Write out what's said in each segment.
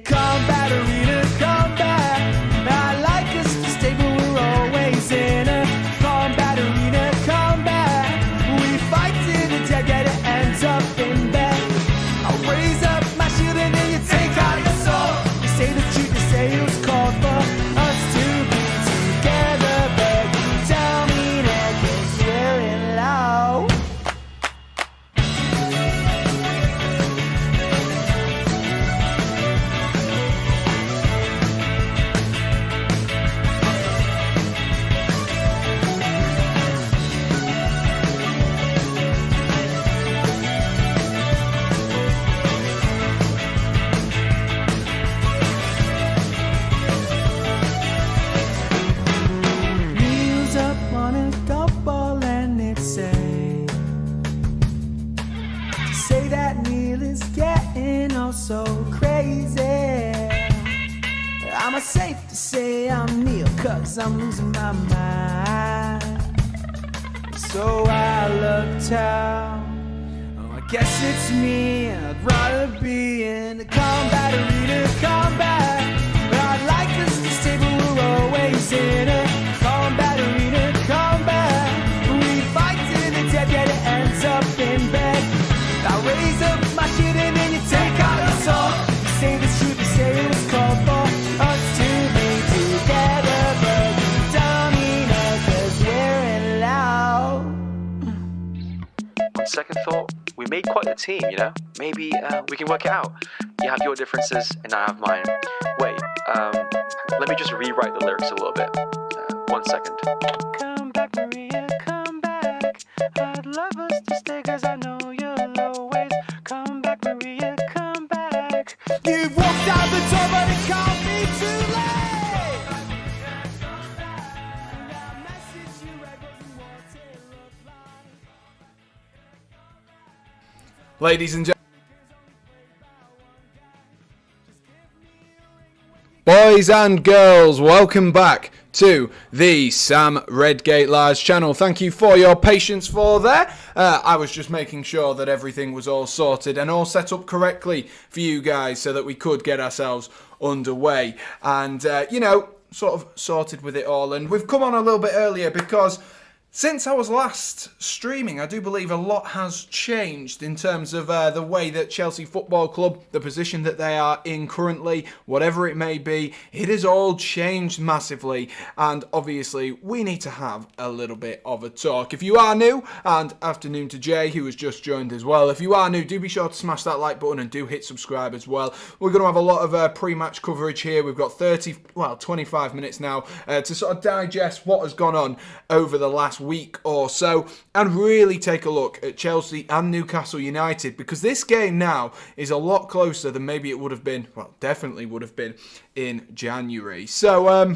combat arena, come back. I like us to stay, but we're always in a combat arena, come back. We fight to the death, yet it ends up in bed. I'll raise up my shield and then you take out your sword. You say the truth, you say it was called for us to be together, but you tell me that 'cause we're in love. Wheels up on a double and it say that Neil is getting all so crazy. Am I safe to say I'm Neil 'cause I'm losing my mind? So I looked out. Oh, I guess it's me. I'd rather be in the combat arena, combat. I'd like us to stay, but we're always in a combat arena, combat. We fight to the death, yet it ends up in bed. I raise up my shit and then you take out your sword. You say the truth, you say it was called for us to be together, but you don't mean it 'cause we're in love. On second thought, we made quite the team, you know? Maybe we can work it out. You have your differences and I have mine. Wait, let me just rewrite the lyrics a little bit. 1 second. Come back, Maria, come back. I'd love us to stay 'cause I know you'll always come back, Maria, come back. You've walked out the door, but it can't be too late. That message you read wasn't what it looked like. Ladies and gentlemen, boys and girls, welcome back to the Sam Redgate-Large channel. Thank you for your patience for there. I was just making sure that everything was all sorted and all set up correctly for you guys so that we could get ourselves underway. And, sort of sorted with it all. And we've come on a little bit earlier because since I was last streaming, I do believe a lot has changed in terms of the way that Chelsea Football Club, the position that they are in currently, whatever it may be, it has all changed massively. And obviously, we need to have a little bit of a talk. If you are new, and afternoon to Jay, who has just joined as well, if you are new, do be sure to smash that like button and do hit subscribe as well. We're going to have a lot of pre-match coverage here. We've got 25 minutes now to sort of digest what has gone on over the last week or so and really take a look at Chelsea and Newcastle United, because this game now is a lot closer than maybe it would have been, well, definitely would have been in January. So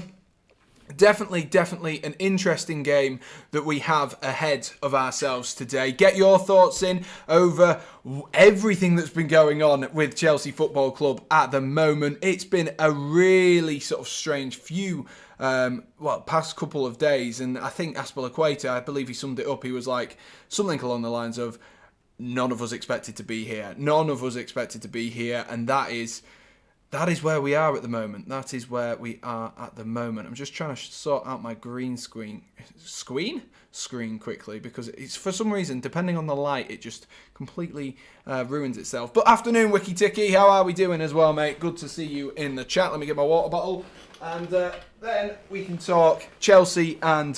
definitely an interesting game that we have ahead of ourselves today. Get your thoughts in over everything that's been going on with Chelsea Football Club at the moment. It's been a really sort of strange few past couple of days, and I think Aspilicueta, I believe he summed it up, he was like something along the lines of, none of us expected to be here, and that is where we are at the moment. I'm just trying to sort out my green screen quickly, because it's, for some reason, depending on the light, it just completely ruins itself. But afternoon, Wiki Ticky, how are we doing as well, mate? Good to see you in the chat. Let me get my water bottle, and then we can talk Chelsea and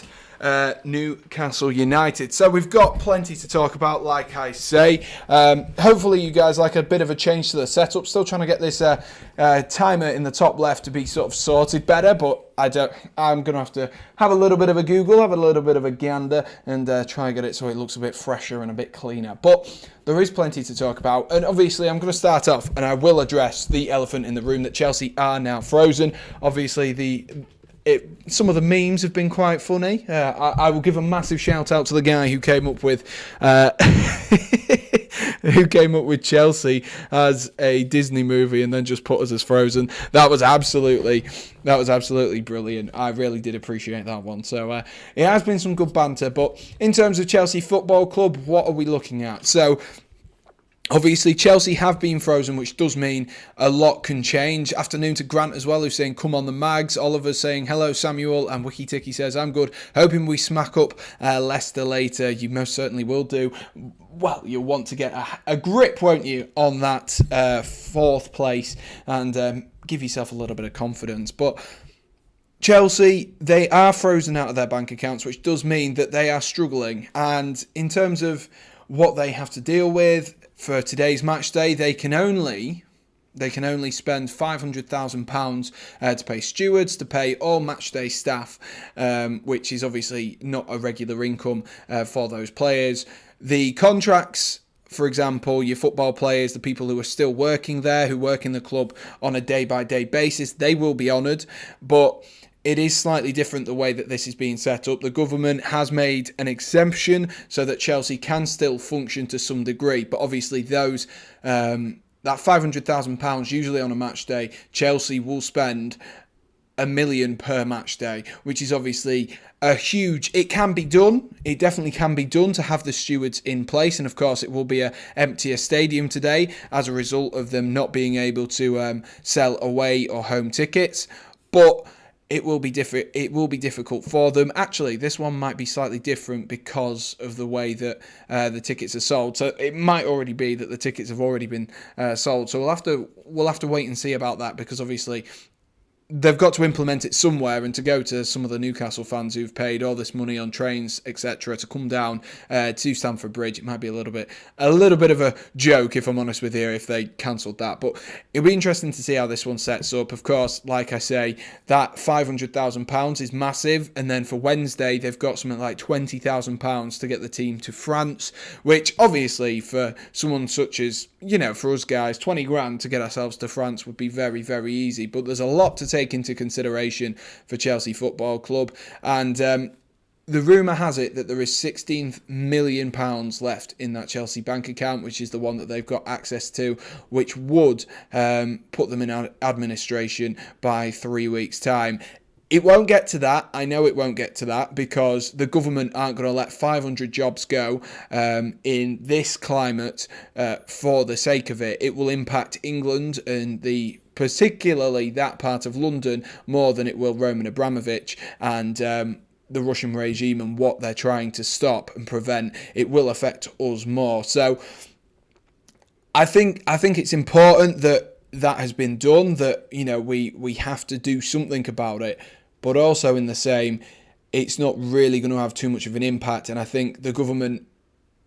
Newcastle United. So we've got plenty to talk about, like I say. Hopefully you guys like a bit of a change to the setup. Still trying to get this timer in the top left to be sort of sorted better, but I'm going to have a little bit of a Google, have a little bit of a gander, and try and get it so it looks a bit fresher and a bit cleaner. But there is plenty to talk about, and obviously I'm going to start off, and I will address the elephant in the room, that Chelsea are now frozen. Obviously some of the memes have been quite funny. I will give a massive shout out to the guy who came up with Chelsea as a Disney movie and then just put us as Frozen. That was absolutely brilliant. I really did appreciate that one. So it has been some good banter. But in terms of Chelsea Football Club, what are we looking at? So Obviously, Chelsea have been frozen, which does mean a lot can change. Afternoon to Grant as well, who's saying, come on the mags. Oliver's saying, hello, Samuel. And Wiki Tiki says, I'm good. Hoping we smack up Leicester later. You most certainly will do. Well, you'll want to get a grip, won't you, on that fourth place and give yourself a little bit of confidence. But Chelsea, they are frozen out of their bank accounts, which does mean that they are struggling. And in terms of what they have to deal with for today's match day, they can only spend £500,000 to pay stewards, to pay all match day staff, which is obviously not a regular income for those players. The contracts, for example, your football players, the people who are still working there, who work in the club on a day-by-day basis, they will be honoured, but it is slightly different the way that this is being set up. The government has made an exemption so that Chelsea can still function to some degree, but obviously those that £500,000 usually on a match day, Chelsea will spend £1 million per match day, which is obviously a huge. It can be done. It definitely can be done to have the stewards in place, and of course it will be an emptier stadium today as a result of them not being able to sell away or home tickets, but it will be difficult for them. Actually, this one might be slightly different because of the way that the tickets are sold. So it might already be that the tickets have already been sold. So we'll have to wait and see about that, because obviously they've got to implement it somewhere, and to go to some of the Newcastle fans who've paid all this money on trains, etc., to come down to Stamford Bridge, it might be a little bit of a joke, if I'm honest with you, if they cancelled that. But it'll be interesting to see how this one sets up. Of course, like I say, that £500,000 is massive, and then for Wednesday they've got something like £20,000 to get the team to France, which obviously for someone such as, for us guys, 20 grand to get ourselves to France would be very, very easy. But there's a lot to take into consideration for Chelsea Football Club, and the rumour has it that there is £16 million left in that Chelsea bank account, which is the one that they've got access to, which would put them in administration by 3 weeks' time. It won't get to that. I know it won't get to that, because the government aren't going to let 500 jobs go in this climate for the sake of it. It will impact England and particularly that part of London more than it will Roman Abramovich and the Russian regime and what they're trying to stop and prevent. It will affect us more. So I think it's important that has been done, that we have to do something about it, but also in the same, it's not really going to have too much of an impact. And I think the government,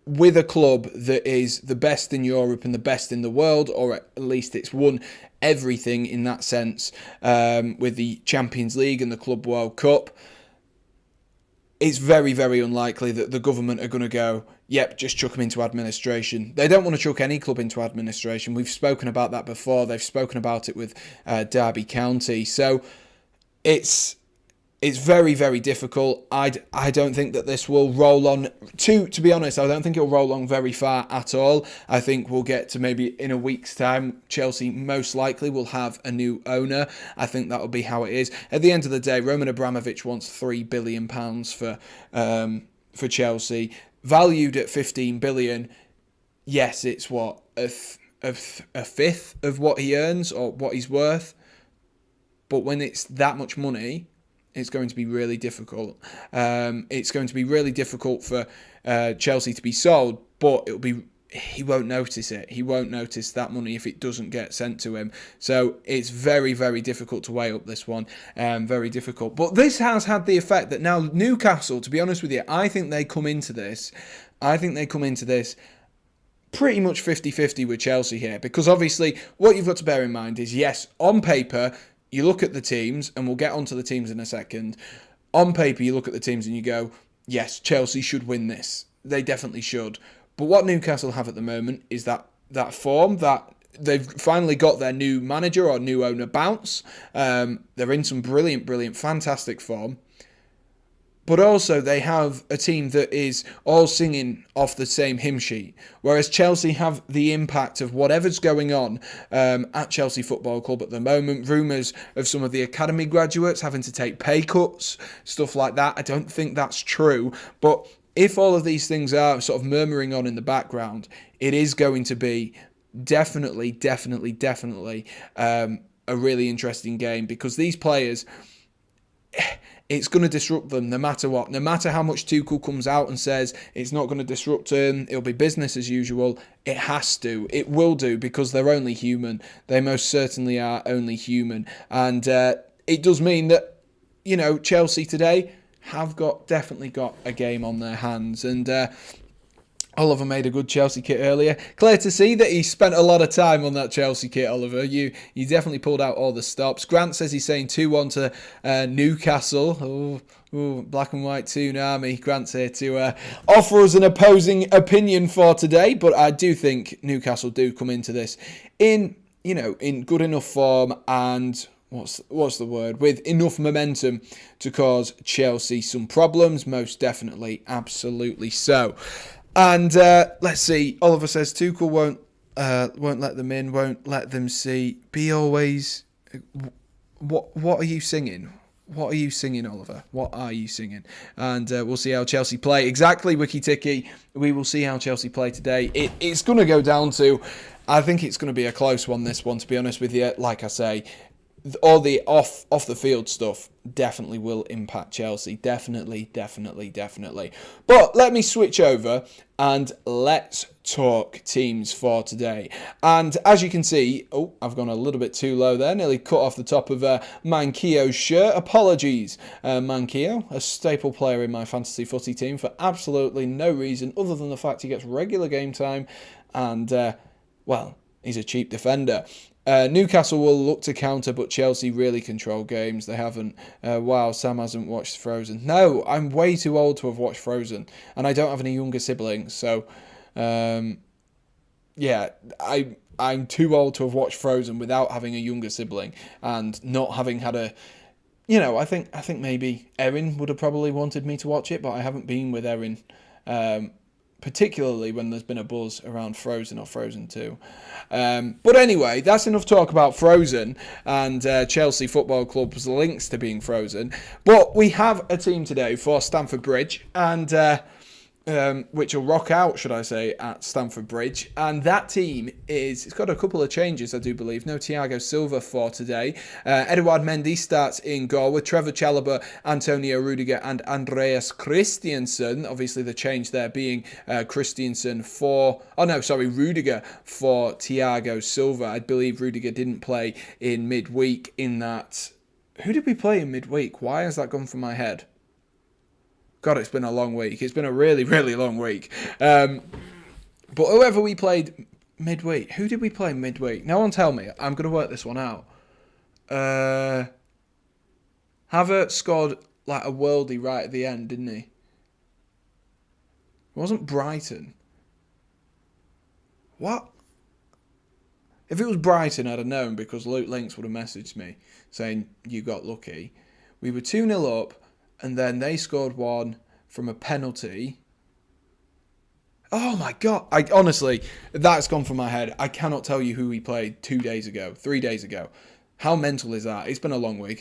with a club that is the best in Europe and the best in the world, or at least it's won everything in that sense, with the Champions League and the Club World Cup, it's very, very unlikely that the government are going to go, yep, just chuck them into administration. They don't want to chuck any club into administration. We've spoken about that before. They've spoken about it with Derby County. So it's very, very difficult. I don't think that this will roll on. To be honest, I don't think it'll roll on very far at all. I think we'll get to maybe in a week's time, Chelsea most likely will have a new owner. I think that'll be how it is. At the end of the day, Roman Abramovich wants £3 billion for Chelsea, valued at £15 billion. Yes, it's what, a fifth of what he earns or what he's worth. But when it's that much money, it's going to be really difficult. It's going to be really difficult for Chelsea to be sold, but he won't notice it. He won't notice that money if it doesn't get sent to him. So it's very, very difficult to weigh up this one. Very difficult. But this has had the effect that now Newcastle, to be honest with you, I think they come into this pretty much 50-50 with Chelsea here. Because obviously what you've got to bear in mind is, yes, on paper, you look at the teams, and we'll get onto the teams in a second. On paper, you look at the teams and you go, yes, Chelsea should win this. They definitely should. But what Newcastle have at the moment is that form, that they've finally got their new manager or new owner bounce. They're in some brilliant, fantastic form. But also they have a team that is all singing off the same hymn sheet. Whereas Chelsea have the impact of whatever's going on at Chelsea Football Club at the moment. Rumours of some of the academy graduates having to take pay cuts, stuff like that. I don't think that's true. But if all of these things are sort of murmuring on in the background, it is going to be definitely a really interesting game, because these players, it's going to disrupt them no matter what. No matter how much Tuchel comes out and says it's not going to disrupt them, it'll be business as usual, it has to. It will do, because they're only human. They most certainly are only human. And it does mean that, you know, Chelsea today have definitely got a game on their hands. And Oliver made a good Chelsea kit earlier. Clear to see that he spent a lot of time on that Chelsea kit, Oliver. You definitely pulled out all the stops. Grant says he's saying 2-1 to Newcastle. Oh, black and white tsunami. Grant's here to offer us an opposing opinion for today. But I do think Newcastle do come into this in good enough form and what's the word? With enough momentum to cause Chelsea some problems. Most definitely, absolutely so. And let's see. Oliver says Tuchel won't let them in, won't let them see. Be always. What are you singing? What are you singing, Oliver? What are you singing? And we'll see how Chelsea play. Exactly, Wiki Tiki. We will see how Chelsea play today. It's going to go down to. I think it's going to be a close one. This one, to be honest with you. Like I say, all the off the field stuff definitely will impact Chelsea. Definitely. But let me switch over and let's talk teams for today. And as you can see, I've gone a little bit too low there. Nearly cut off the top of Mankio's shirt. Apologies, Mankio, a staple player in my fantasy footy team for absolutely no reason other than the fact he gets regular game time and, he's a cheap defender. Newcastle will look to counter, but Chelsea really control games. They haven't. Wow, Sam hasn't watched Frozen. No, I'm way too old to have watched Frozen, and I don't have any younger siblings. So, I'm too old to have watched Frozen without having a younger sibling and not having had a. I think maybe Erin would have probably wanted me to watch it, but I haven't been with Erin. Particularly when there's been a buzz around Frozen or Frozen 2. But anyway, that's enough talk about Frozen and Chelsea Football Club's links to being Frozen. But we have a team today for Stamford Bridge, and which will rock out, should I say, at Stamford Bridge. And that team it's got a couple of changes, I do believe. No Thiago Silva for today. Eduard Mendy starts in goal with Trevor Chalobah, Antonio Rudiger and Andreas Christensen. Obviously the change there being Rudiger for Thiago Silva. I believe Rudiger didn't play in midweek in that. Who did we play in midweek? Why has that gone from my head? God, it's been a long week. It's been a really, really long week. But whoever we played midweek, who did we play midweek? No one tell me. I'm going to work this one out. Havertz scored like a worldie right at the end, didn't he? It wasn't Brighton. What? If it was Brighton, I'd have known, because Luke Links would have messaged me saying you got lucky. We were 2-0 up. And then they scored one from a penalty. Oh my God. Honestly, that's gone from my head. I cannot tell you who we played 3 days ago. How mental is that? It's been a long week.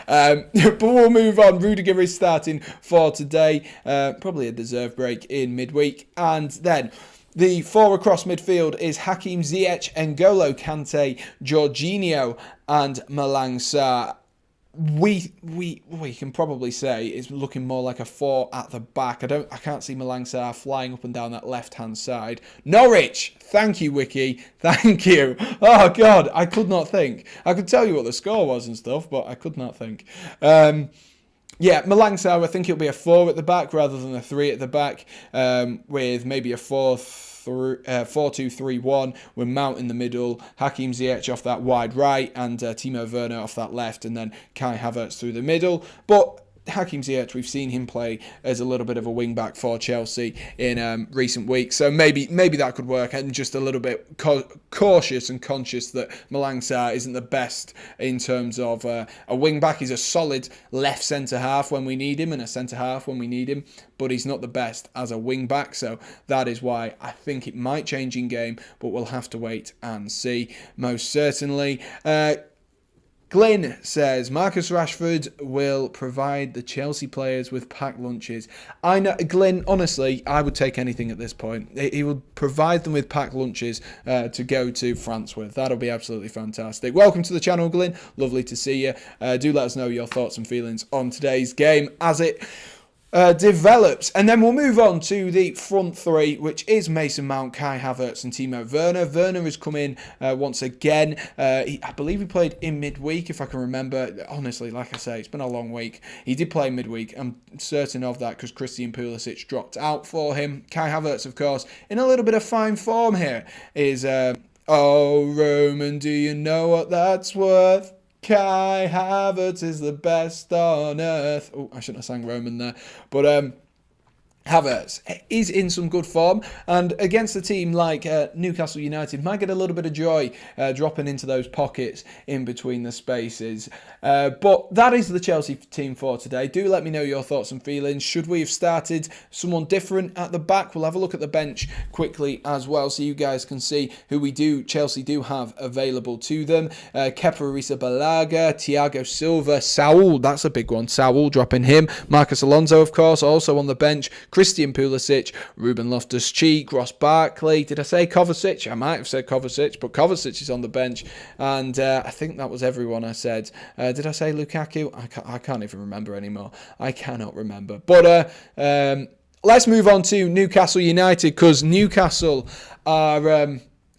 But we'll move on. Rudiger is starting for today. Probably a deserved break in midweek. And then the four across midfield is Hakim Ziyech, N'Golo Kante, Jorginho and Malang Sarr. We can probably say it's looking more like a 4 at the back. I can't see Malang Sarr flying up and down that left-hand side. Norwich! Thank you, Wiki. Thank you. Oh, God, I could not think. I could tell you what the score was and stuff, but I could not think. Malang Sarr, I think it'll be a 4 at the back rather than a 3 at the back, with maybe a 4-2-3-1 with Mount in the middle, Hakim Ziyech off that wide right, and Timo Werner off that left, and then Kai Havertz through the middle. But Hakim Ziyech, we've seen him play as a little bit of a wing back for Chelsea in recent weeks, so maybe that could work. I'm just a little bit cautious and conscious that Malang Sarr isn't the best in terms of a wing back. He's a solid left centre half when we need him and a centre half when we need him, but he's not the best as a wing back, so that is why I think it might change in game, but we'll have to wait and see. Most certainly. Glyn says, Marcus Rashford will provide the Chelsea players with packed lunches. I know, Glyn, honestly, I would take anything at this point. He would provide them with packed lunches to go to France with. That'll be absolutely fantastic. Welcome to the channel, Glyn. Lovely to see you. Do let us know your thoughts and feelings on today's game as it develops. And then we'll move on to the front three, which is Mason Mount, Kai Havertz and Timo Werner. Werner has come in once again. I believe he played in midweek, if I can remember. Honestly, like I say, it's been a long week. He did play midweek. I'm certain of that because Christian Pulisic dropped out for him. Kai Havertz, of course, in a little bit of fine form here, is, oh, Roman, do you know what that's worth? Kai Havertz is the best on earth. Oh, I shouldn't have sang Roman there. But Havertz is in some good form, and against a team like Newcastle United might get a little bit of joy dropping into those pockets in between the spaces. But that is the Chelsea team for today. Do let me know your thoughts and feelings. Should we have started someone different at the back? We'll have a look at the bench quickly as well, so you guys can see who Chelsea do have available to them. Kepa Arrizabalaga, Thiago Silva, Saul, that's a big one. Saul, dropping him. Marcus Alonso, of course, also on the bench. Christian Pulisic, Ruben Loftus-Cheek, Ross Barkley. Did I say Kovacic? I might have said Kovacic, but Kovacic is on the bench. And I think that was everyone I said. Did I say Lukaku? I can't even remember anymore. I cannot remember. But let's move on to Newcastle United, because Newcastle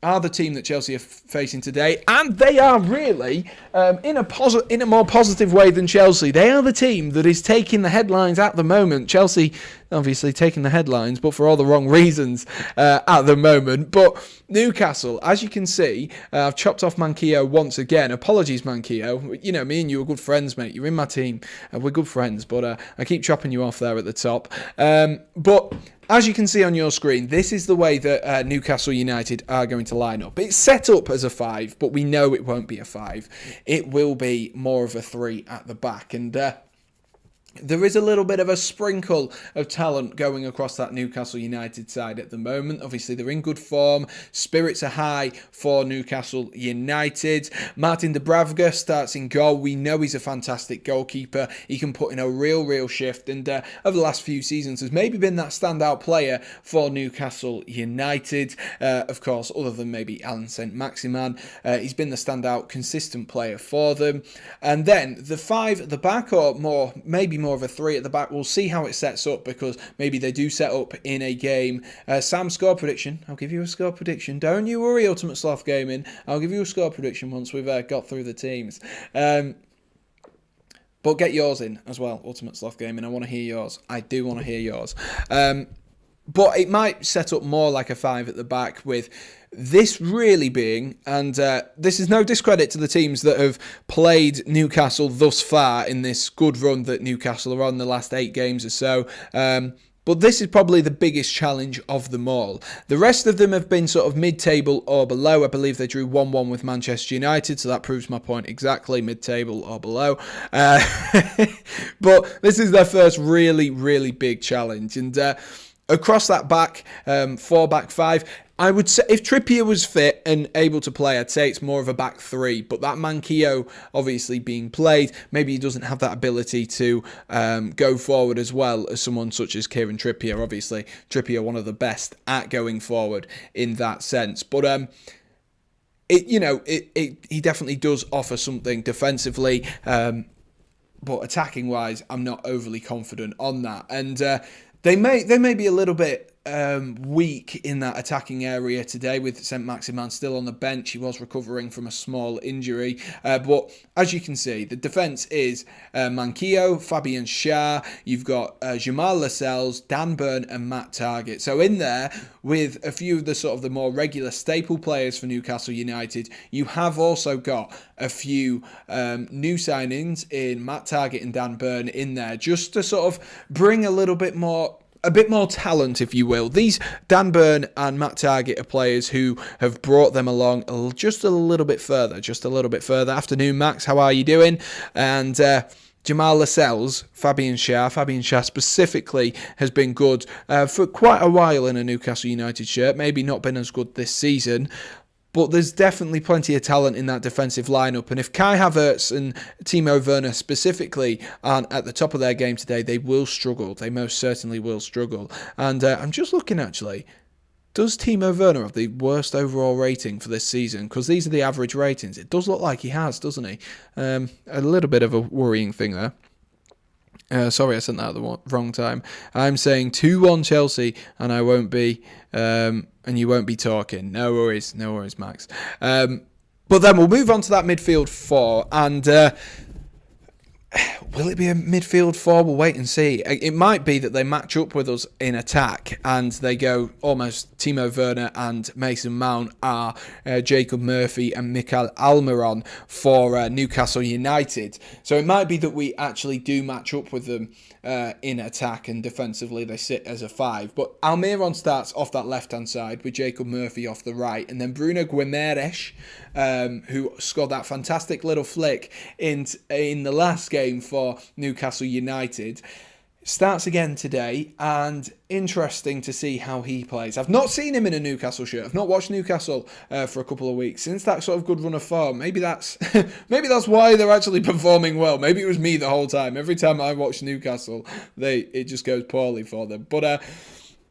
are the team that Chelsea are facing today, and they are really in a more positive way than Chelsea. They are the team that is taking the headlines at the moment. Chelsea obviously taking the headlines, but for all the wrong reasons at the moment. But Newcastle, as you can see, I've chopped off Manquillo once again. Apologies, Manquillo. You know, me and you are good friends, mate. You're in my team. We're good friends, but I keep chopping you off there at the top. But as you can see on your screen, this is the way that Newcastle United are going to line up. It's set up as a 5, but we know it won't be a 5. It will be more of a 3 at the back. And there is a little bit of a sprinkle of talent going across that Newcastle United side at the moment. Obviously, they're in good form. Spirits are high for Newcastle United. Martin Dubravka starts in goal. We know he's a fantastic goalkeeper. He can put in a real shift. And over the last few seasons has maybe been that standout player for Newcastle United. Of course, other than maybe Alan Saint-Maximin, he's been the standout, consistent player for them. And then the 5 at the back, or maybe more of a 3 at the back. We'll see how it sets up, because maybe they do set up in a game. Sam, score prediction. I'll give you a score prediction. Don't you worry, Ultimate Sloth Gaming. I'll give you a score prediction once we've got through the teams. But get yours in as well, Ultimate Sloth Gaming. I want to hear yours. I do want to hear yours. But it might set up more like a 5 at the back, with this really being, and this is no discredit to the teams that have played Newcastle thus far in this good run that Newcastle are on the last 8 games or so. But this is probably the biggest challenge of them all. The rest of them have been sort of mid-table or below. I believe they drew 1-1 with Manchester United, so that proves my point exactly, mid-table or below. But this is their first really big challenge. And across that back, 4-back 5, I would say if Trippier was fit and able to play, I'd say it's more of a back 3. But that Manquillo obviously being played, maybe he doesn't have that ability to go forward as well as someone such as Kieran Trippier. Obviously, Trippier, one of the best at going forward in that sense. But he definitely does offer something defensively. But attacking wise, I'm not overly confident on that. And they may be a little bit weak in that attacking area today, with Saint-Maximin still on the bench. He was recovering from a small injury. But as you can see, the defence is Manquillo, Fabian Schär. You've got Jamal Lascelles, Dan Burn and Matt Targett. So in there, with a few of the sort of the more regular staple players for Newcastle United, you have also got a few new signings in Matt Targett and Dan Burn in there, just to sort of bring a bit more talent, if you will. These Dan Burn and Matt Targett are players who have brought them along just a little bit further. Afternoon, Max. How are you doing? And Jamal Lascelles, Fabian Schär specifically has been good for quite a while in a Newcastle United shirt. Maybe not been as good this season, but there's definitely plenty of talent in that defensive lineup. And if Kai Havertz and Timo Werner specifically aren't at the top of their game today, they will struggle. They most certainly will struggle. And I'm just looking, actually. Does Timo Werner have the worst overall rating for this season? Because these are the average ratings. It does look like he has, doesn't he? A little bit of a worrying thing there. Sorry, I sent that at the wrong time. I'm saying 2-1 Chelsea, and I won't be, and you won't be talking. No worries, Max. But then we'll move on to that midfield four, and will it be a midfield four? We'll wait and see. It might be that they match up with us in attack and they go almost Timo Werner and Mason Mount are Jacob Murphy and Mikael Almiron for Newcastle United. So it might be that we actually do match up with them in attack, and defensively they sit as a 5. But Almiron starts off that left-hand side with Jacob Murphy off the right, and then Bruno Guimaraes, who scored that fantastic little flick in the last game for Newcastle United, starts again today, and interesting to see how he plays. I've not seen him in a Newcastle shirt. I've not watched Newcastle for a couple of weeks since that sort of good run of form. Maybe that's why they're actually performing well. Maybe it was me the whole time. Every time I watch Newcastle, it just goes poorly for them. But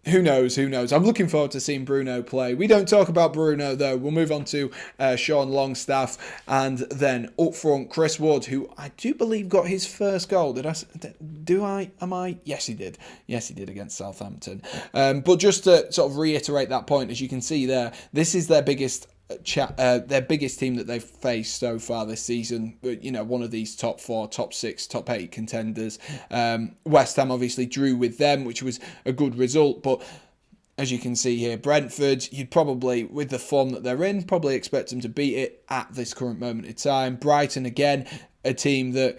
who knows? I'm looking forward to seeing Bruno play. We don't talk about Bruno, though. We'll move on to Sean Longstaff, and then up front, Chris Wood, who I do believe got his first goal. Yes, he did. Yes, he did against Southampton. But just to sort of reiterate that point, as you can see there, this is their biggest team that they've faced so far this season. One of these top 4, top 6, top 8 contenders. West Ham obviously drew with them, which was a good result, but as you can see here, Brentford, you'd probably, with the form that they're in, probably expect them to beat it at this current moment in time. Brighton, again, a team that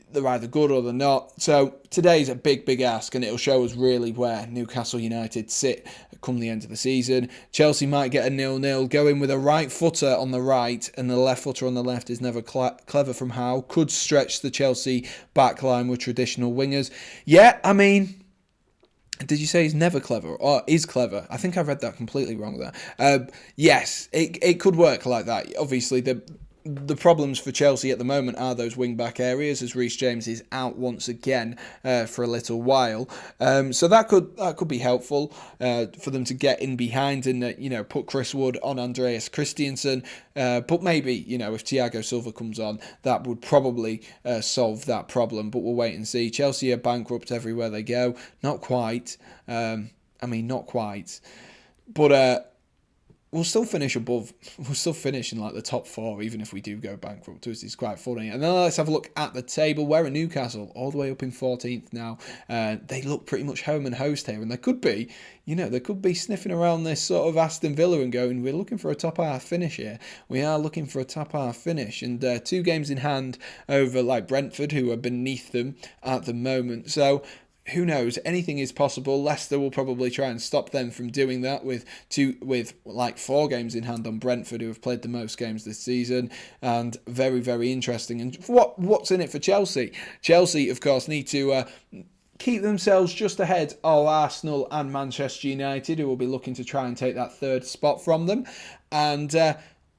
they're either good or they're not. So today's a big ask, and it'll show us really where Newcastle United sit come the end of the season. Chelsea might get a 0-0, go in with a right footer on the right, and the left footer on the left is never clever from Howe. Could stretch the Chelsea backline with traditional wingers. Yeah, I mean, did you say he's never clever or is clever? I think I read that completely wrong there. Yes, it could work like that. Obviously, the problems for Chelsea at the moment are those wing-back areas, as Reece James is out once again for a little while. So that could be helpful for them to get in behind and put Chris Wood on Andreas Christensen. But maybe if Thiago Silva comes on, that would probably solve that problem. But we'll wait and see. Chelsea are bankrupt everywhere they go. Not quite. Not quite. But we'll still finish in like the top 4, even if we do go bankrupt, which is quite funny. And then let's have a look at the table. Where are Newcastle? All the way up in 14th now. They look pretty much home and host here, and they could be, they could be sniffing around this sort of Aston Villa and going, we're looking for a top half finish here. We are looking for a top half finish, and 2 games in hand over like Brentford, who are beneath them at the moment. So who knows? Anything is possible. Leicester will probably try and stop them from doing that with 4 games in hand on Brentford, who have played the most games this season, and very, very interesting. And what's in it for Chelsea? Chelsea, of course, need to keep themselves just ahead of Arsenal and Manchester United, who will be looking to try and take that 3rd spot from them, and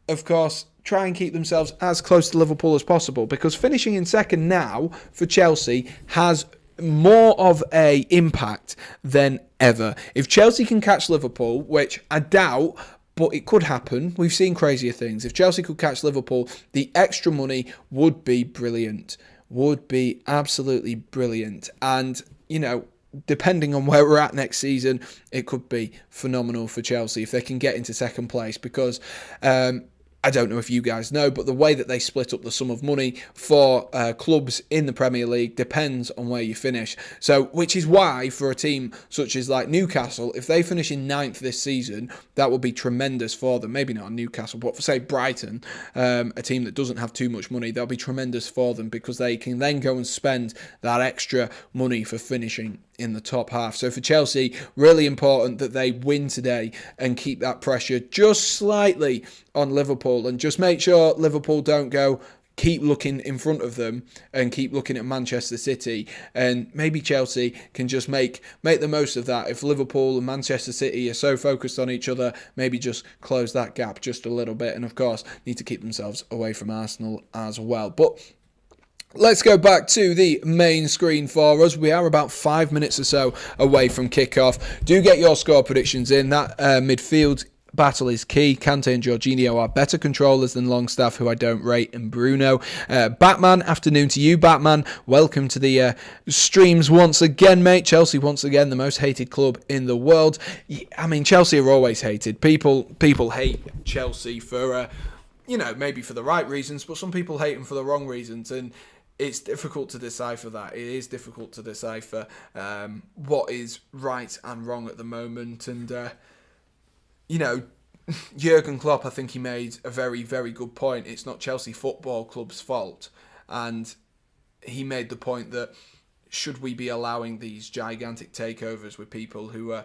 of course, try and keep themselves as close to Liverpool as possible, because finishing in 2nd now for Chelsea has more of a impact than ever. If Chelsea can catch Liverpool, which I doubt, but it could happen. We've seen crazier things. If Chelsea could catch Liverpool, the extra money would be brilliant. Would be absolutely brilliant. And, depending on where we're at next season, it could be phenomenal for Chelsea if they can get into 2nd place, because I don't know if you guys know, but the way that they split up the sum of money for clubs in the Premier League depends on where you finish. So, which is why for a team such as like Newcastle, if they finish in 9th this season, that would be tremendous for them. Maybe not Newcastle, but for say Brighton, a team that doesn't have too much money, that'll be tremendous for them, because they can then go and spend that extra money for finishing in the top half. So for Chelsea, really important that they win today and keep that pressure just slightly on Liverpool, and just make sure Liverpool don't go keep looking in front of them and keep looking at Manchester City, and maybe Chelsea can just make the most of that. If Liverpool and Manchester City are so focused on each other, maybe just close that gap just a little bit, and of course need to keep themselves away from Arsenal as well. But let's go back to the main screen for us. We are about 5 minutes or so away from kickoff. Do get your score predictions in. That midfield battle is key. Kante and Jorginho are better controllers than Longstaff, who I don't rate, and Bruno. Batman, afternoon to you, Batman. Welcome to the streams once again, mate. Chelsea, once again, the most hated club in the world. I mean, Chelsea are always hated. People hate Chelsea for, maybe for the right reasons, but some people hate them for the wrong reasons, and it's difficult to decipher that. It is difficult to decipher what is right and wrong at the moment, and Jurgen Klopp, I think he made a very, very good point. It's not Chelsea Football Club's fault. And he made the point that should we be allowing these gigantic takeovers with people who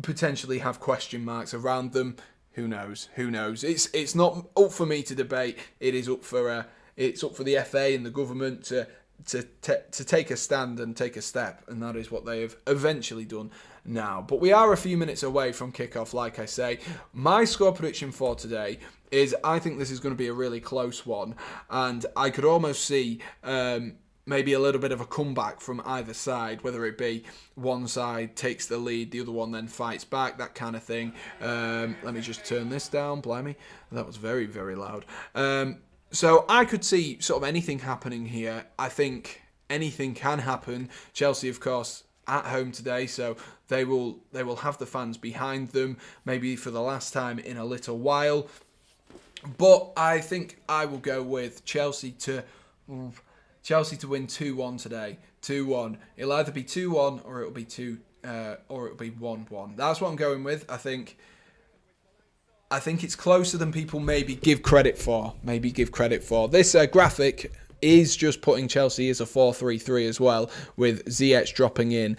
potentially have question marks around them? Who knows? Who knows? It's not up for me to debate. It is up for the FA and the government to take a stand and take a step, and that is what they have eventually done now. But we are a few minutes away from kickoff, like I say. My score prediction for today is I think this is going to be a really close one, and I could almost see maybe a little bit of a comeback from either side, whether it be one side takes the lead, the other one then fights back, that kind of thing. Let me just turn this down, blimey. That was very, very loud. So I could see sort of anything happening here. I think anything can happen. Chelsea, of course, at home today, so they will have the fans behind them, maybe for the last time in a little while. But I think I will go with Chelsea to win 2-1 today. 2-1. It'll either be 2-1 or it'll be 1-1. That's what I'm going with. I think it's closer than people maybe give credit for. This graphic is just putting Chelsea as a 4-3-3 as well, with Ziyech dropping in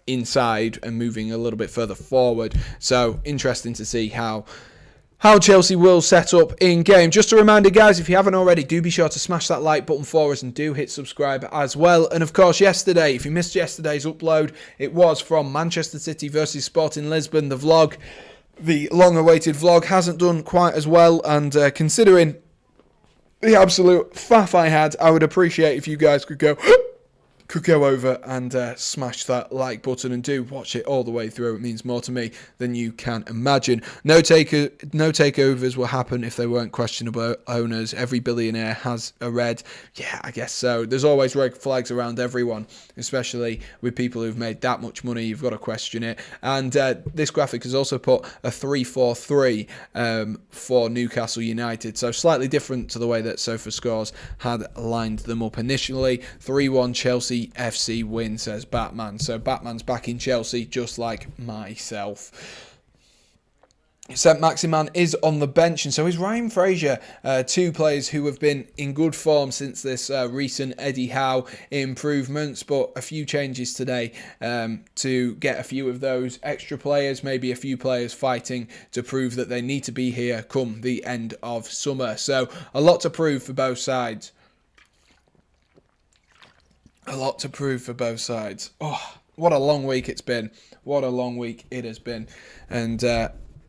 inside and moving a little bit further forward. So interesting to see how Chelsea will set up in game. Just a reminder, guys, if you haven't already, do be sure to smash that like button for us and do hit subscribe as well. And of course, yesterday, if you missed yesterday's upload, it was from Manchester City versus Sporting Lisbon, the vlog. The long-awaited vlog hasn't done quite as well, and considering the absolute faff I had, I would appreciate if you guys could go over and smash that like button and do watch it all the way through. It means more to me than you can imagine. No takeovers will happen if they weren't questionable owners. Every billionaire has a red. Yeah, I guess so. There's always red flags around everyone, especially with people who've made that much money. You've got to question it. And this graphic has also put a 3-4-3 for Newcastle United. So slightly different to the way that SofaScores had lined them up initially. 3-1 Chelsea FC win, says Batman. So Batman's back in Chelsea, just like myself. Saint-Maximin is on the bench, and so is Ryan Fraser. Two players who have been in good form since this recent Eddie Howe improvements, but a few changes today to get a few of those extra players, maybe a few players fighting to prove that they need to be here come the end of summer. So a lot to prove for both sides. Oh, what a long week it's been. What a long week it has been. And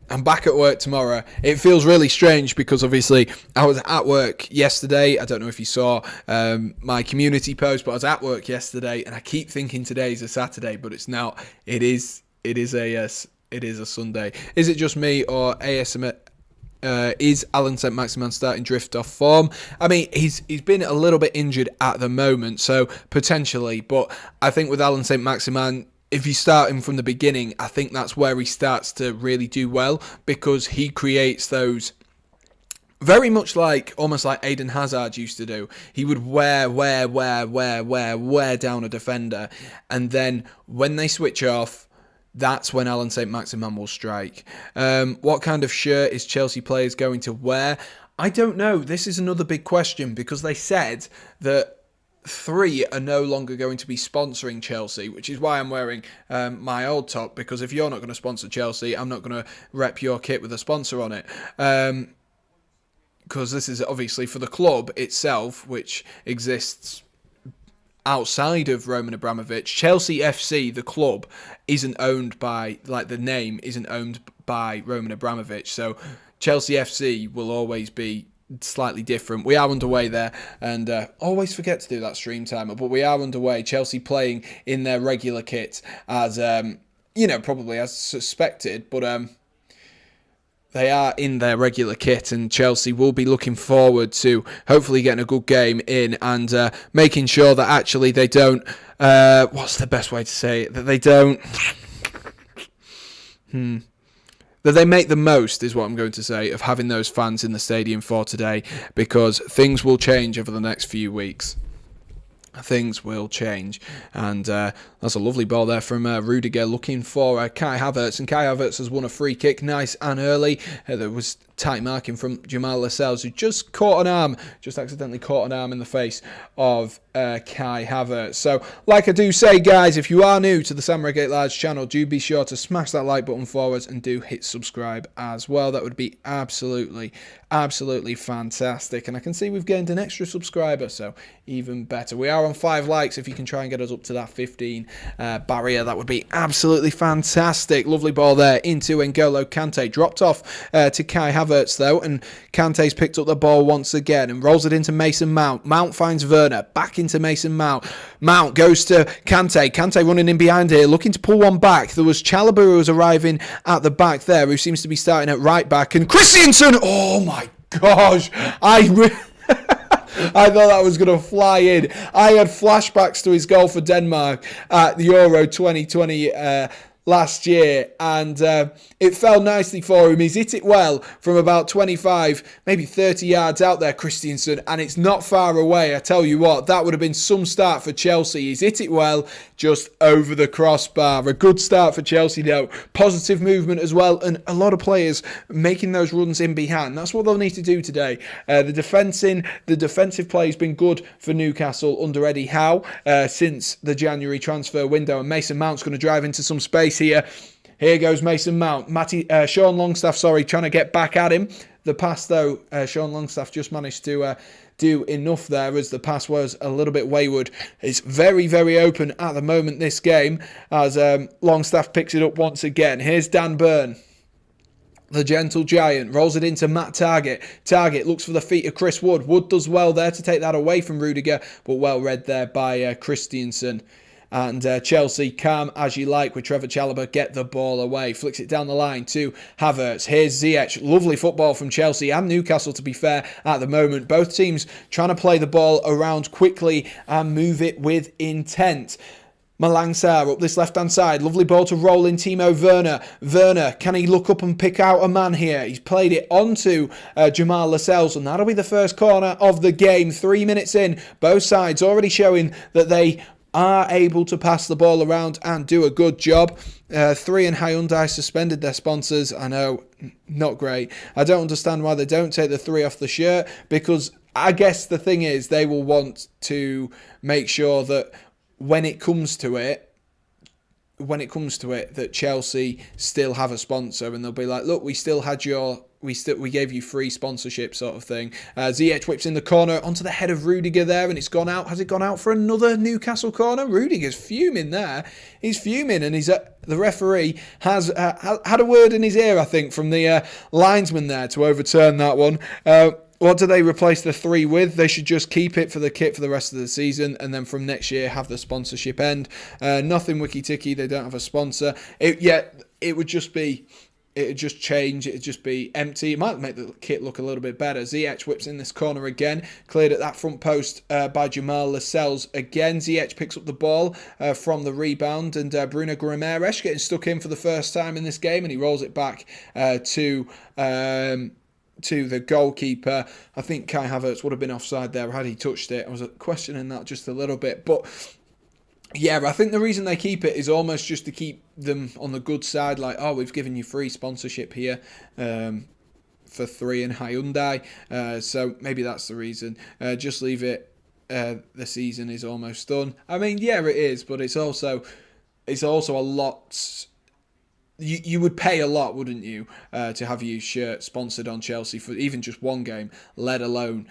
I'm back at work tomorrow. It feels really strange because obviously I was at work yesterday. I don't know if you saw my community post, but I was at work yesterday, and I keep thinking today's a Saturday, but it's not. It is a Sunday. Is it just me, or is Alan Saint-Maximin starting drift off form? I mean, he's been a little bit injured at the moment, so potentially. But I think with Alan Saint-Maximin, if you start him from the beginning, I think that's where he starts to really do well, because he creates those, very much like, almost like Eden Hazard used to do. He would wear down a defender, and then when they switch off, that's when Alan Saint-Maximin will strike. What kind of shirt is Chelsea players going to wear? I don't know. This is another big question, because they said that 3 are no longer going to be sponsoring Chelsea, which is why I'm wearing my old top, because if you're not going to sponsor Chelsea, I'm not going to rep your kit with a sponsor on it. because this is obviously for the club itself, which exists outside of Roman Abramovich. Chelsea FC, the club, isn't owned by, like, the name isn't owned by Roman Abramovich. So Chelsea FC will always be slightly different. We are underway there, and always forget to do that stream timer, but we are underway. Chelsea playing in their regular kit, as probably as suspected, but they are in their regular kit, and Chelsea will be looking forward to hopefully getting a good game in and making sure that actually they don't, what's the best way to say it, that they don't, that they make the most, is what I'm going to say, of having those fans in the stadium for today, because things will change over the next few weeks. Things will change, and that's a lovely ball there from Rudiger looking for Kai Havertz, and Kai Havertz has won a free kick, nice and early. There was tight marking from Jamal Lascelles, who just accidentally caught an arm in the face of Kai Havertz. So, like I do say, guys, if you are new to the Sam Redgate-Large channel, do be sure to smash that like button forwards and do hit subscribe as well. That would be absolutely fantastic. And I can see we've gained an extra subscriber, so even better. We are on 5 likes. If you can try and get us up to that 15 barrier, that would be absolutely fantastic. Lovely ball there into N'Golo Kante. Dropped off to Kai Havertz, though, and Kante's picked up the ball once again and rolls it into Mason Mount. Mount finds Werner. Back into Mason Mount. Mount goes to Kante. Kante running in behind here, looking to pull one back. There was Chalobah who was arriving at the back there, who seems to be starting at right back. And Christensen! Oh my gosh! I thought that was going to fly in. I had flashbacks to his goal for Denmark at the Euro 2020 last year, and it fell nicely for him. He's hit it well from about 25, maybe 30 yards out there, Christensen, and it's not far away. I tell you what, that would have been some start for Chelsea. He's hit it well, just over the crossbar. A good start for Chelsea, though. Positive movement as well, and a lot of players making those runs in behind. That's what they'll need to do today. The defensive play has been good for Newcastle under Eddie Howe since the January transfer window, and Mason Mount's going to drive into some space here. Here goes Mason Mount. Sean Longstaff, trying to get back at him. The pass, though, Sean Longstaff just managed to do enough there, as the pass was a little bit wayward. It's very, very open at the moment, this game, as Longstaff picks it up once again. Here's Dan Burn. The gentle giant rolls it into Matt Targett. Targett looks for the feet of Chris Wood. Wood does well there to take that away from Rudiger, but well read there by Christensen. And Chelsea, calm as you like with Trevor Chalobah, get the ball away. Flicks it down the line to Havertz. Here's Ziyech. Lovely football from Chelsea and Newcastle, to be fair, at the moment. Both teams trying to play the ball around quickly and move it with intent. Malang Sarr up this left-hand side. Lovely ball to roll in Timo Werner. Werner, can he look up and pick out a man here? He's played it onto Jamal Lascelles, and that'll be the first corner of the game. 3 minutes in. Both sides already showing that they are able to pass the ball around and do a good job. 3 and Hyundai suspended their sponsors. I know, not great. I don't understand why they don't take the 3 off the shirt, because I guess the thing is they will want to make sure that when it comes to it, that Chelsea still have a sponsor, and they'll be like, look, we still had we gave you free sponsorship, sort of thing. Ziyech whips in the corner onto the head of Rudiger there, and it's gone out. Has it gone out for another Newcastle corner? Rudiger's fuming there. He's fuming, and the referee has had a word in his ear, I think, from the linesman there to overturn that one. What do they replace the 3 with? They should just keep it for the kit for the rest of the season, and then from next year have the sponsorship end. Nothing wiki-ticky. They don't have a sponsor. It would just be... It'd just change. It'd just be empty. It might make the kit look a little bit better. Ziyech whips in this corner again. Cleared at that front post by Jamal Lascelles again. Ziyech picks up the ball from the rebound. And Bruno Guimaraes getting stuck in for the first time in this game. And he rolls it back to the goalkeeper. I think Kai Havertz would have been offside there had he touched it. I was questioning that just a little bit. But yeah, I think the reason they keep it is almost just to keep them on the good side, like, oh, we've given you free sponsorship here for 3 in Hyundai, so maybe that's the reason. Just leave it. The season is almost done. I mean, yeah, it is, but it's also a lot. you would pay a lot, wouldn't you, to have your shirt sponsored on Chelsea for even just one game, let alone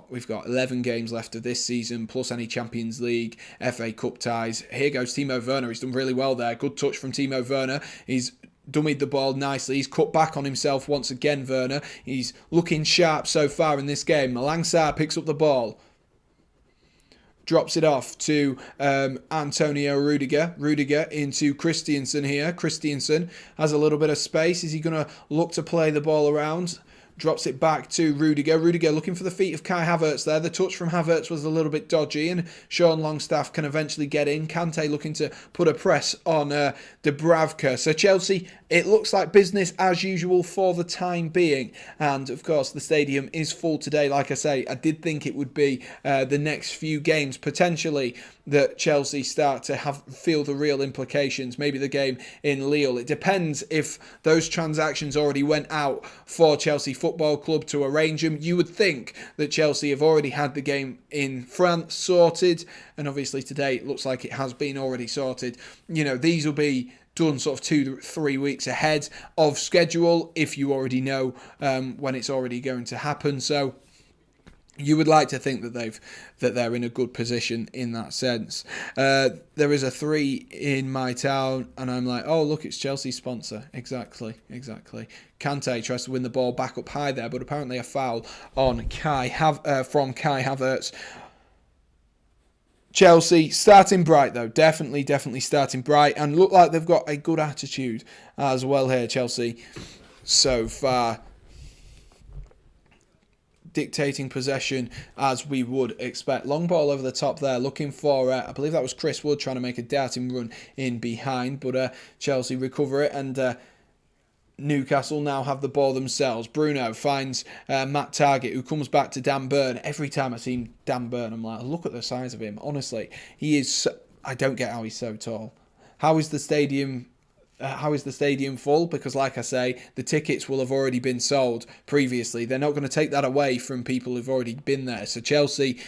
we've got 11 games left of this season, plus any Champions League, FA Cup ties. Here goes Timo Werner. He's done really well there. Good touch from Timo Werner. He's dummied the ball nicely. He's cut back on himself once again, Werner. He's looking sharp so far in this game. Malang Sarr picks up the ball. Drops it off to Antonio Rudiger. Rudiger into Christiansen here. Christiansen has a little bit of space. Is he going to look to play the ball around? Drops it back to Rudiger. Rudiger looking for the feet of Kai Havertz there. The touch from Havertz was a little bit dodgy, and Sean Longstaff can eventually get in. Kante looking to put a press on Dubravka. So Chelsea, it looks like business as usual for the time being. And of course, the stadium is full today. Like I say, I did think it would be the next few games potentially that Chelsea start to feel the real implications. Maybe the game in Lille. It depends if those transactions already went out for Chelsea Football Club to arrange them. You would think that Chelsea have already had the game in France sorted, and obviously today it looks like it has been already sorted. These will be done sort of 2-3 weeks ahead of schedule if you already know when it's already going to happen. So you would like to think that they're in a good position in that sense. There is a 3 in my town, and I'm like, oh look, it's Chelsea's sponsor. Exactly. Kante tries to win the ball back up high there, but apparently a foul on from Kai Havertz. Chelsea starting bright though, definitely starting bright, and look like they've got a good attitude as well here. Chelsea so far dictating possession as we would expect. Long ball over the top there, looking for, I believe that was Chris Wood trying to make a darting run in behind, but Chelsea recover it, and Newcastle now have the ball themselves. Bruno finds Matt Targett, who comes back to Dan Burn. Every time I see Dan Burn, I'm like, look at the size of him. Honestly, he is. I don't get how he's so tall. How is the stadium full? Because like I say, the tickets will have already been sold previously. They're not going to take that away from people who've already been there. So Chelsea,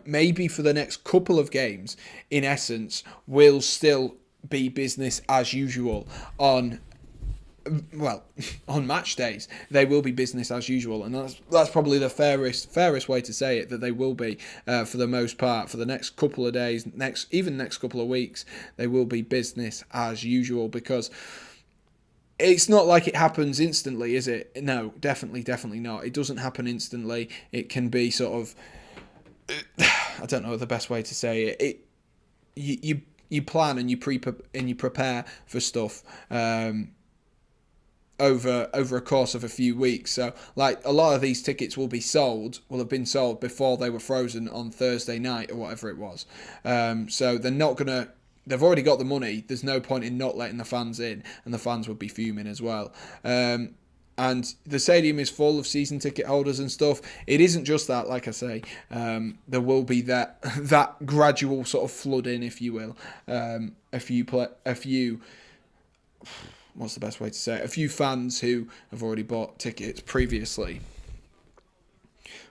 maybe for the next couple of games, in essence, will still be business as usual on match days. They will be business as usual, and that's probably the fairest way to say it, that they will be for the most part for the next couple of days, next couple of weeks. They will be business as usual, because it's not like it happens instantly, is it? No, definitely not. It doesn't happen instantly. It can be sort of, I don't know the best way to say it. You plan and you prepare for stuff over a course of a few weeks. So like a lot of these tickets will have been sold before they were frozen on Thursday night or whatever it was. So they've already got the money. There's no point in not letting the fans in, and the fans would be fuming as well. And the stadium is full of season ticket holders and stuff. It isn't just that, like I say. There will be that gradual sort of flood in, if you will. What's the best way to say it? A few fans who have already bought tickets previously.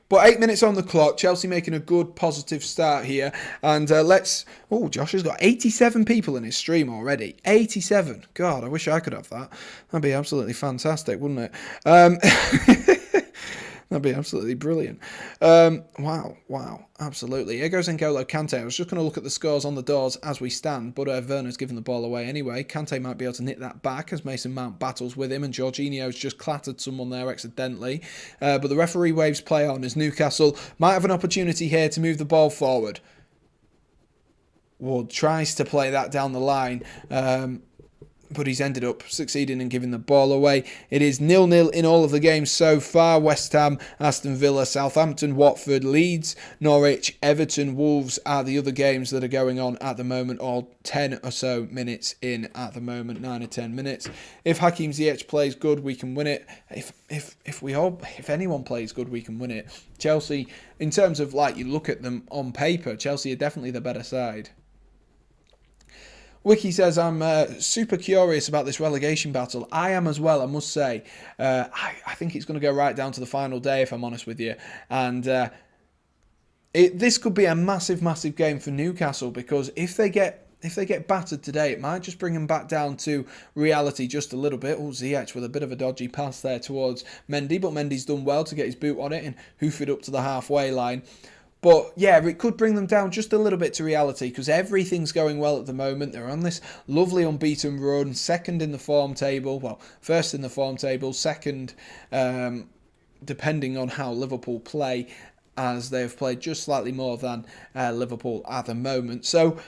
But 8 minutes on the clock, Chelsea making a good positive start here. And Josh has got 87 people in his stream already. 87. God, I wish I could have that. That'd be absolutely fantastic, wouldn't it? That'd be absolutely brilliant. Wow, absolutely. Here goes N'Golo Kante. I was just going to look at the scores on the doors as we stand, but Werner's given the ball away anyway. Kante might be able to nick that back as Mason Mount battles with him, and Jorginho's just clattered someone there accidentally. But the referee waves play on as Newcastle might have an opportunity here to move the ball forward. Wood tries to play that down the line, but he's ended up succeeding in giving the ball away. It is 0-0 in all of the games so far. West Ham, Aston Villa, Southampton, Watford, Leeds, Norwich, Everton, Wolves are the other games that are going on at the moment, all 10 or so minutes in at the moment, 9 or 10 minutes. If Hakim Ziyech plays good, we can win it. If anyone plays good, we can win it. Chelsea, in terms of you look at them on paper, Chelsea are definitely the better side. Wiki says, I'm super curious about this relegation battle. I am as well, I must say. I think it's going to go right down to the final day, if I'm honest with you. And this could be a massive game for Newcastle, because if they get if they get battered today, it might just bring them back down to reality just a little bit. Oh, Ziyech with a bit of a dodgy pass there towards Mendy, but Mendy's done well to get his boot on it and hoof it up to the halfway line. But yeah, it could bring them down just a little bit to reality because everything's going well at the moment. They're on this lovely unbeaten run, second in the form table. Well, first in the form table, second depending on how Liverpool play, as they've played just slightly more than Liverpool at the moment. So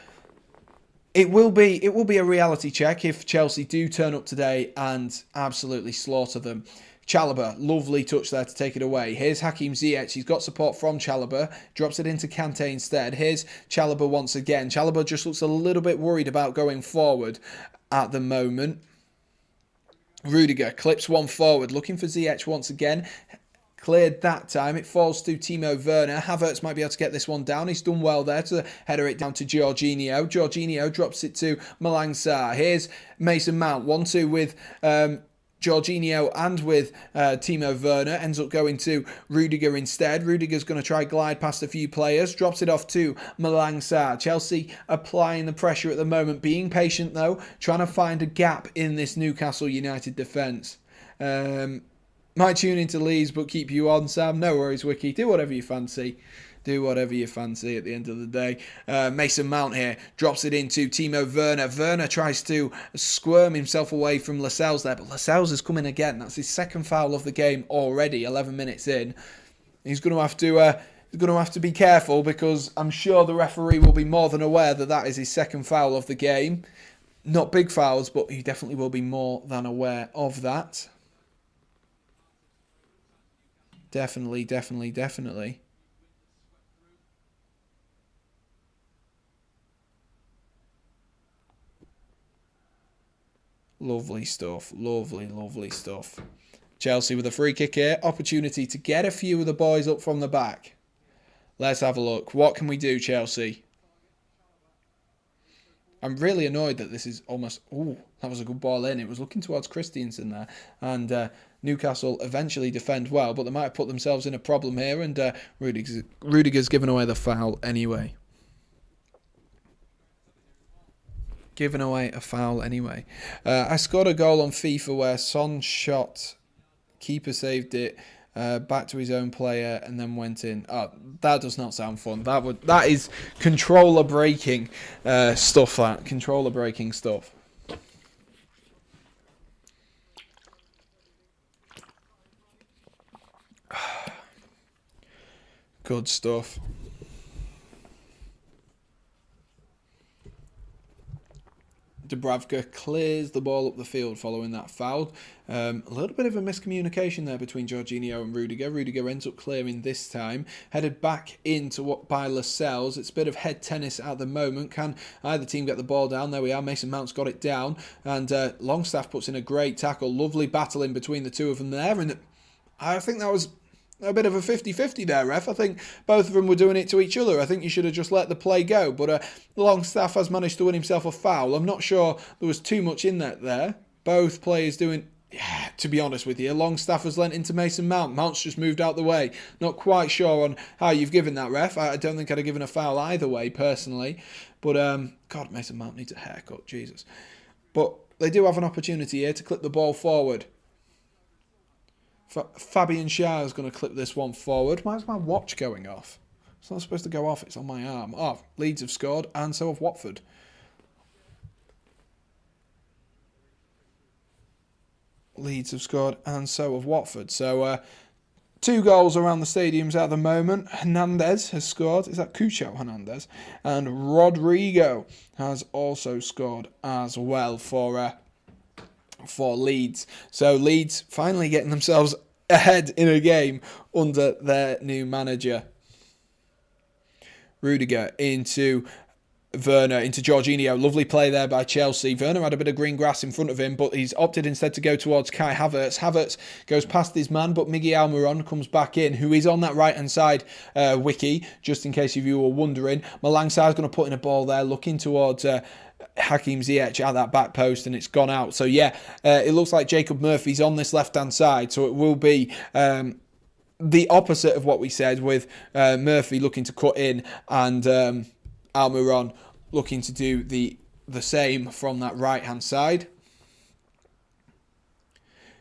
it will be a reality check if Chelsea do turn up today and absolutely slaughter them. Chalobah, lovely touch there to take it away. Here's Hakim Ziyech. He's got support from Chalobah. Drops it into Kante instead. Here's Chalobah once again. Chalobah just looks a little bit worried about going forward at the moment. Rudiger clips one forward. Looking for Ziyech once again. Cleared that time. It falls to Timo Werner. Havertz might be able to get this one down. He's done well there to header it down to Jorginho. Jorginho drops it to Malang Sarr. Here's Mason Mount. 1-2 with Jorginho and with Timo Werner. Ends up going to Rudiger instead. Rudiger's going to try glide past a few players. Drops it off to Malang Sarr. Chelsea applying the pressure at the moment. Being patient though. Trying to find a gap in this Newcastle United defence. Might tune into Leeds but keep you on, Sam. No worries, Wiki. Do whatever you fancy. Do whatever you fancy at the end of the day. Mason Mount here drops it into Timo Werner. Werner tries to squirm himself away from Lascelles there, but Lascelles is coming again. That's his second foul of the game already, 11 minutes in. He's going to have to be careful because I'm sure the referee will be more than aware that that is his second foul of the game. Not big fouls, but he definitely will be more than aware of that. Definitely. Lovely stuff. Lovely stuff. Chelsea with a free kick here. Opportunity to get a few of the boys up from the back. Let's have a look. What can we do, Chelsea? I'm really annoyed that this is almost... Ooh, that was a good ball in. It was looking towards Christiansen there. And Newcastle eventually defend well, but they might have put themselves in a problem here. And Rudiger's given away the foul anyway. I scored a goal on FIFA where Son shot, keeper saved it, back to his own player and then went in. Oh, that does not sound fun. That is controller breaking stuff. That controller breaking stuff. Good stuff. Dubravka clears the ball up the field following that foul. A little bit of a miscommunication there between Jorginho and Rudiger. Rudiger ends up clearing this time. Headed back into what by Lascelles. It's a bit of head tennis at the moment. Can either team get the ball down? There we are. Mason Mount's got it down. And Longstaff puts in a great tackle. Lovely battle in between the two of them there. And I think that was a bit of a 50-50 there, ref. I think both of them were doing it to each other. I think you should have just let the play go. But Longstaff has managed to win himself a foul. I'm not sure there was too much in that there. Both players doing... Yeah, to be honest with you, Longstaff has lent into Mason Mount. Mount's just moved out the way. Not quite sure on how you've given that, ref. I don't think I'd have given a foul either way, personally. But, God, Mason Mount needs a haircut. Jesus. But they do have an opportunity here to clip the ball forward. Fabian Schär is going to clip this one forward. Why is my watch going off? It's not supposed to go off. It's on my arm. Oh, Leeds have scored, and so have Watford. Leeds have scored, and so have Watford. So, 2 goals around the stadiums at the moment. Hernandez has scored. Is that Cucho Hernandez? And Rodrigo has also scored as well for Leeds. So Leeds finally getting themselves ahead in a game under their new manager. Rudiger into Werner, into Jorginho. Lovely play there by Chelsea. Werner had a bit of green grass in front of him, but he's opted instead to go towards Kai Havertz. Havertz goes past his man, but Miguel Almiron comes back in, who is on that right-hand side wiki, just in case you were wondering. Malang Sarr is going to put in a ball there, looking towards... Hakim Ziyech at that back post, and it's gone out. So yeah, it looks like Jacob Murphy's on this left-hand side, so it will be the opposite of what we said, with Murphy looking to cut in and Almiron looking to do the the same from that right-hand side.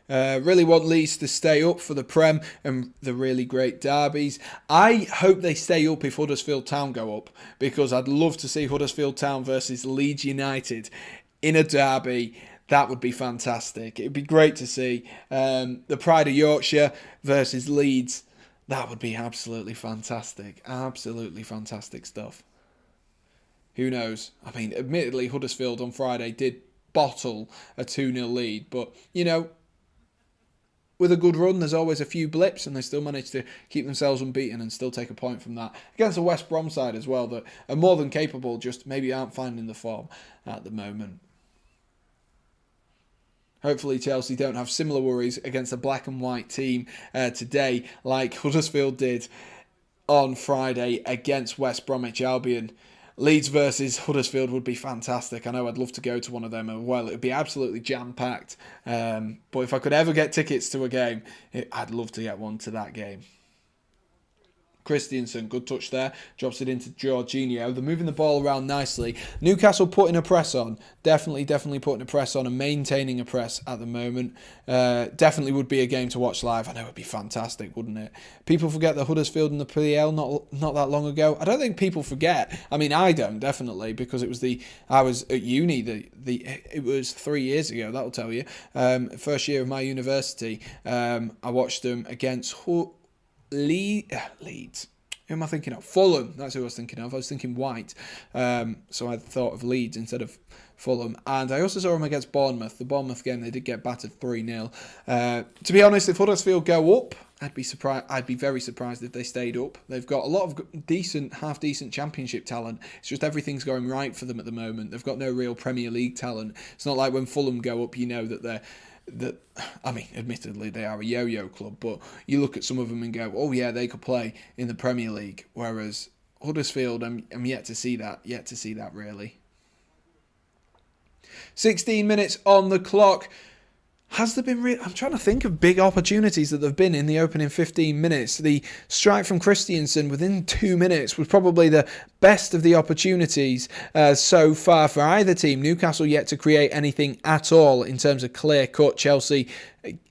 Really want Leeds to stay up for the Prem and the really great derbies. I hope they stay up if Huddersfield Town go up, because I'd love to see Huddersfield Town versus Leeds United in a derby. That would be fantastic. It'd be great to see. The Pride of Yorkshire versus Leeds. That would be absolutely fantastic. Absolutely fantastic stuff. Who knows? I mean, admittedly, Huddersfield on Friday did bottle a 2-0 lead, but, you know, with a good run, there's always a few blips, and they still manage to keep themselves unbeaten and still take a point from that. Against a West Brom side as well that are more than capable, just maybe aren't finding the form at the moment. Hopefully Chelsea don't have similar worries against a black and white team today like Huddersfield did on Friday against West Bromwich Albion. Leeds versus Huddersfield would be fantastic. I know I'd love to go to one of them. Well, it would be absolutely jam-packed. But if I could ever get tickets to a game, I'd love to get one to that game. Christiansen, good touch there. Drops it into Jorginho. They're moving the ball around nicely. Newcastle putting a press on. Definitely putting a press on and maintaining a press at the moment. Definitely would be a game to watch live. I know it'd be fantastic, wouldn't it? People forget the Huddersfield and the PL not that long ago. I don't think people forget. I mean, I don't, definitely, because it was I was at uni. It was 3 years ago. That'll tell you. First year of my university. I watched them against Leeds. Who am I thinking of? Fulham. That's who I was thinking of. I was thinking White. So I thought of Leeds instead of Fulham. And I also saw them against Bournemouth. The Bournemouth game, they did get battered 3-0. To be honest, if Huddersfield go up, I'd be surprised. I'd be very surprised if they stayed up. They've got a lot of half decent Championship talent. It's just everything's going right for them at the moment. They've got no real Premier League talent. It's not like when Fulham go up, you know I mean, admittedly, they are a yo-yo club, but you look at some of them and go, oh yeah, they could play in the Premier League. Whereas Huddersfield, I'm yet to see that really. 16 minutes on the clock. Has there been I'm trying to think of big opportunities that have been in the opening 15 minutes. The strike from Christiansen within 2 minutes was probably the best of the opportunities so far for either team. Newcastle yet to create anything at all in terms of clear cut. Chelsea,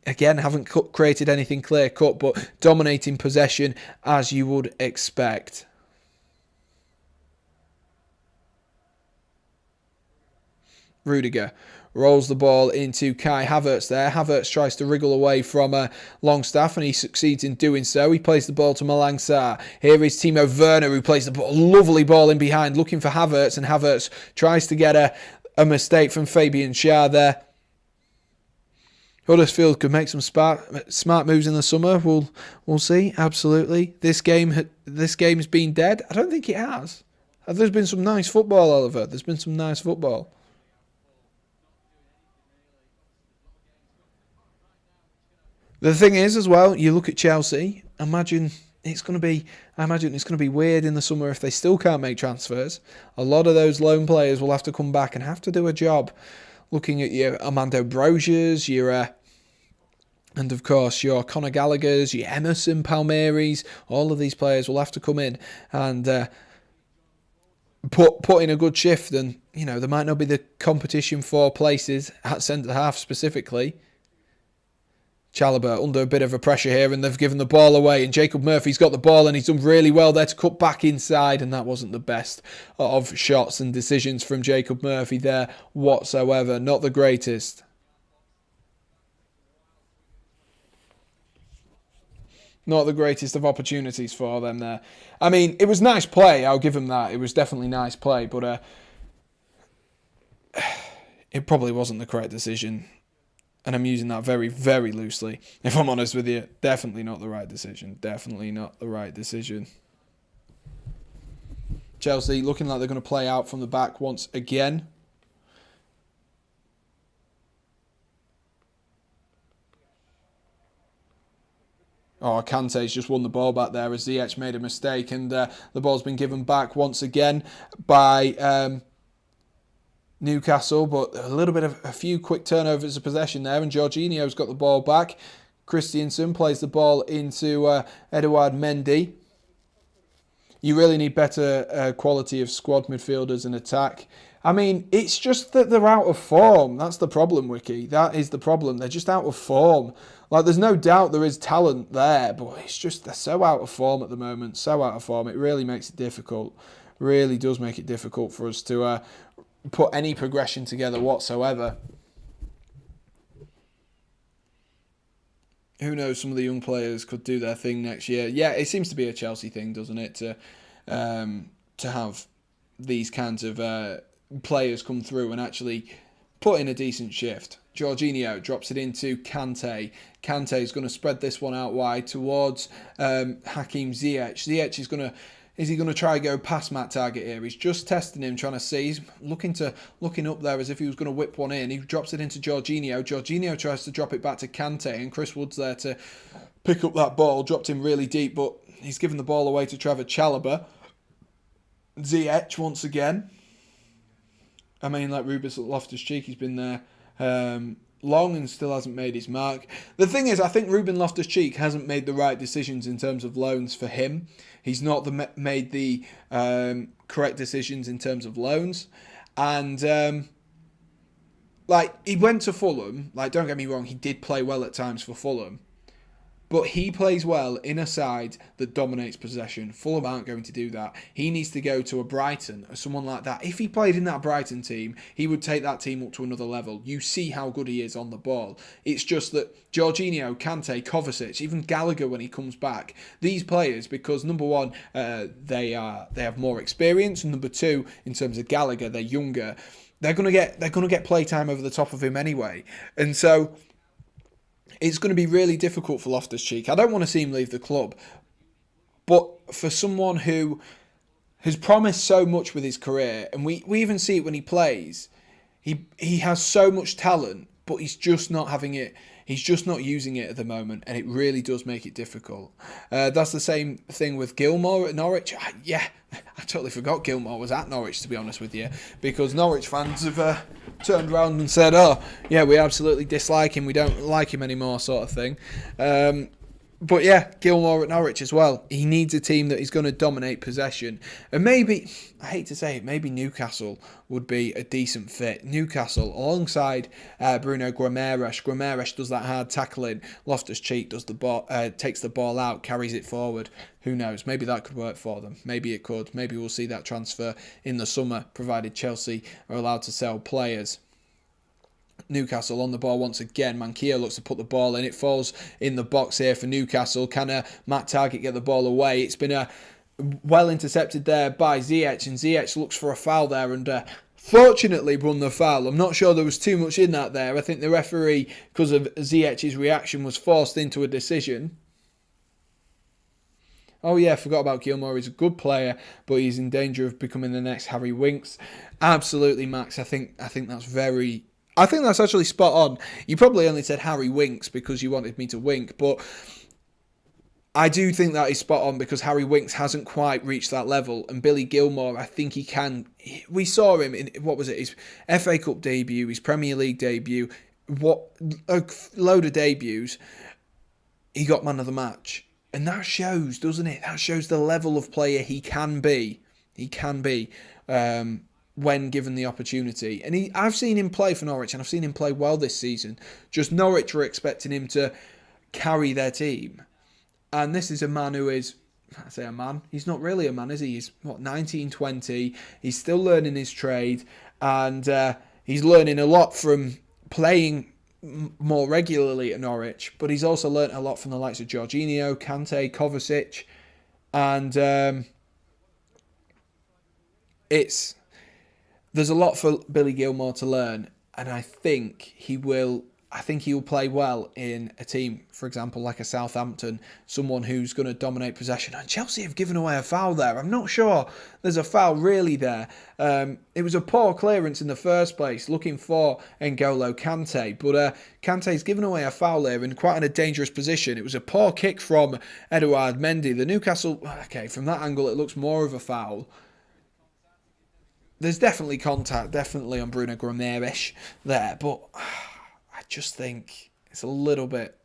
again, haven't created anything clear cut, but dominating possession as you would expect. Rudiger rolls the ball into Kai Havertz there. Havertz tries to wriggle away from Longstaff, and he succeeds in doing so. He plays the ball to Malang Sarr. Here is Timo Werner, who plays the ball, lovely ball in behind, looking for Havertz, and Havertz tries to get a mistake from Fabian Schär there. Huddersfield could make some smart moves in the summer. We'll see. Absolutely. This game's been dead. I don't think it has. There's been some nice football, Oliver. There's been some nice football. The thing is, as well, you look at Chelsea. I imagine it's going to be weird in the summer if they still can't make transfers. A lot of those loan players will have to come back and have to do a job. Looking at your Armando Broziers, and of course your Conor Gallagher's, your Emerson Palmieri's, all of these players will have to come in and put in a good shift. And there might not be the competition for places at centre half specifically. Chalobah under a bit of a pressure here, and they've given the ball away, and Jacob Murphy's got the ball, and he's done really well there to cut back inside, and that wasn't the best of shots and decisions from Jacob Murphy there whatsoever. Not the greatest. Not the greatest of opportunities for them there. I mean, it was nice play, I'll give him that. It was definitely nice play, but it probably wasn't the correct decision. And I'm using that very, very loosely. If I'm honest with you, definitely not the right decision. Definitely not the right decision. Chelsea looking like they're going to play out from the back once again. Oh, Kante's just won the ball back there as Ziyech made a mistake. And the ball's been given back once again by Newcastle, but a few quick turnovers of possession there, and Jorginho's got the ball back. Christiansen plays the ball into Edouard Mendy. You really need better quality of squad midfielders and attack. I mean, it's just that they're out of form. That's the problem, Wiki. That is the problem. They're just out of form. Like, there's no doubt there is talent there, but it's just they're so out of form at the moment. So out of form. It really makes it difficult. Really does make it difficult for us to put any progression together whatsoever. Who knows, some of the young players could do their thing next year. Yeah, it seems to be a Chelsea thing, doesn't it, to have these kinds of players come through and actually put in a decent shift. Jorginho drops it into Kante. Kante is going to spread this one out wide towards Hakim Ziyech. Ziyech is he going to try and go past Matt Target here? He's just testing him, trying to see. He's looking up there as if he was going to whip one in. He drops it into Jorginho. Jorginho tries to drop it back to Kante, and Chris Wood's there to pick up that ball. Dropped him really deep, but he's given the ball away to Trevor Chalobah. Ziyech once again. I mean, like Ruben Loftus-Cheek, he's been there long and still hasn't made his mark. The thing is, I think Ruben Loftus-Cheek hasn't made the right decisions in terms of loans for him. He's not made the correct decisions in terms of loans. And, he went to Fulham. Like, don't get me wrong, he did play well at times for Fulham. But he plays well in a side that dominates possession. Fulham aren't going to do that. He needs to go to a Brighton or someone like that. If he played in that Brighton team, he would take that team up to another level. You see how good he is on the ball. It's just that Jorginho, Kante, Kovacic, even Gallagher when he comes back, these players, because number one, they have more experience, and number two, in terms of Gallagher, they're younger. They're gonna get play time over the top of him anyway, and so it's going to be really difficult for Loftus-Cheek. I don't want to see him leave the club, but for someone who has promised so much with his career, and we even see it when he plays, he has so much talent, but he's just not having it. He's just not using it at the moment, and it really does make it difficult. That's the same thing with Gilmour at Norwich. I totally forgot Gilmour was at Norwich, to be honest with you, because Norwich fans have turned around and said, oh, yeah, we absolutely dislike him, we don't like him anymore, sort of thing. But yeah, Gilmour at Norwich as well. He needs a team that is going to dominate possession. And maybe, I hate to say it, maybe Newcastle would be a decent fit. Newcastle alongside Bruno Guimaraes. Guimaraes does that hard tackling. Loftus-Cheek does takes the ball out, carries it forward. Who knows? Maybe that could work for them. Maybe it could. Maybe we'll see that transfer in the summer, provided Chelsea are allowed to sell players. Newcastle on the ball once again. Manquillo looks to put the ball in. It falls in the box here for Newcastle. Can Matt Target get the ball away? It's been well intercepted there by Ziyech, and Ziyech looks for a foul there and fortunately won the foul. I'm not sure there was too much in that there. I think the referee, because of Ziyech's reaction, was forced into a decision. Oh yeah, forgot about Gilmour. He's a good player, but he's in danger of becoming the next Harry Winks. Absolutely, Max. I think that's actually spot on. You probably only said Harry Winks because you wanted me to wink, but I do think that is spot on because Harry Winks hasn't quite reached that level, and Billy Gilmour, I think he can. We saw him in, his FA Cup debut, his Premier League debut, a load of debuts. He got man of the match. And that shows, doesn't it? That shows the level of player he can be. He can be when given the opportunity. And I've seen him play for Norwich, and I've seen him play well this season. Just Norwich were expecting him to carry their team. And this is a man who is, I say a man, he's not really a man, is he? He's, 19, 20. He's still learning his trade. And he's learning a lot from playing more regularly at Norwich, but he's also learnt a lot from the likes of Jorginho, Kante, Kovacic, and there's a lot for Billy Gilmour to learn, and I think he will play well in a team, for example, like a Southampton, someone who's going to dominate possession. And Chelsea have given away a foul there. I'm not sure there's a foul really there. It was a poor clearance in the first place, looking for N'Golo Kante. But Kante's given away a foul there in quite a dangerous position. It was a poor kick from Edouard Mendy. The Newcastle, okay, from that angle it looks more of a foul. There's definitely contact, definitely on Bruno Guimaraes there, but I just think it's a little bit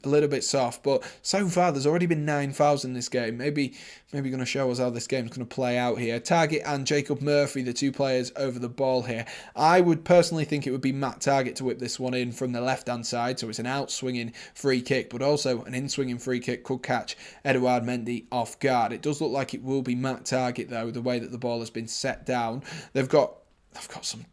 a little bit soft. But so far, there's already been 9 fouls in this game. Maybe going to show us how this game's going to play out here. Targett and Jacob Murphy, the two players over the ball here. I would personally think it would be Matt Targett to whip this one in from the left-hand side. So it's an out-swinging free kick, but also an in-swinging free kick could catch Edouard Mendy off guard. It does look like it will be Matt Targett, though, the way that the ball has been set down. They've got some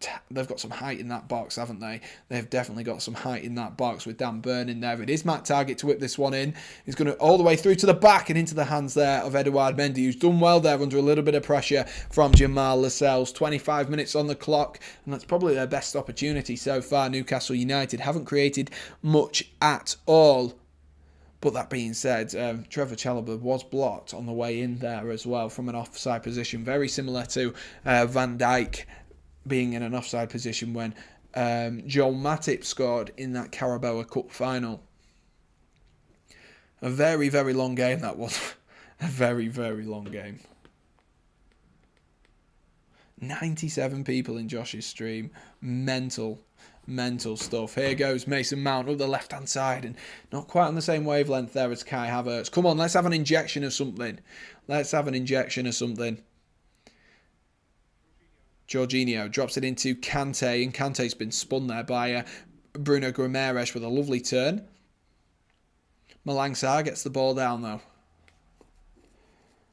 height in that box, haven't they? They've definitely got some height in that box with Dan Burn in there. It is Matt Targett to whip this one in. He's going to all the way through to the back and into the hands there of Edouard Mendy, who's done well there under a little bit of pressure from Jamal Lascelles. 25 minutes on the clock, and that's probably their best opportunity so far. Newcastle United haven't created much at all. But that being said, Trevor Chalobah was blocked on the way in there as well from an offside position, very similar to Van Dijk being in an offside position when Joel Matip scored in that Carabao Cup final. A very, very long game that was. A very, very long game. 97 people in Josh's stream. Mental stuff. Here goes Mason Mount up the left-hand side, and not quite on the same wavelength there as Kai Havertz. Come on, let's have an injection of something. Jorginho drops it into Kante, and Kante's been spun there by Bruno Guimaraes with a lovely turn. Malang Sarr gets the ball down, though.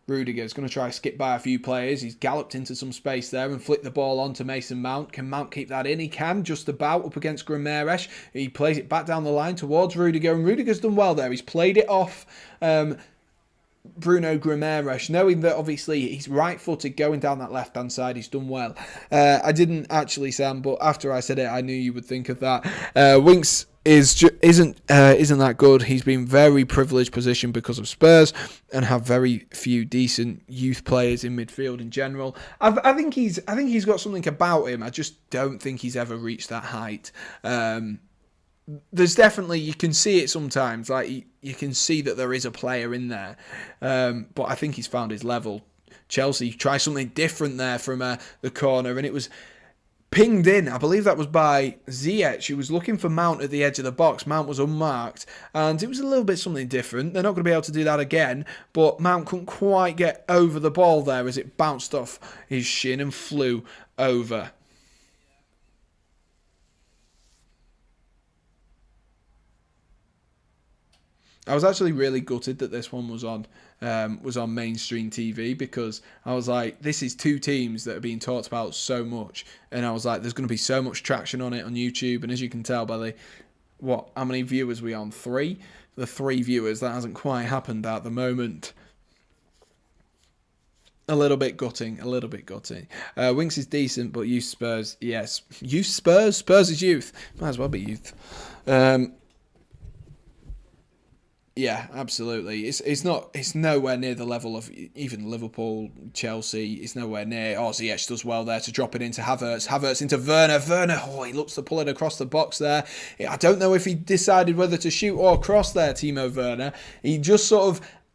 Rudiger's going to try to skip by a few players. He's galloped into some space there and flicked the ball on to Mason Mount. Can Mount keep that in? He can, just about, up against Guimaraes. He plays it back down the line towards Rudiger, and Rudiger's done well there. He's played it off Bruno Guimaraes, knowing that obviously he's right-footed going down that left-hand side. He's done well. I didn't actually, Sam, but after I said it, I knew you would think of that. Winks isn't that good. He's been very privileged position because of Spurs and have very few decent youth players in midfield in general. I think he's got something about him. I just don't think he's ever reached that height. There's definitely, you can see it sometimes, like you can see that there is a player in there, but I think he's found his level. Chelsea try something different there from the corner, and it was pinged in. I believe that was by Ziyech, who was looking for Mount at the edge of the box. Mount was unmarked, and it was a little bit something different. They're not going to be able to do that again, but Mount couldn't quite get over the ball there as it bounced off his shin and flew over. I was actually really gutted that this one was on mainstream TV, because I was like, this is two teams that are being talked about so much, and I was like, there's going to be so much traction on it on YouTube, and as you can tell by how many viewers we on? 3? The 3 viewers, that hasn't quite happened at the moment. A little bit gutting. Winks is decent, but youth Spurs, yes. Youth Spurs? Spurs is youth. Might as well be youth. Yeah, absolutely. It's nowhere near the level of even Liverpool, Chelsea. It's nowhere near. Ziyech does well there to drop it into Havertz. Havertz into Werner. Werner, he looks to pull it across the box there. I don't know if he decided whether to shoot or cross there, Timo Werner. He just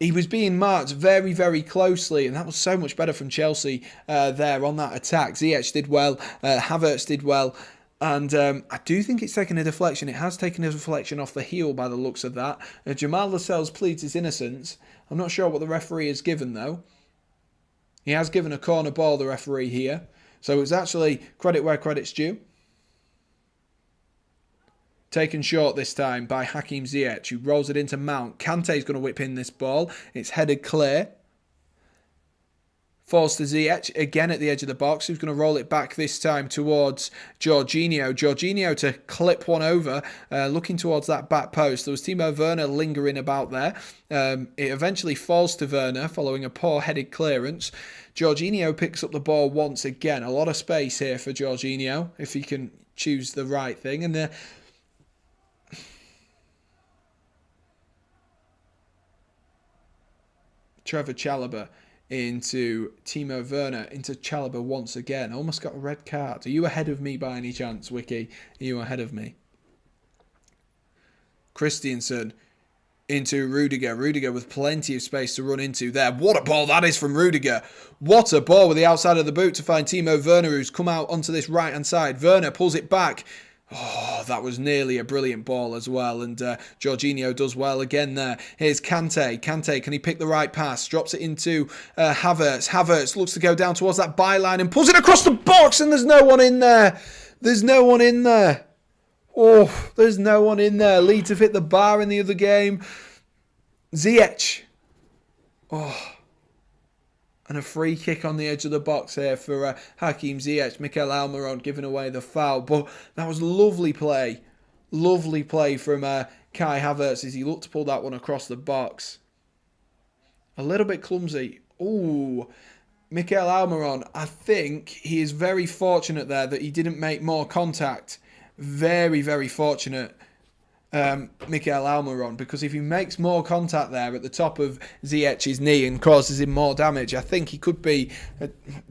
he was being marked very, very closely, and that was so much better from Chelsea there on that attack. Ziyech did well. Havertz did well. And I do think it's taken a deflection. It has taken a deflection off the heel by the looks of that. Jamal Lascelles pleads his innocence. I'm not sure what the referee has given, though. He has given a corner ball, the referee here. So it's actually credit where credit's due. Taken short this time by Hakim Ziyech, who rolls it into Mount. Kante's going to whip in this ball. It's headed clear. Falls to Ziyech, again at the edge of the box, who's going to roll it back this time towards Jorginho. Jorginho to clip one over, looking towards that back post. There was Timo Werner lingering about there. It eventually falls to Werner following a poor headed clearance. Jorginho picks up the ball once again. A lot of space here for Jorginho, if he can choose the right thing. And Trevor Chalobah into Timo Werner, into Chalobah once again. Almost got a red card. Are you ahead of me by any chance, Wiki? Are you ahead of me? Christiansen into Rudiger. Rudiger with plenty of space to run into there. What a ball that is from Rudiger. What a ball with the outside of the boot to find Timo Werner, who's come out onto this right-hand side. Werner pulls it back. Oh, that was nearly a brilliant ball as well. And Jorginho does well again there. Here's Kante. Kante, can he pick the right pass? Drops it into Havertz. Havertz looks to go down towards that byline and pulls it across the box. And there's no one in there. There's no one in there. Oh, there's no one in there. Leeds have hit the bar in the other game. Ziyech. Oh. And a free kick on the edge of the box here for Hakim Ziyech. Mikel Almiron giving away the foul. But that was lovely play. Lovely play from Kai Havertz as he looked to pull that one across the box. A little bit clumsy. Ooh. Mikel Almiron, I think he is very fortunate there that he didn't make more contact. Very, very fortunate. Mikel Almiron, because if he makes more contact there at the top of Ziyech's knee and causes him more damage, I think he could be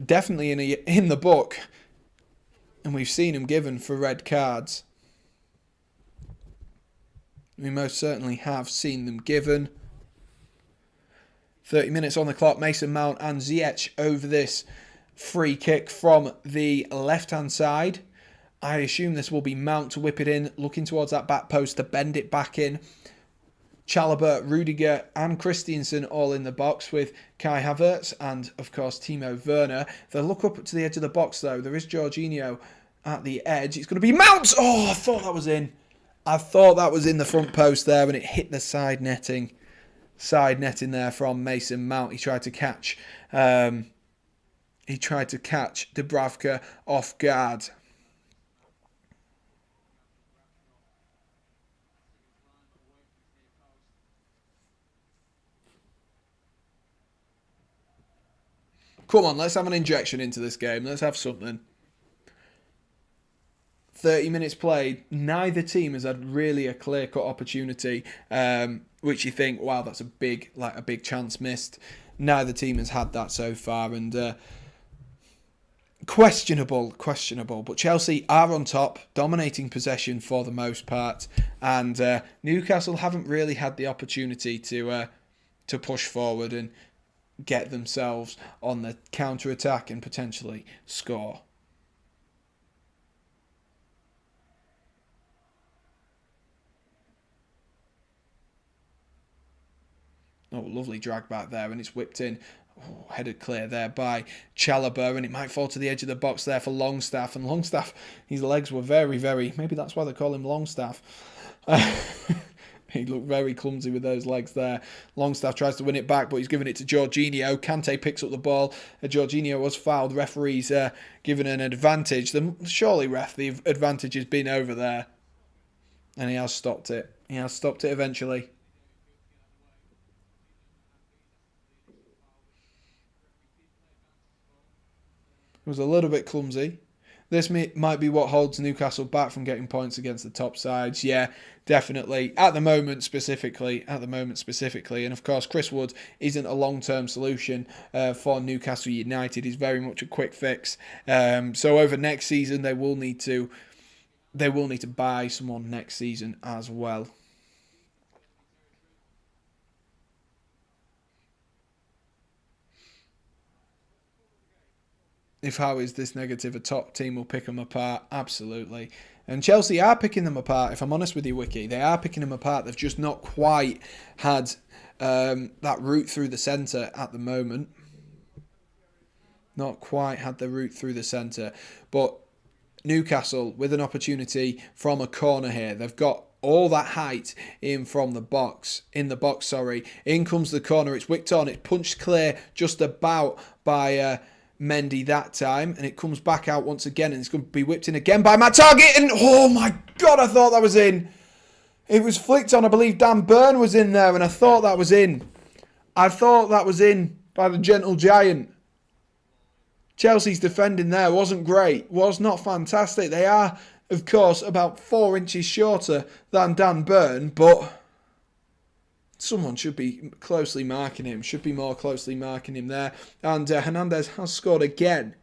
definitely in the book. And we've seen him given for red cards. We most certainly have seen them given. 30 minutes on the clock. Mason Mount and Ziyech over this free kick from the left-hand side. I assume this will be Mount to whip it in, looking towards that back post to bend it back in. Chalobah, Rudiger and Christensen all in the box with Kai Havertz and, of course, Timo Werner. They'll look up to the edge of the box, though. There is Jorginho at the edge. It's going to be Mount! Oh, I thought that was in. I thought that was in the front post there and it hit the side netting. Side netting there from Mason Mount. He tried to catch Dubravka off guard. Come on, let's have an injection into this game. Let's have something. 30 minutes played. Neither team has had really a clear-cut opportunity, which you think, wow, that's a big chance missed. Neither team has had that so far, and questionable. But Chelsea are on top, dominating possession for the most part, and Newcastle haven't really had the opportunity to push forward and get themselves on the counter-attack and potentially score. Oh, lovely drag back there, and it's whipped in. Oh, headed clear there by Chalobah, and it might fall to the edge of the box there for Longstaff. And Longstaff, his legs were very, very... Maybe that's why they call him Longstaff. He looked very clumsy with those legs there. Longstaff tries to win it back, but he's giving it to Jorginho. Kante picks up the ball. Jorginho was fouled. Referee's given an advantage. Surely, ref, the advantage has been over there. And he has stopped it. He has stopped it eventually. It was a little bit clumsy. This might be what holds Newcastle back from getting points against the top sides. Yeah, definitely. At the moment specifically. And of course, Chris Wood isn't a long-term solution for Newcastle United. He's very much a quick fix. So over next season, they will need to buy someone next season as well. If how is this negative, a top team will pick them apart. Absolutely. And Chelsea are picking them apart, if I'm honest with you, Wiki. They are picking them apart. They've just not quite had that route through the centre at the moment. Not quite had the route through the centre. But Newcastle, with an opportunity from a corner here. They've got all that height in from the box. In comes the corner. It's whipped on. It's punched clear just about by... Mendy that time, and it comes back out once again, and it's going to be whipped in again by Matt Target, and oh my god, I thought that was in. It was flicked on. I believe Dan Burn was in there, and I thought that was in. I thought that was in by the gentle giant. Chelsea's defending there wasn't great, was not fantastic. They are, of course, about 4 inches shorter than Dan Burn, but someone should be closely marking him, should be more closely marking him there. And Hernandez has scored again.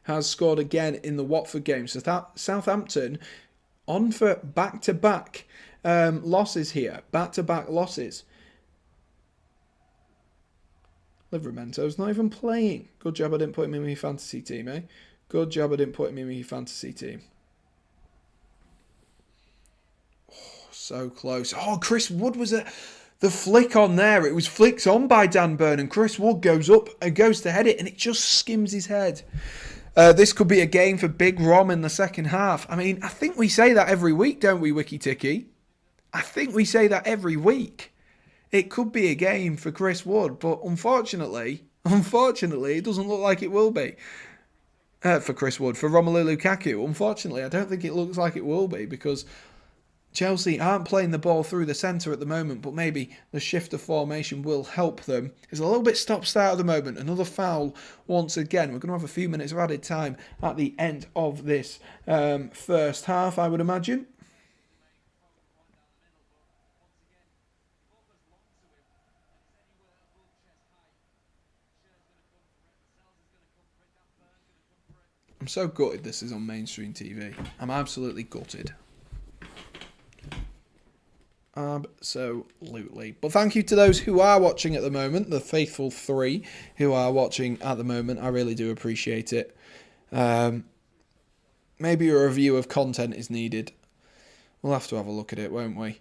In the Watford game. So Southampton on for back-to-back losses here. Back-to-back losses. Livramento's not even playing. Good job I didn't put him in my fantasy team, eh? Good job I didn't put him in my fantasy team. so close. Oh, Chris Wood was the flick on there. It was flicked on by Dan Burn, and Chris Wood goes up and goes to head it, and it just skims his head. This could be a game for Big Rom in the second half. I mean, I think we say that every week, don't we, Wiki Ticky? I think we say that every week. It could be a game for Chris Wood, but unfortunately, it doesn't look like it will be. For Chris Wood, for Romelu Lukaku. Unfortunately, I don't think it looks like it will be, because Chelsea aren't playing the ball through the centre at the moment, but maybe the shift of formation will help them. It's a little bit stop-start at the moment. Another foul once again. We're going to have a few minutes of added time at the end of this first half, I would imagine. I'm so gutted this is on mainstream TV. I'm absolutely gutted. Absolutely. But thank you to those who are watching at the moment, the faithful 3 who are watching at the moment. I really do appreciate it. Maybe a review of content is needed. We'll have to have a look at it, won't we?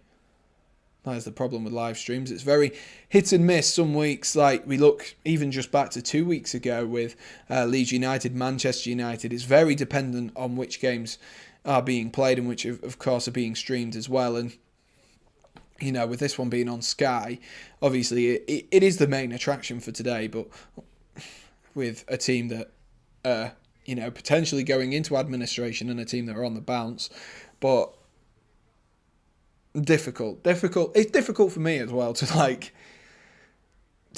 That is the problem with live streams. It's very hit and miss some weeks. Like, we look even just back to 2 weeks ago with Leeds United, Manchester United. It's very dependent on which games are being played and which, of course, are being streamed as well. And you know, with this one being on Sky, obviously it is the main attraction for today, but with a team that, you know, potentially going into administration and a team that are on the bounce, but difficult. It's difficult for me as well to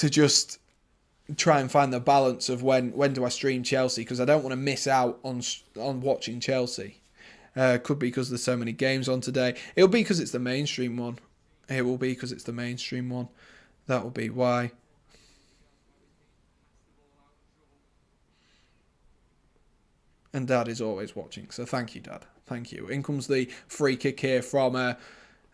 just try and find the balance of when do I stream Chelsea, because I don't want to miss out on watching Chelsea. Could be because there's so many games on today. It'll be because it's the mainstream one. It will be because it's the mainstream one. That will be why. And Dad is always watching, so thank you, Dad. Thank you. In comes the free kick here from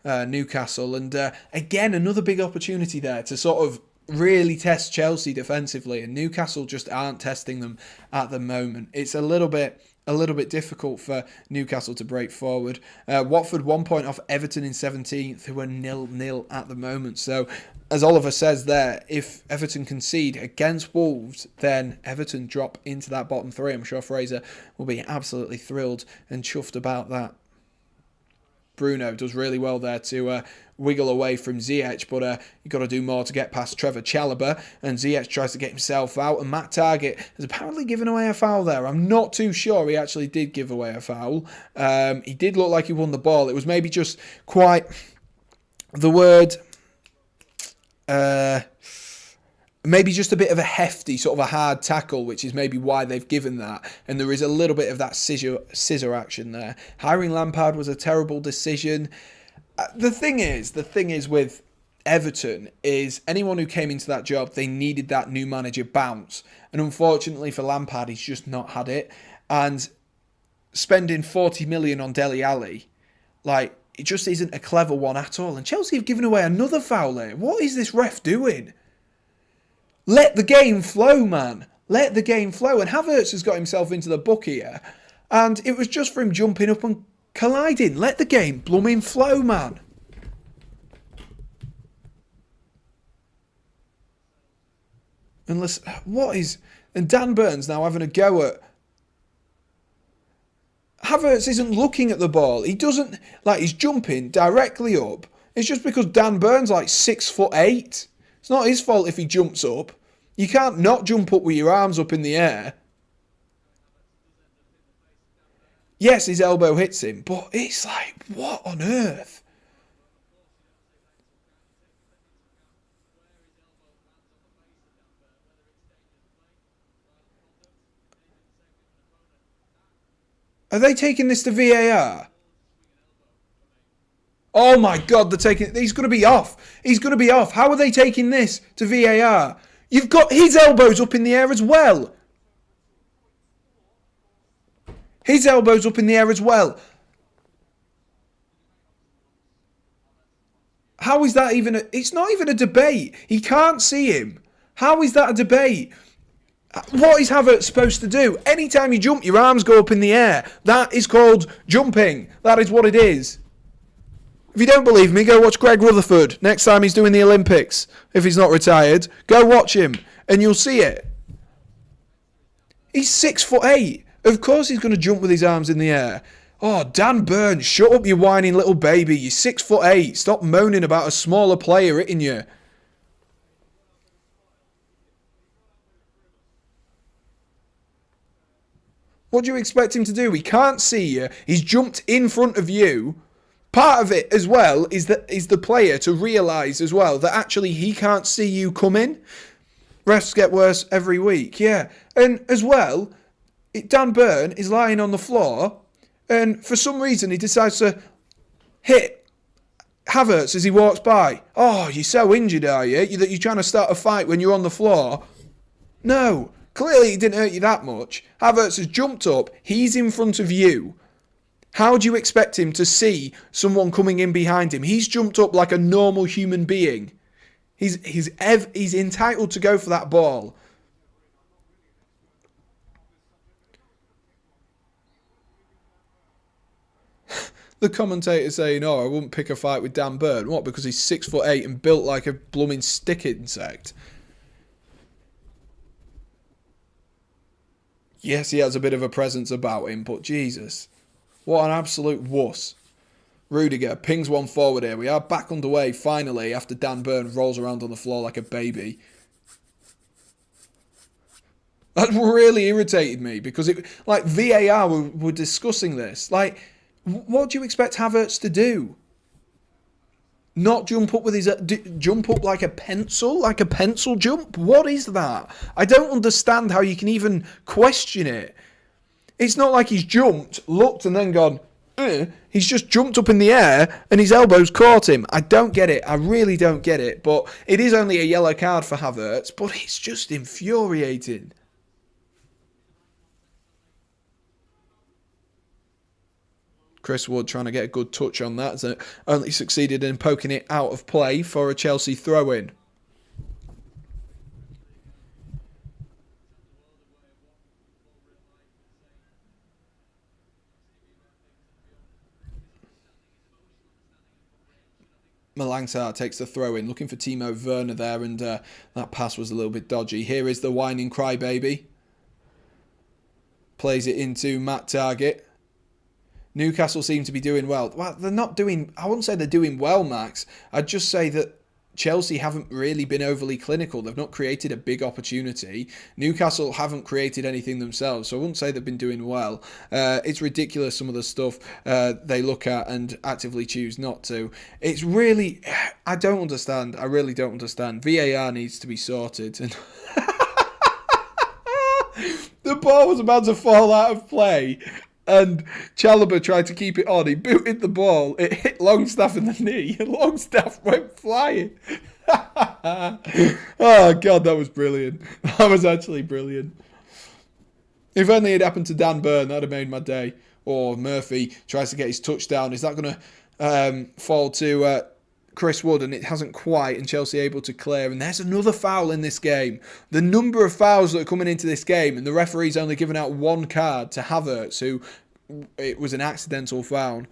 Newcastle. And again, another big opportunity there to sort of really test Chelsea defensively. And Newcastle just aren't testing them at the moment. It's a little bit difficult for Newcastle to break forward. Watford 1 point off Everton in 17th, who are 0-0 at the moment. So, as Oliver says there, if Everton concede against Wolves, then Everton drop into that bottom 3. I'm sure Fraser will be absolutely thrilled and chuffed about that. Bruno does really well there to wiggle away from Ziyech, but you've got to do more to get past Trevor Chalobah, and Ziyech tries to get himself out, and Matt Targett has apparently given away a foul there. I'm not too sure he actually did give away a foul. He did look like he won the ball. It was maybe just quite the word... maybe just a bit of a hefty, sort of a hard tackle, which is maybe why they've given that. And there is a little bit of that scissor action there. Hiring Lampard was a terrible decision. The thing is with Everton is anyone who came into that job, they needed that new manager bounce. And unfortunately for Lampard, he's just not had it. And spending 40 million on Dele Alli, like, it just isn't a clever one at all. And Chelsea have given away another foul here. What is this ref doing? Let the game flow, man. Let the game flow. And Havertz has got himself into the book here. And it was just for him jumping up and colliding. Let the game blooming flow, man. And listen, and Dan Burns now having a go at... Havertz isn't looking at the ball. He doesn't... Like, he's jumping directly up. It's just because Dan Burns, like, 6'8". It's not his fault if he jumps up. You can't not jump up with your arms up in the air. Yes, his elbow hits him, but it's like, what on earth? Are they taking this to VAR? Oh my God, they're taking... He's going to be off. He's going to be off. How are they taking this to VAR? You've got his elbows up in the air as well. His elbows up in the air as well. How is that even it's not even a debate. He can't see him. How is that a debate? What is Havertz supposed to do? Anytime you jump, your arms go up in the air. That is called jumping. That is what it is. If you don't believe me, go watch Greg Rutherford next time he's doing the Olympics. If he's not retired, go watch him and you'll see it. He's 6'8". Of course he's going to jump with his arms in the air. Oh, Dan Burn, shut up, you whining little baby. You're 6'8". Stop moaning about a smaller player hitting you. What do you expect him to do? He can't see you. He's jumped in front of you. Part of it as well is the player to realise as well that actually he can't see you coming. Refs get worse every week, yeah. And as well, Dan Burn is lying on the floor and for some reason he decides to hit Havertz as he walks by. Oh, you're so injured, are you? That you're trying to start a fight when you're on the floor? No. Clearly it didn't hurt you that much. Havertz has jumped up. He's in front of you. How do you expect him to see someone coming in behind him? He's jumped up like a normal human being. He's entitled to go for that ball. The commentator saying, oh, I wouldn't pick a fight with Dan Burn. What, because he's 6'8" and built like a blooming stick insect? Yes, he has a bit of a presence about him, but Jesus. What an absolute wuss. Rudiger pings one forward here. We are back underway, finally, after Dan Burn rolls around on the floor like a baby. That really irritated me, because VAR were discussing this. Like, what do you expect Havertz to do? Not jump up with his... jump up like a pencil? Like a pencil jump? What is that? I don't understand how you can even question it. It's not like he's jumped, looked and then gone, He's just jumped up in the air and his elbows caught him. I don't get it. I really don't get it. But it is only a yellow card for Havertz, but it's just infuriating. Chris Wood trying to get a good touch on that, so only succeeded in poking it out of play for a Chelsea throw-in. Malangsar takes the throw-in, looking for Timo Werner there, and that pass was a little bit dodgy. Here is the whining crybaby. Plays it into Matt Target. Newcastle seem to be doing well. Well, they're not doing... I wouldn't say they're doing well, Max. I'd just say that Chelsea haven't really been overly clinical. They've not created a big opportunity. Newcastle haven't created anything themselves, so I wouldn't say they've been doing well. It's ridiculous, some of the stuff they look at and actively choose not to. It's really... I don't understand. I really don't understand. VAR needs to be sorted. And the ball was about to fall out of play, and Chalobah tried to keep it on. He booted the ball. It hit Longstaff in the knee. And Longstaff went flying. Oh, God, that was brilliant. That was actually brilliant. If only it happened to Dan Burn, that would have made my day. Or Murphy tries to get his touchdown. Is that going to fall to Chris Wood? And it hasn't quite. And Chelsea able to clear. And there's another foul in this game. The number of fouls that are coming into this game. And the referee's only given out one card to Havertz, who... it was an accidental foul.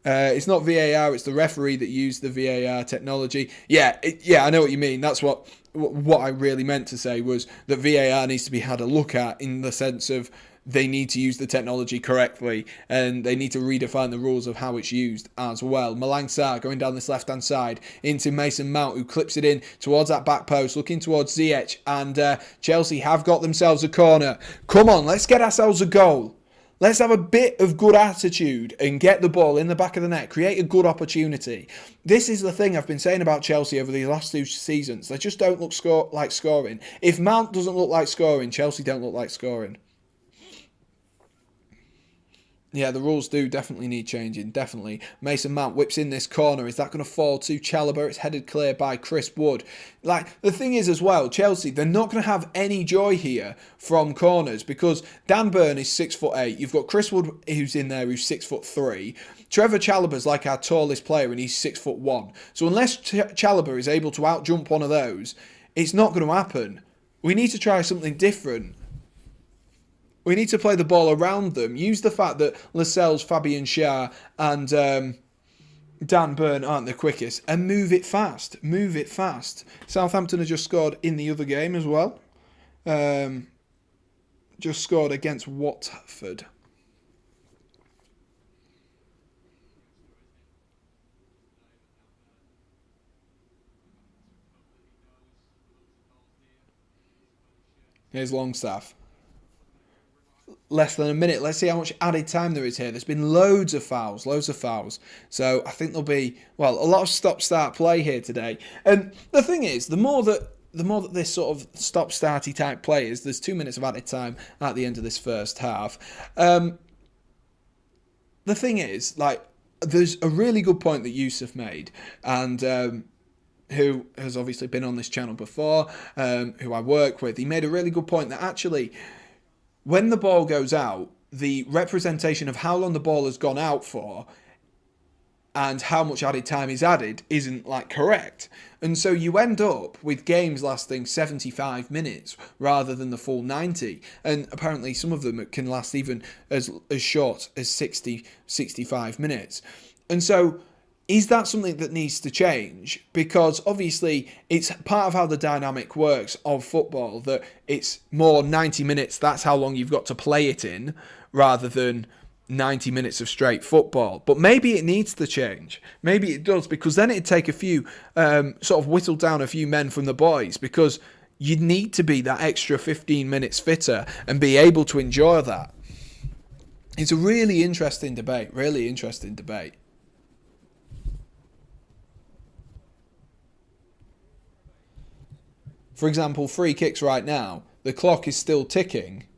It's not VAR, it's the referee that used the VAR technology. Yeah, I know what you mean. That's what I really meant to say, was that VAR needs to be had a look at, in the sense of they need to use the technology correctly and they need to redefine the rules of how it's used as well. Malang Sarr going down this left-hand side into Mason Mount, who clips it in towards that back post, looking towards Ziyech, and Chelsea have got themselves a corner. Come on, let's get ourselves a goal. Let's have a bit of good attitude and get the ball in the back of the net. Create a good opportunity. This is the thing I've been saying about Chelsea over these last two seasons. They just don't look like scoring. If Mount doesn't look like scoring, Chelsea don't look like scoring. Yeah, the rules do definitely need changing, definitely. Mason Mount whips in this corner. Is that going to fall to Chalobah? It's headed clear by Chris Wood. Like, the thing is as well, Chelsea, they're not going to have any joy here from corners, because Dan Burn is 6'8". You've got Chris Wood, who's in there, who's 6'3". Trevor Chalobah's like our tallest player, and he's 6'1". So unless Chalobah is able to out-jump one of those, it's not going to happen. We need to try something different. We need to play the ball around them. Use the fact that Lascelles, Fabian Schär and Dan Burn aren't the quickest, and move it fast. Move it fast. Southampton have just scored in the other game as well. Just scored against Watford. Here's Longstaff. Less than a minute. Let's see how much added time there is here. There's been loads of fouls. So I think there'll be, well, a lot of stop-start play here today. And the thing is, the more that this sort of stop-starty type play is, there's 2 minutes of added time at the end of this first half. The thing is, like, there's a really good point that Yusuf made, and who has obviously been on this channel before, who I work with. He made a really good point that actually, when the ball goes out, the representation of how long the ball has gone out for and how much added time is added isn't like correct. And so you end up with games lasting 75 minutes rather than the full 90. And apparently some of them can last even as short as 60, 65 minutes. And so is that something that needs to change? Because obviously it's part of how the dynamic works of football, that it's more 90 minutes, that's how long you've got to play it in, rather than 90 minutes of straight football. But maybe it needs to change. Maybe it does, because then it'd take a few, sort of whittle down a few men from the boys, because you'd need to be that extra 15 minutes fitter and be able to enjoy that. It's a really interesting debate, For example, free kicks right now, the clock is still ticking,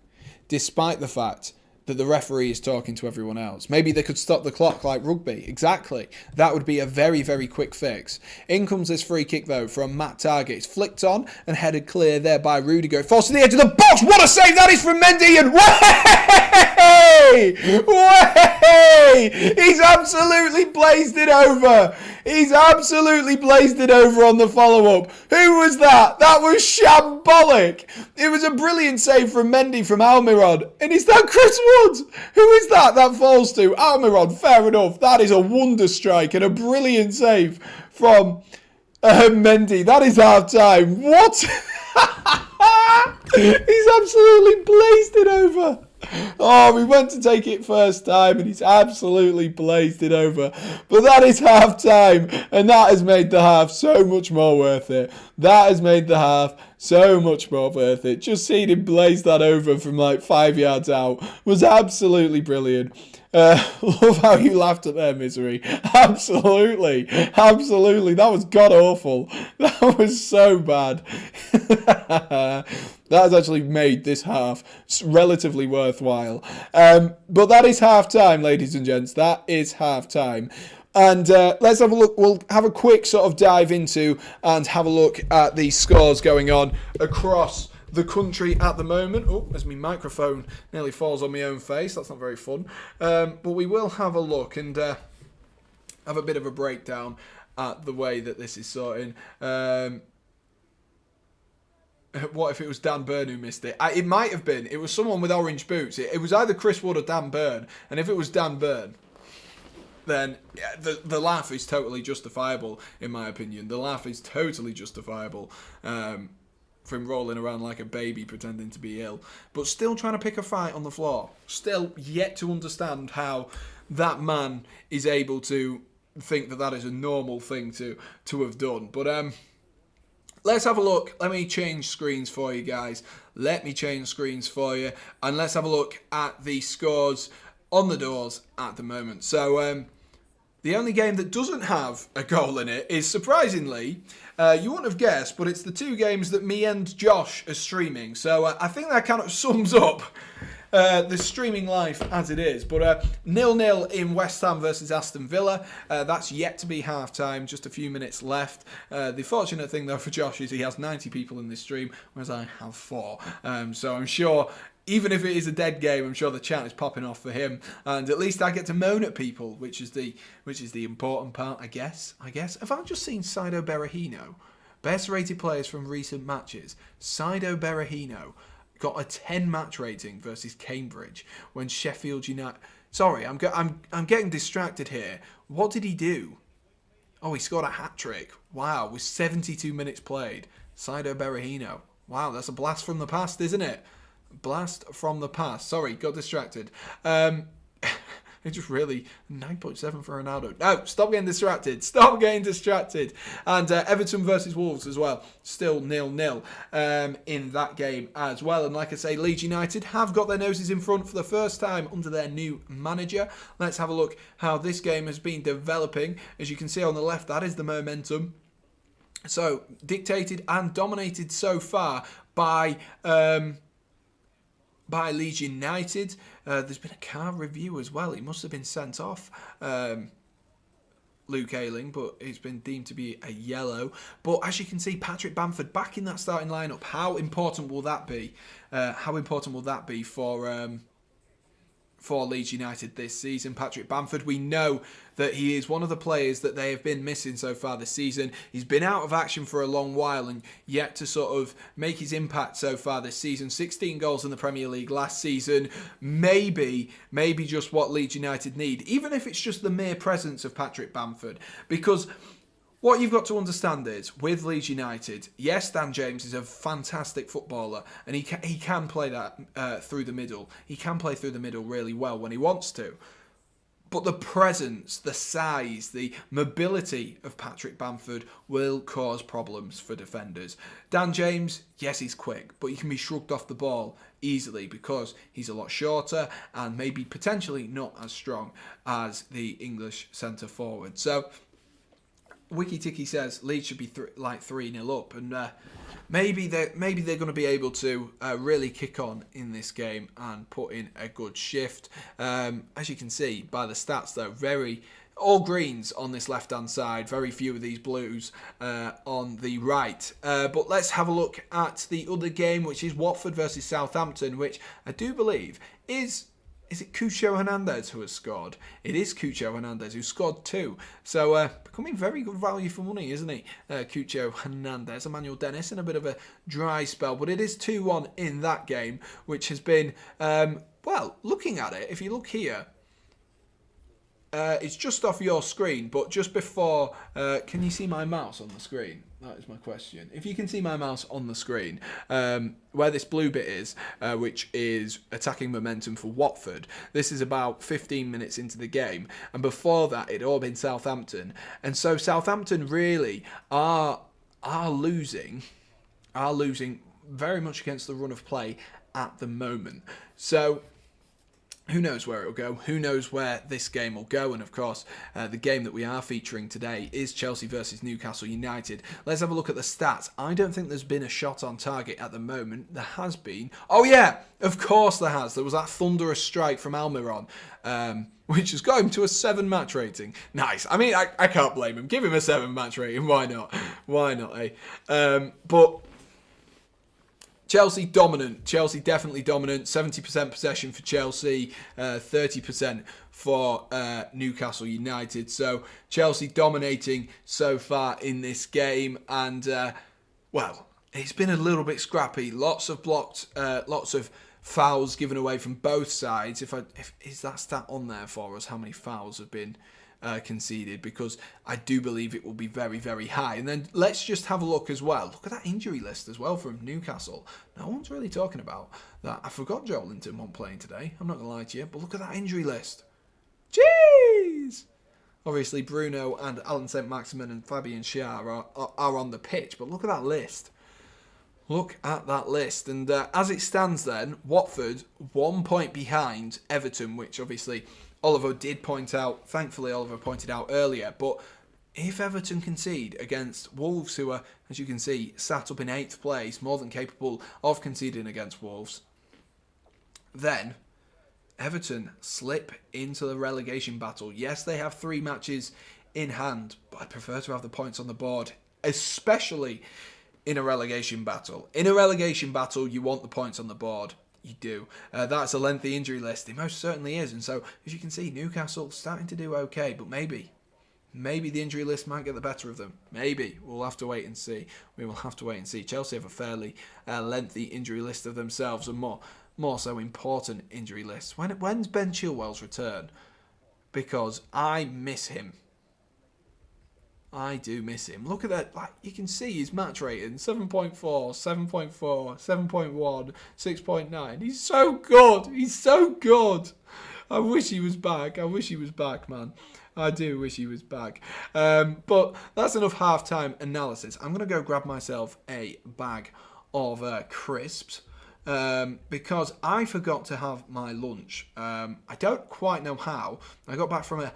despite the fact that the referee is talking to everyone else. Maybe they could stop the clock like rugby. Exactly. That would be a very, very quick fix. In comes this free kick, though, from Matt Target. It's flicked on and headed clear there by Rudiger. Falls to the edge of the box. What a save that is from Mendy. And way! He's absolutely blazed it over. He's absolutely blazed it over on the follow-up. Who was that? That was shambolic. It was a brilliant save from Mendy from Almiron. And is that Chris Wood? Who is that falls to? Almiron, fair enough. That is a wonder strike and a brilliant save from Mendy. That is half-time. What? He's absolutely blazed it over. Oh, we went to take it first time and he's absolutely blazed it over. But that is half time, and that has made the half so much more worth it. Just seeing him blaze that over from like 5 yards out was absolutely brilliant. Love how you laughed at their misery. Absolutely. That was god awful. That was so bad. That has actually made this half relatively worthwhile. But that is half time, ladies and gents. That is half time. And let's have a look. We'll have a quick sort of dive into and have a look at the scores going on across the country at the moment. Oh, as my microphone nearly falls on my own face. That's not very fun. But we will have a look and have a bit of a breakdown at the way that this is sorting. What if it was Dan Burn who missed it? It might have been. It was someone with orange boots. It was either Chris Wood or Dan Burn. And if it was Dan Burn, then yeah, the laugh is totally justifiable, in my opinion. The laugh is totally justifiable. From rolling around like a baby pretending to be ill, but still trying to pick a fight on the floor. Still yet to understand how that man is able to think that that is a normal thing to have done. But let's have a look. Let me change screens for you guys. And let's have a look at the scores on the doors at the moment. So the only game that doesn't have a goal in it is, surprisingly, you wouldn't have guessed, but it's the two games that me and Josh are streaming. So I think that kind of sums up the streaming life as it is. But 0-0 in West Ham versus Aston Villa. That's yet to be half-time, just a few minutes left. The fortunate thing, though, for Josh is he has 90 people in this stream, whereas I have 4. So I'm sure, even if it is a dead game, I'm sure the chat is popping off for him, and at least I get to moan at people, which is the important part, I guess. Have I just seen Saido Berahino? Best rated players from recent matches. Saido Berahino got a 10 match rating versus Cambridge when Sheffield United. Sorry, I'm getting distracted here. What did he do? Oh, he scored a hat-trick. Wow, with 72 minutes played. Saido Berahino. Wow, that's a blast from the past, isn't it? Blast from the past. Sorry, got distracted. It's just really 9.7 for Ronaldo. No, stop getting distracted. Stop getting distracted. And Everton versus Wolves as well. Still 0-0 in that game as well. And like I say, Leeds United have got their noses in front for the first time under their new manager. Let's have a look how this game has been developing. As you can see on the left, that is the momentum. So, dictated and dominated so far by Leeds United. There's been a car review as well. He must have been sent off, Luke Ayling, but it's been deemed to be a yellow. But as you can see, Patrick Bamford back in that starting lineup. How important will that be? How important will that be for Leeds United this season? Patrick Bamford, we know that he is one of the players that they have been missing so far this season. He's been out of action for a long while and yet to sort of make his impact so far this season. 16 goals in the Premier League last season. Maybe just what Leeds United need, even if it's just the mere presence of Patrick Bamford. Because what you've got to understand is, with Leeds United, yes, Dan James is a fantastic footballer, and he can play that through the middle. He can play through the middle really well when he wants to. But the presence, the size, the mobility of Patrick Bamford will cause problems for defenders. Dan James, yes, he's quick, but he can be shrugged off the ball easily because he's a lot shorter and maybe potentially not as strong as the English centre forward. So Wiki Tiki says Leeds should be 3-0 up, and maybe they're going to be able to really kick on in this game and put in a good shift. As you can see by the stats, though, all greens on this left-hand side, very few of these blues on the right. But let's have a look at the other game, which is Watford versus Southampton, which I do believe is it Cucho Hernandez who has scored? It is Cucho Hernandez who scored 2. So becoming very good value for money, isn't he? Cucho Hernandez, Emmanuel Dennis in a bit of a dry spell. But it is 2-1 in that game, which has been, well, looking at it, if you look here, it's just off your screen, but just before, can you see my mouse on the screen? That is my question. If you can see my mouse on the screen, where this blue bit is, which is attacking momentum for Watford, this is about 15 minutes into the game, and before that it all been Southampton, and so Southampton really are losing very much against the run of play at the moment. So who knows where it'll go? Who knows where this game will go? And of course, the game that we are featuring today is Chelsea versus Newcastle United. Let's have a look at the stats. I don't think there's been a shot on target at the moment. There has been. Oh yeah, of course there has. There was that thunderous strike from Almiron, which has got him to a 7 match rating. Nice. I mean, I can't blame him. Give him a 7 match rating. Why not? Why not, eh? But Chelsea dominant. Chelsea definitely dominant. 70% possession for Chelsea, 30% for Newcastle United. So Chelsea dominating so far in this game, and well, it's been a little bit scrappy. Lots of blocked, lots of fouls given away from both sides. Is that stat on there for us? How many fouls have been conceded? Because I do believe it will be very, very high. And then let's just have a look as well. Look at that injury list as well from Newcastle. No one's really talking about that. I forgot Joe Linton wasn't playing today. I'm not going to lie to you. But look at that injury list. Jeez! Obviously, Bruno and Alan St-Maximin and Fabian Schär are on the pitch. But look at that list. Look at that list. And as it stands then, Watford 1 point behind Everton, which obviously Oliver did point out, thankfully Oliver pointed out earlier, but if Everton concede against Wolves, who are, as you can see, sat up in 8th place, more than capable of conceding against Wolves, then Everton slip into the relegation battle. Yes, they have 3 matches in hand, but I prefer to have the points on the board, especially in a relegation battle. In a relegation battle, you want the points on the board. You do. That's a lengthy injury list. It most certainly is. And so, as you can see, Newcastle starting to do okay. But maybe the injury list might get the better of them. Maybe. We'll have to wait and see. We will have to wait and see. Chelsea have a fairly lengthy injury list of themselves, and more so important injury lists. When's Ben Chilwell's return? Because I miss him. I do miss him. Look at that. Like, you can see his match rating. 7.4, 7.4, 7.1, 6.9. He's so good. He's so good. I wish he was back. I wish he was back, man. I do wish he was back. But that's enough halftime analysis. I'm going to go grab myself a bag of crisps because I forgot to have my lunch. I don't quite know how. I got back from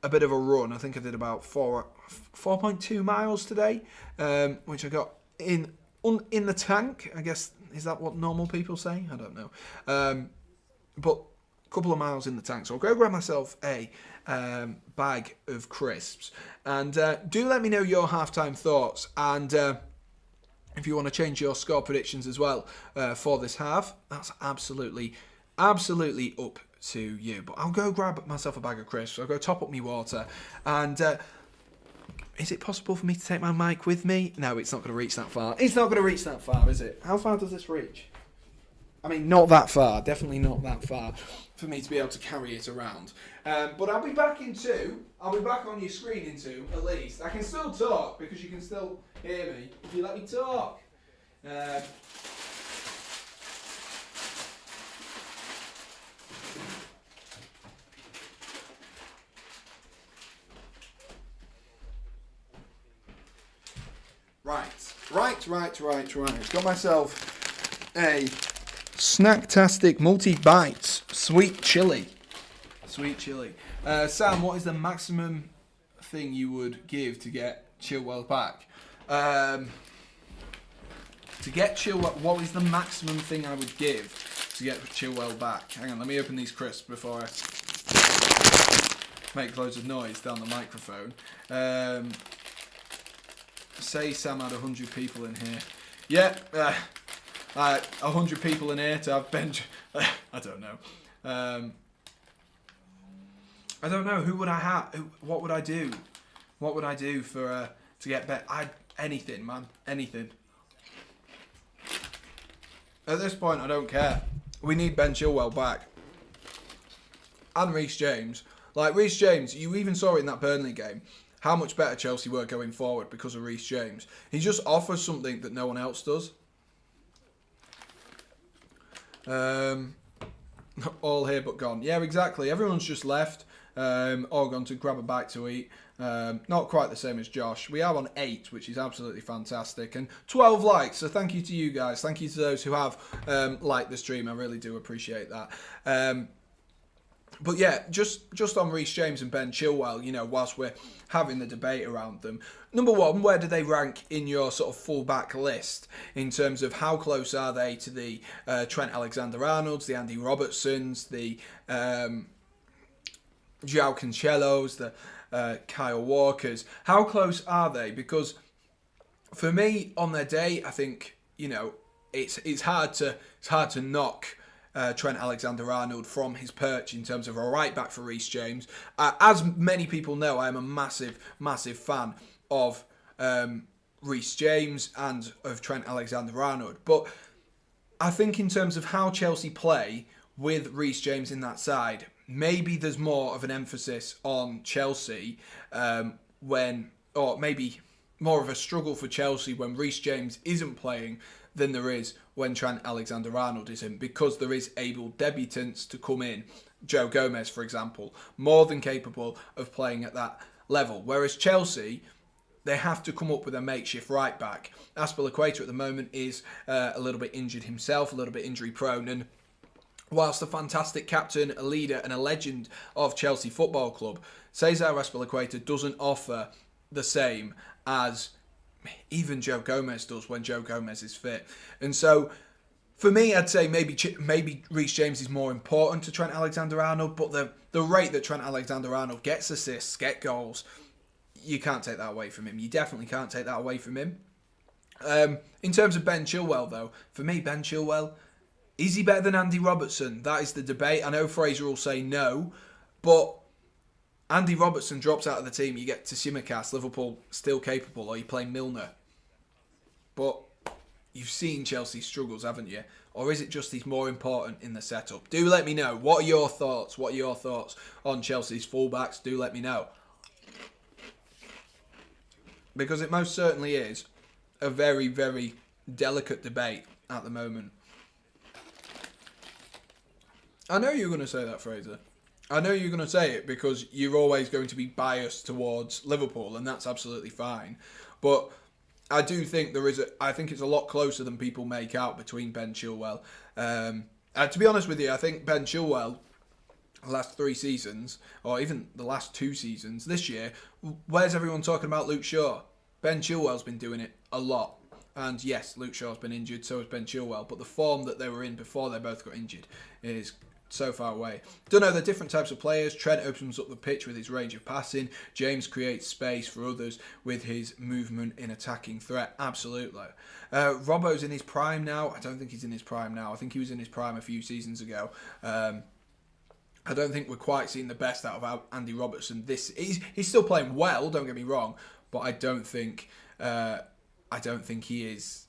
a bit of a run. I think I did about 4.2 miles today, which I got in the tank. I guess, is that what normal people say? I don't know. But a couple of miles in the tank. So I'll go grab myself a bag of crisps. And do let me know your halftime thoughts. And if you want to change your score predictions as well for this half, that's absolutely up to you. But I'll go grab myself a bag of crisps. I'll go top up my water. And is it possible for me to take my mic with me? No, it's not going to reach that far. It's not going to reach that far, is it? How far does this reach? I mean, not that far. Definitely not that far for me to be able to carry it around. But I'll be back on your screen in two, at least. I can still talk because you can still hear me if you let me talk. Right. Got myself a Snacktastic multi-bites sweet chili. Sam, what is the maximum thing you would give to get Chilwell back? What is the maximum thing I would give to get Chilwell back? Hang on, let me open these crisps before I make loads of noise down the microphone. Say Sam had 100 people in here. Yeah, 100 people in here to have bench. I don't know. I don't know. Who would I have? What would I do? What would I do for to get better? Anything, man. Anything. At this point, I don't care. We need Ben Chilwell back. And Reece James. Like, Reece James, you even saw it in that Burnley game. How much better Chelsea were going forward because of Reece James. He just offers something that no one else does. All here but gone. Yeah, exactly. Everyone's just left. All gone to grab a bite to eat. Not quite the same as Josh. We are on 8, which is absolutely fantastic. And 12 likes. So thank you to you guys. Thank you to those who have liked the stream. I really do appreciate that. But yeah, just on Reece James and Ben Chilwell, you know, whilst we're having the debate around them. Number one, where do they rank in your sort of full-back list in terms of how close are they to the Trent Alexander-Arnolds, the Andy Robertsons, the João Cancelos, the Kyle Walkers? How close are they? Because for me, on their day, I think, you know, it's hard to knock Trent Alexander-Arnold from his perch in terms of a right back for Reece James. As many people know, I am a massive fan of Reece James and of Trent Alexander-Arnold. But I think in terms of how Chelsea play with Reece James in that side, maybe there's more of an emphasis on Chelsea or maybe more of a struggle for Chelsea when Reece James isn't playing than there is when Trent Alexander-Arnold isn't, because there is able debutants to come in. Joe Gomez, for example, more than capable of playing at that level. Whereas Chelsea, they have to come up with a makeshift right back. Azpilicueta at the moment is a little bit injured himself, a little bit injury prone, and whilst a fantastic captain, a leader and a legend of Chelsea Football Club, Cesar Azpilicueta doesn't offer the same as even Joe Gomez does when Joe Gomez is fit. And so, for me, I'd say maybe Reece James is more important to Trent Alexander-Arnold, but the rate that Trent Alexander-Arnold gets assists, gets goals, you can't take that away from him. You definitely can't take that away from him. In terms of Ben Chilwell, though, for me, Ben Chilwell, is he better than Andy Robertson? That is the debate. I know Fraser will say no, but Andy Robertson drops out of the team, you get to Tsimikas, Liverpool still capable, or you play Milner. But you've seen Chelsea struggles, haven't you? Or is it just he's more important in the setup? Do let me know. What are your thoughts? What are your thoughts on Chelsea's fullbacks? Do let me know. because it most certainly is a very, very delicate debate at the moment. I know you're going to say that, Fraser. I know you're going to say it because you're always going to be biased towards Liverpool, and that's absolutely fine. But I do think I think it's a lot closer than people make out between Ben Chilwell. To be honest with you, I think Ben Chilwell, the last 3 seasons, or even the last 2 seasons, this year, where's everyone talking about Luke Shaw? Ben Chilwell's been doing it a lot. And yes, Luke Shaw's been injured, so has Ben Chilwell. But the form that they were in before they both got injured is so far away. Don't know, they're different types of players. Trent opens up the pitch with his range of passing. James creates space for others with his movement in attacking threat. Absolutely. Robbo's in his prime now. I don't think he's in his prime now. I think he was in his prime a few seasons ago. I don't think we're quite seeing the best out of Andy Robertson. He's still playing well, don't get me wrong, but I don't think he is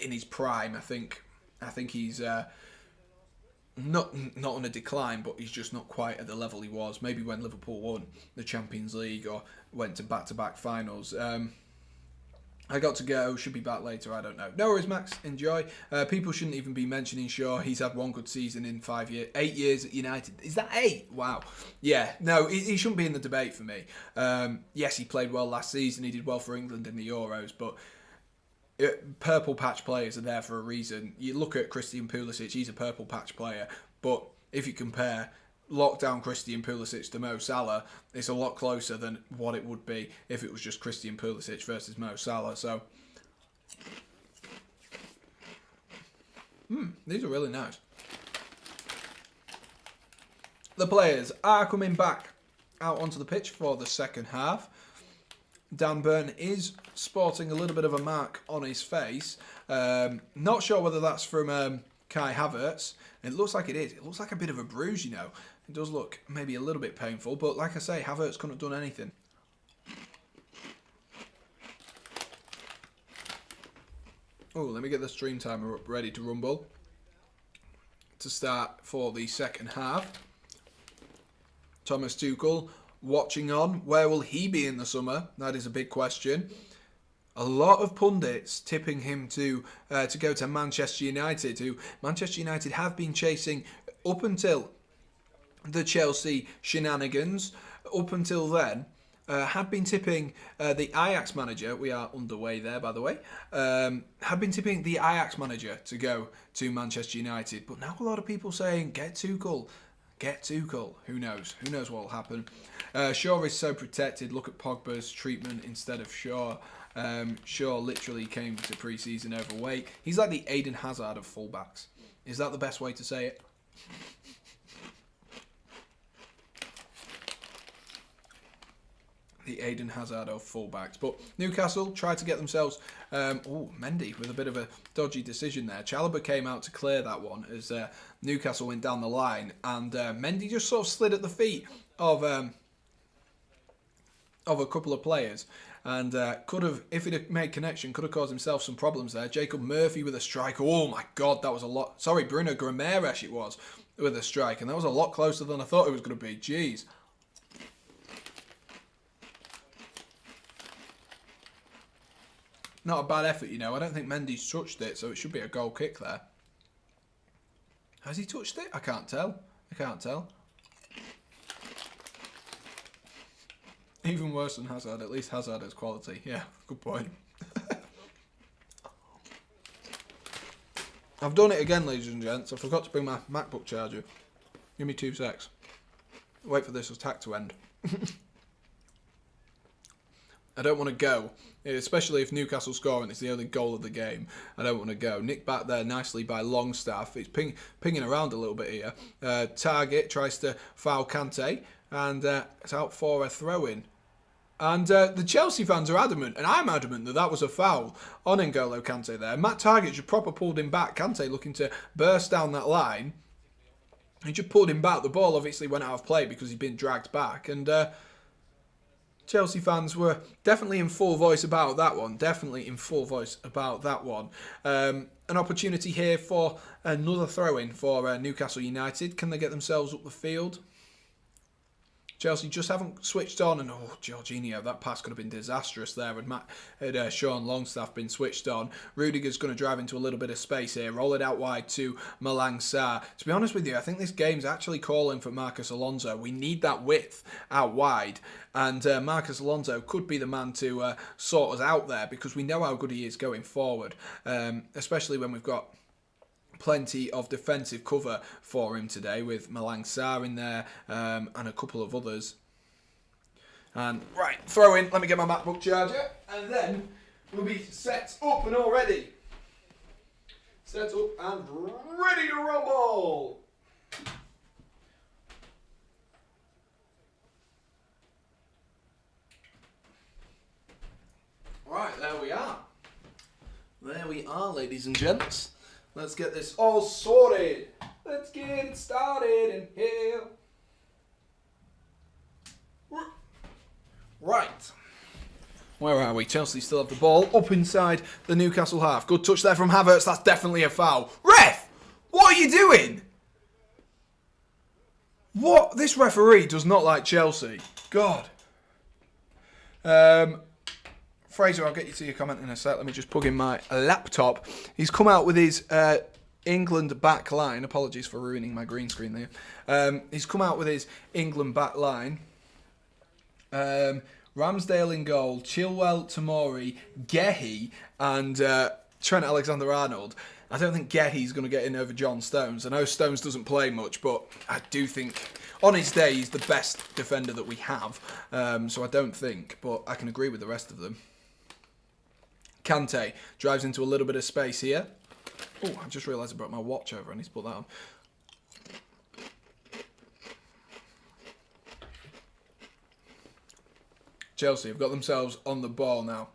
in his prime. I think he's not on a decline, but he's just not quite at the level he was. Maybe when Liverpool won the Champions League or went to back-to-back finals. I got to go, should be back later, I don't know. No worries, Max, enjoy. People shouldn't even be mentioning Shaw. He's had one good season in 8 years at United. Is that 8? Wow. Yeah, no, he shouldn't be in the debate for me. Yes, he played well last season. He did well for England in the Euros, but purple patch players are there for a reason. You look at Christian Pulisic, he's a purple patch player, but if you compare lockdown Christian Pulisic to Mo Salah, it's a lot closer than what it would be if it was just Christian Pulisic versus Mo Salah. So, these are really nice. The players are coming back out onto the pitch for the second half. Dan Burn is sporting a little bit of a mark on his face. Not sure whether that's from Kai Havertz. It looks like it is. It looks like a bit of a bruise, you know. It does look maybe a little bit painful, but like I say, Havertz couldn't have done anything. Oh, let me get the stream timer up, ready to rumble. To start for the second half. Thomas Tuchel watching on. Where will he be in the summer? That is a big question. A lot of pundits tipping him to go to Manchester United, who Manchester United have been chasing up until the Chelsea shenanigans. Up until then, had been tipping the Ajax manager. We are underway there, by the way. Had been tipping the Ajax manager to go to Manchester United, but now a lot of people saying get Tuchel. Get Tuchel. Who knows? Who knows what will happen? Shaw is so protected. Look at Pogba's treatment instead of Shaw. Shaw literally came to pre-season overweight. He's like the Eden Hazard of fullbacks. Is that the best way to say it? The Eden Hazard of fullbacks. But Newcastle tried to get themselves... Mendy with a bit of a dodgy decision there. Chalobah came out to clear that one as Newcastle went down the line. And Mendy just sort of slid at the feet of a couple of players. And could have, if he'd have made connection, could have caused himself some problems there. Jacob Murphy with a strike. Oh my God, that was a lot. Sorry, Bruno Guimaraes it was with a strike. And that was a lot closer than I thought it was going to be. Jeez. Not a bad effort, you know. I don't think Mendy's touched it, so it should be a goal kick there. Has he touched it? I can't tell. I can't tell. Even worse than Hazard. At least Hazard has quality. Yeah, good point. I've done it again, ladies and gents. I forgot to bring my MacBook charger. Give me 2 secs. Wait for this attack to end. I don't want to go, especially if Newcastle score and it's the only goal of the game. I don't want to go. Nicked back there nicely by Longstaff. It's pinging around a little bit here. Target tries to foul Kante, and it's out for a throw-in. And the Chelsea fans are adamant, and I'm adamant that that was a foul on N'Golo Kante there. Matt Target just proper pulled him back. Kante looking to burst down that line. He just pulled him back. The ball obviously went out of play because he'd been dragged back, and... Chelsea fans were definitely in full voice about that one. Definitely in full voice about that one. An opportunity here for another throw-in for Newcastle United. Can they get themselves up the field? Chelsea just haven't switched on. And, Jorginho, that pass could have been disastrous there had Sean Longstaff been switched on. Rudiger's going to drive into a little bit of space here, roll it out wide to Malang Sarr. To be honest with you, I think this game's actually calling for Marcos Alonso. We need that width out wide. And Marcos Alonso could be the man to sort us out there, because we know how good he is going forward, especially when we've got plenty of defensive cover for him today with Malang Sarr in there and a couple of others. And right, throw in, let me get my MacBook charger, and then we'll be set up and all ready. Set up and ready to rumble! Right, there we are. There we are, ladies and gents. Let's get this all sorted. Let's get it started in here. Right. Where are we? Chelsea still have the ball up inside the Newcastle half. Good touch there from Havertz. That's definitely a foul. Ref! What are you doing? What? This referee does not like Chelsea. God. Fraser, I'll get you to your comment in a sec. Let me just plug in my laptop. He's come out with his England back line. Apologies for ruining my green screen there. He's come out with his England back line. Ramsdale in goal, Chilwell, Tomori, Gehi, and Trent Alexander-Arnold. I don't think Gehi's going to get in over John Stones. I know Stones doesn't play much, but I do think on his day he's the best defender that we have. So I don't think, but I can agree with the rest of them. Kante drives into a little bit of space here. Oh, I just realised I brought my watch over. I need to put that on. Chelsea have got themselves on the ball now.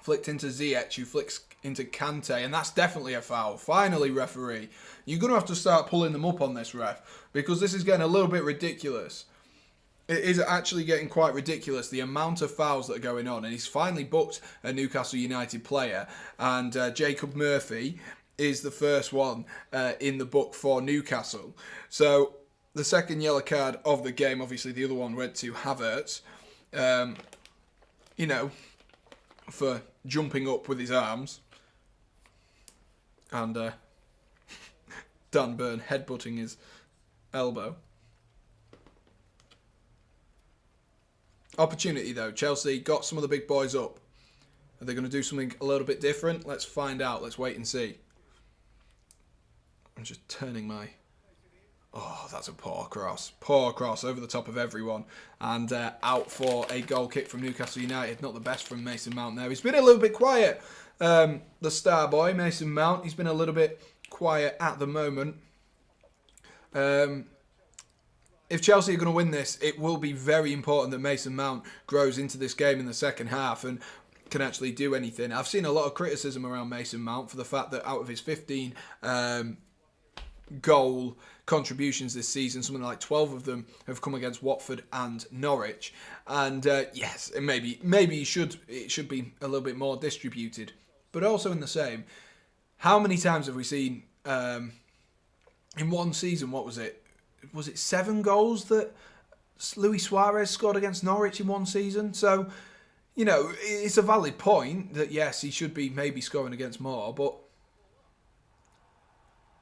Flicked into Ziyech, who flicks into Kante, and that's definitely a foul. Finally, referee. You're going to have to start pulling them up on this, ref, because this is getting a little bit ridiculous. It is actually getting quite ridiculous, the amount of fouls that are going on. And he's finally booked a Newcastle United player. And Jacob Murphy is the first one in the book for Newcastle. So the second yellow card of the game, obviously the other one went to Havertz. For jumping up with his arms. And Dan Burn headbutting his elbow. Opportunity though. Chelsea got some of the big boys up. Are they going to do something a little bit different? Let's find out. Let's wait and see. I'm just turning my... Oh, that's a poor cross. Poor cross over the top of everyone. And out for a goal kick from Newcastle United. Not the best from Mason Mount there. He's been a little bit quiet. The star boy, Mason Mount. He's been a little bit quiet at the moment. If Chelsea are going to win this, it will be very important that Mason Mount grows into this game in the second half and can actually do anything. I've seen a lot of criticism around Mason Mount for the fact that out of his 15 goal contributions this season, something like 12 of them have come against Watford and Norwich. And yes, maybe it should be a little bit more distributed. But also in the same, how many times have we seen in one season, what was it? Was it 7 goals that Luis Suarez scored against Norwich in one season? So, it's a valid point that, yes, he should be maybe scoring against more, but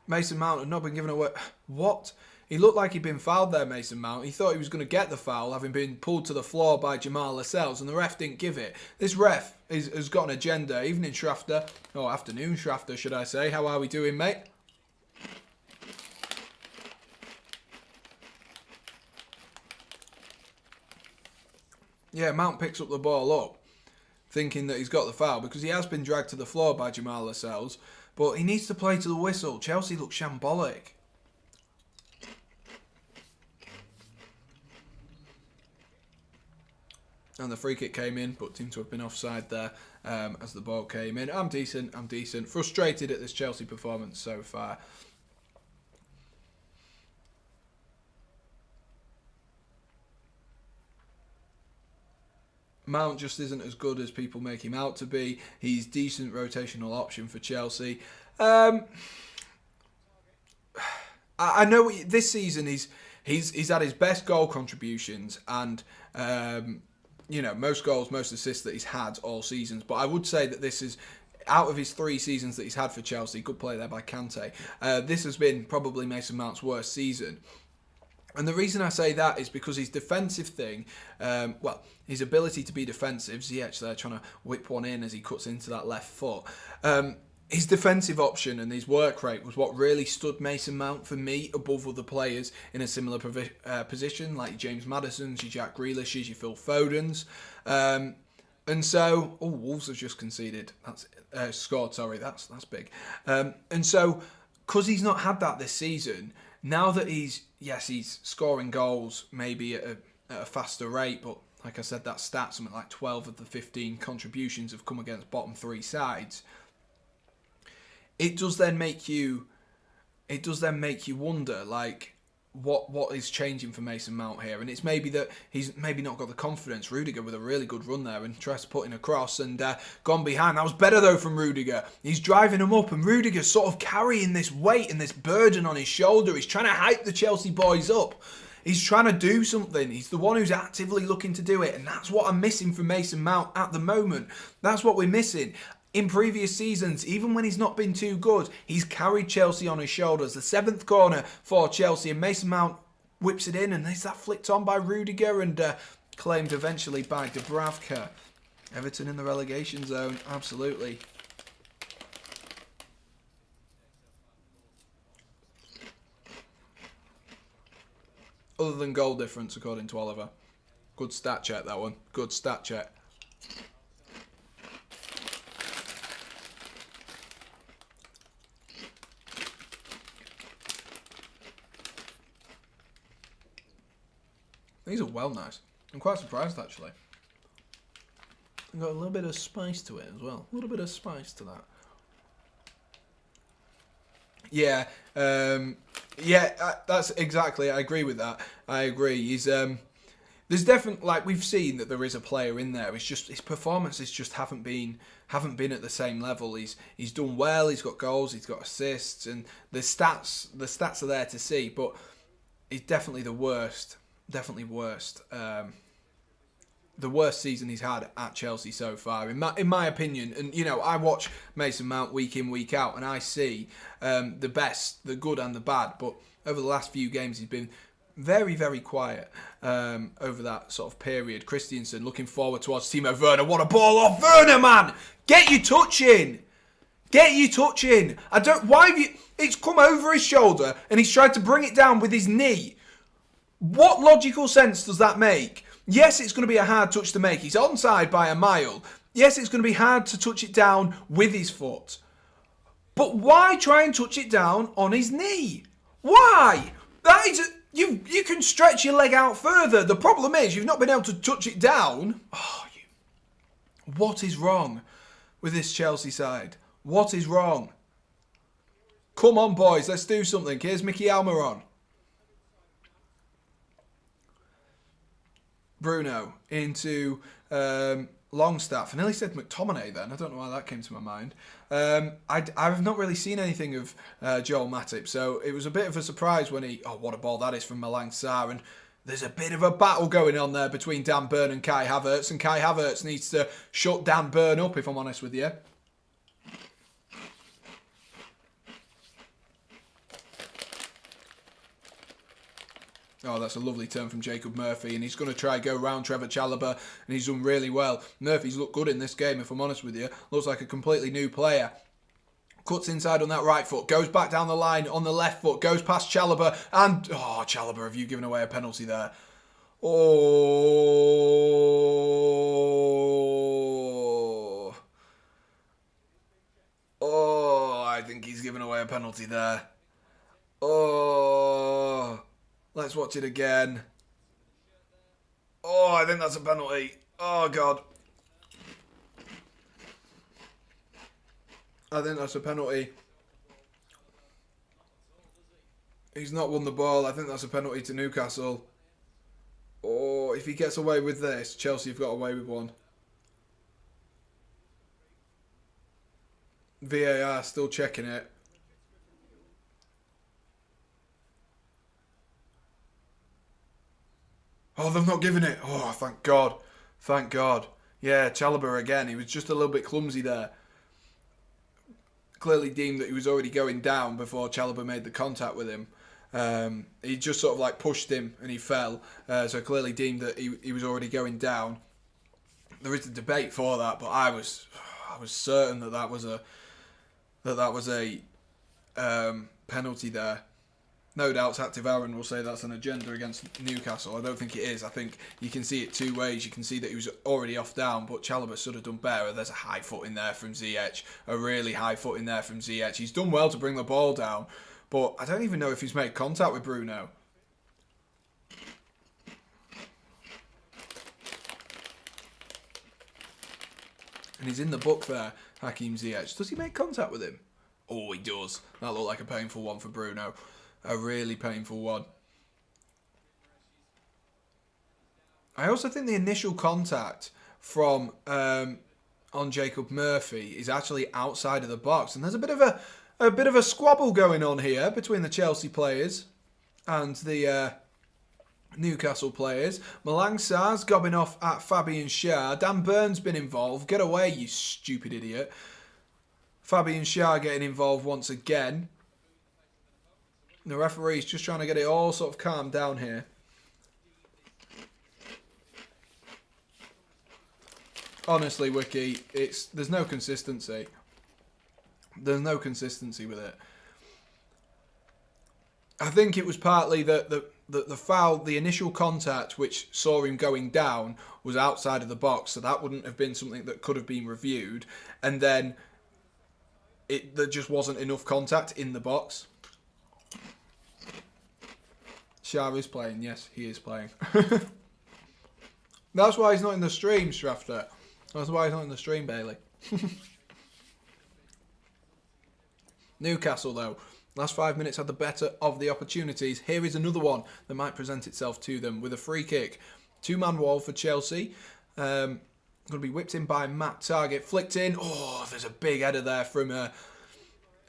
Mason Mount had not been given away. What? He looked like he'd been fouled there, Mason Mount. He thought he was going to get the foul, having been pulled to the floor by Jamal Lascelles, and the ref didn't give it. This ref has got an agenda. Evening, Shafter. Or afternoon, Shafter, should I say. How are we doing, mate? Yeah, Mount picks up the ball up, thinking that he's got the foul, because he has been dragged to the floor by Jamal Lascelles, but he needs to play to the whistle. Chelsea look shambolic. And the free kick came in, but seemed to have been offside there as the ball came in. I'm decent. Frustrated at this Chelsea performance so far. Mount just isn't as good as people make him out to be. He's decent rotational option for Chelsea. I know this season He's had his best goal contributions and most goals, most assists that he's had all seasons. But I would say that this is, out of his 3 seasons that he's had for Chelsea, good play there by Kante, this has been probably Mason Mount's worst season. And the reason I say that is because his defensive thing, his ability to be defensive, Ziyech there trying to whip one in as he cuts into that left foot. His defensive option and his work rate was what really stood Mason Mount for me above other players in a similar position, like James Maddison's, your Jack Grealish's, your Phil Foden's. And so, Wolves have just conceded. That's scored. Sorry, that's big. And so, because he's not had that this season, now that he's scoring goals maybe at a faster rate, but like I said, that stat, something like 12 of the 15 contributions have come against bottom 3 sides. It does then make you wonder, like, what is changing for Mason Mount here? And it's maybe that he's maybe not got the confidence. Rudiger with a really good run there and tries to put in a cross and gone behind. That was better though from Rudiger. He's driving him up and Rudiger's sort of carrying this weight and this burden on his shoulder. He's trying to hype the Chelsea boys up. He's trying to do something. He's the one who's actively looking to do it. And that's what I'm missing from Mason Mount at the moment. That's what we're missing. In previous seasons, even when he's not been too good, he's carried Chelsea on his shoulders. The 7th corner for Chelsea, and Mason Mount whips it in, and is that flicked on by Rudiger and claimed eventually by Dubravka. Everton in the relegation zone, absolutely. Other than goal difference, according to Oliver. Good stat check, that one. Good stat check. These are well nice. I'm quite surprised actually. Got a little bit of spice to it as well. A little bit of spice to that. Yeah, that's exactly. I agree with that. I agree. He's there's definitely, like, we've seen that there is a player in there. It's just his performances just haven't been at the same level. He's done well. He's got goals. He's got assists, and the stats are there to see. But he's definitely the worst. Definitely worst. The worst season he's had at Chelsea so far, in my opinion. And I watch Mason Mount week in, week out, and I see the best, the good, and the bad. But over the last few games, he's been very, very quiet over that sort of period. Christensen looking forward towards Timo Werner. What a ball off Werner, man! Get your touch in. Get your touch in. It's come over his shoulder, and he's tried to bring it down with his knee. What logical sense does that make? Yes, it's going to be a hard touch to make. He's onside by a mile. Yes, it's going to be hard to touch it down with his foot. But why try and touch it down on his knee? Why? You can stretch your leg out further. The problem is you've not been able to touch it down. What is wrong with this Chelsea side? What is wrong? Come on, boys, let's do something. Here's Mickey Almiron. Bruno into Longstaff. I nearly said McTominay then. I don't know why that came to my mind. I've not really seen anything of Joel Matip, so it was a bit of a surprise when what a ball that is from Malang Sarr. And there's a bit of a battle going on there between Dan Burn and Kai Havertz, and Kai Havertz needs to shut Dan Burn up, if I'm honest with you. Oh, that's a lovely turn from Jacob Murphy, and he's going to try go round Trevor Chalobah, and he's done really well. Murphy's looked good in this game, if I'm honest with you. Looks like a completely new player. Cuts inside on that right foot, goes back down the line on the left foot, goes past Chalobah, and... Oh, Chalobah, have you given away a penalty there? Oh, I think he's given away a penalty there. Oh... Let's watch it again. Oh, I think that's a penalty. Oh, God. I think that's a penalty. He's not won the ball. I think that's a penalty to Newcastle. Oh, if he gets away with this, Chelsea have got away with one. VAR still checking it. Oh, they've not given it. Oh, thank God. Thank God. Yeah, Chalobah again. He was just a little bit clumsy there. Clearly deemed that he was already going down before Chalobah made the contact with him. He just sort of like pushed him and he fell. So clearly deemed that he was already going down. There is a debate for that, but I was certain that was a penalty there. No doubts, Active Aaron will say that's an agenda against Newcastle. I don't think it is. I think you can see it two ways. You can see that he was already off down, but Chalobah should have done better. There's a high foot in there from Ziyech. A really high foot in there from Ziyech. He's done well to bring the ball down, but I don't even know if he's made contact with Bruno. And he's in the book there, Hakim Ziyech. Does he make contact with him? Oh, he does. That looked like a painful one for Bruno. A really painful one. I also think the initial contact from on Jacob Murphy is actually outside of the box, and there's a bit of a squabble going on here between the Chelsea players and the Newcastle players. Malang Sarr's gobbing off at Fabian Schär. Dan Burn's been involved. Get away, you stupid idiot. Fabian Schär getting involved once again. The referee's just trying to get it all sort of calmed down here. Honestly, Wiki, there's no consistency. There's no consistency with it. I think it was partly that the foul, the initial contact which saw him going down was outside of the box, so that wouldn't have been something that could have been reviewed. And then there just wasn't enough contact in the box. Schär is playing, yes, he is playing. That's why he's not in the stream, Strafter. That's why he's not in the stream, Bailey. Newcastle, though, last 5 minutes had the better of the opportunities. Here is another one that might present itself to them with a free kick. Two-man wall for Chelsea. Going to be whipped in by Matt Targett. Flicked in. Oh, there's a big header there from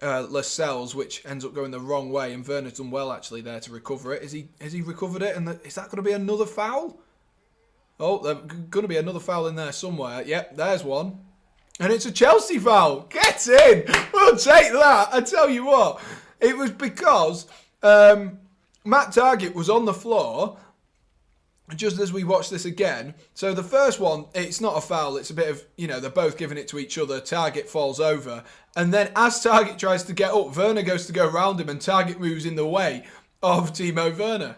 Lascelles, which ends up going the wrong way, and Werner's done well actually there to recover it. Has he recovered it? And is that going to be another foul? Oh, there's going to be another foul in there somewhere. Yep, there's one. And it's a Chelsea foul. Get in! We'll take that. I tell you what. It was because Matt Targett was on the floor just as we watch this again. So the first one, it's not a foul. It's a bit of, they're both giving it to each other. Targett falls over. And then as Targett tries to get up, Werner goes to go round him and Targett moves in the way of Timo Werner.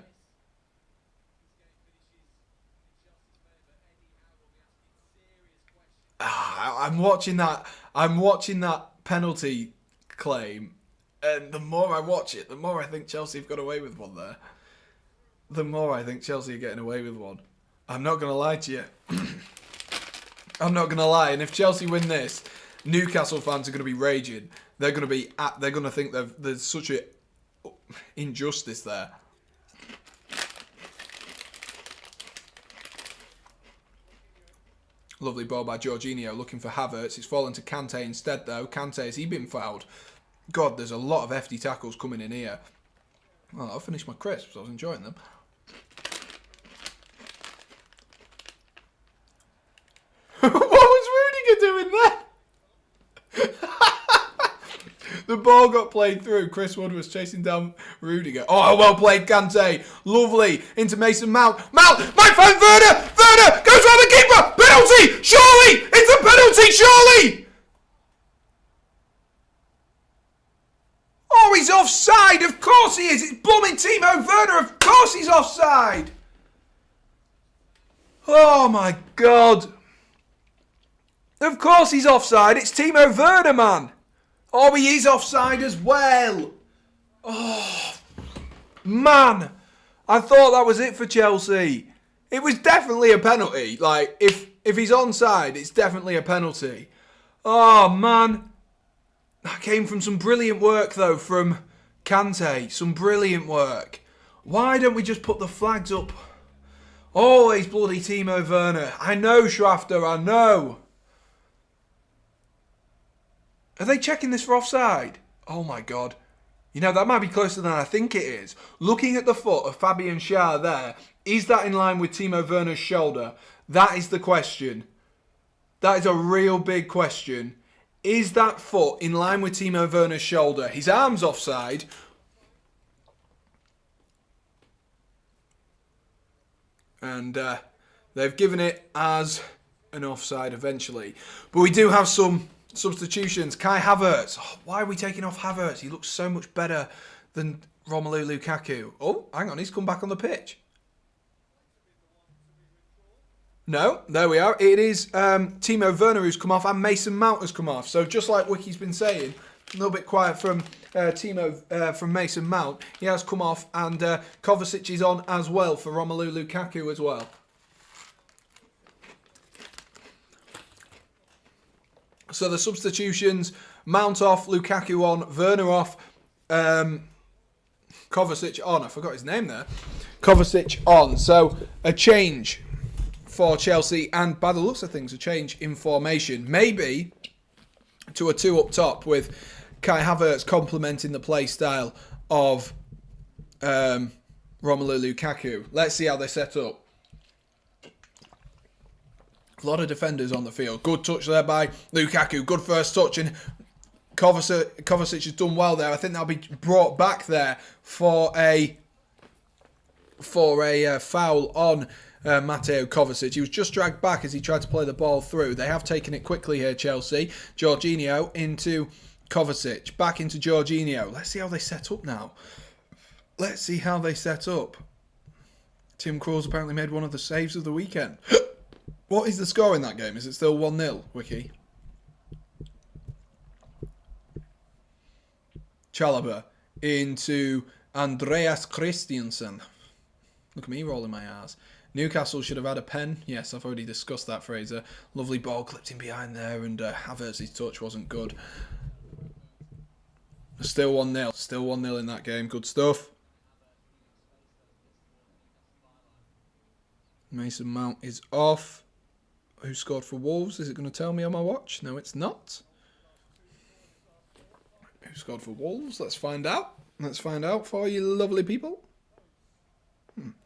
I'm watching that penalty claim, and the more I watch it, the more I think Chelsea have got away with one there. The more I think Chelsea are getting away with one. I'm not going to lie to you. I'm not going to lie. And if Chelsea win this, Newcastle fans are going to be raging. They're going to think there's such an injustice there. Lovely ball by Jorginho looking for Havertz. It's fallen to Kante instead though. Kante, has he been fouled? God, there's a lot of hefty tackles coming in here. Well, I'll finish my crisps. I was enjoying them. What was Rudiger doing there? The ball got played through. Chris Wood was chasing down Rudiger. Oh, well played, Kante. Lovely. Into Mason Mount. Mount! My friend Werner! Werner! Goes round the keeper! Penalty! Surely! It's a penalty! Surely! Oh, he's offside! Of course he is! It's blooming Timo Werner! Of course he's offside! Oh my God! Of course he's offside! It's Timo Werner, man! Oh, he is offside as well. Oh, man. I thought that was it for Chelsea. It was definitely a penalty. Like, if he's onside, it's definitely a penalty. Oh, man. That came from some brilliant work, though, from Kante. Some brilliant work. Why don't we just put the flags up? Always bloody Timo Werner. I know, Schrafter, I know. Are they checking this for offside? Oh my God. That might be closer than I think it is. Looking at the foot of Fabian Schär there, Is that in line with Timo Werner's shoulder? That is the question. That is a real big question. Is that foot in line with Timo Werner's shoulder? His arm's offside. And they've given it as an offside eventually. But we do have some substitutions. Kai Havertz. Oh, why are we taking off Havertz? He looks so much better than Romelu Lukaku. Oh, hang on. He's come back on the pitch. No, there we are. It is Timo Werner who's come off and Mason Mount has come off. So just like Wiki's been saying, a little bit quiet from from Mason Mount. He has come off and Kovacic is on as well for Romelu Lukaku as well. So the substitutions, Mount off, Lukaku on, Werner off, Kovacic on. I forgot his name there. Kovacic on. So a change for Chelsea, and by the looks of things, a change in formation. Maybe to a two up top with Kai Havertz complementing the play style of Romelu Lukaku. Let's see how they set up. A lot of defenders on the field. Good touch there by Lukaku. Good first touch, and Kovacic has done well there. I think that'll be brought back there for a foul on Mateo Kovacic. He was just dragged back as he tried to play the ball through. They have taken it quickly here, Chelsea. Jorginho into Kovacic. Back into Jorginho. Let's see how they set up now. Let's see how they set up. Tim Krul's apparently made one of the saves of the weekend. What is the score in that game? Is it still 1-0, Wiki? Chalobah into Andreas Christiansen. Look at me rolling my R's. Newcastle should have had a pen. Yes, I've already discussed that, Fraser. Lovely ball clipped in behind there, and Havertz's touch wasn't good. Still 1-0. Still 1-0 in that game. Good stuff. Mason Mount is off. Who scored for Wolves? Is it going to tell me on my watch? No, it's not. Who scored for Wolves? Let's find out. Let's find out for you lovely people.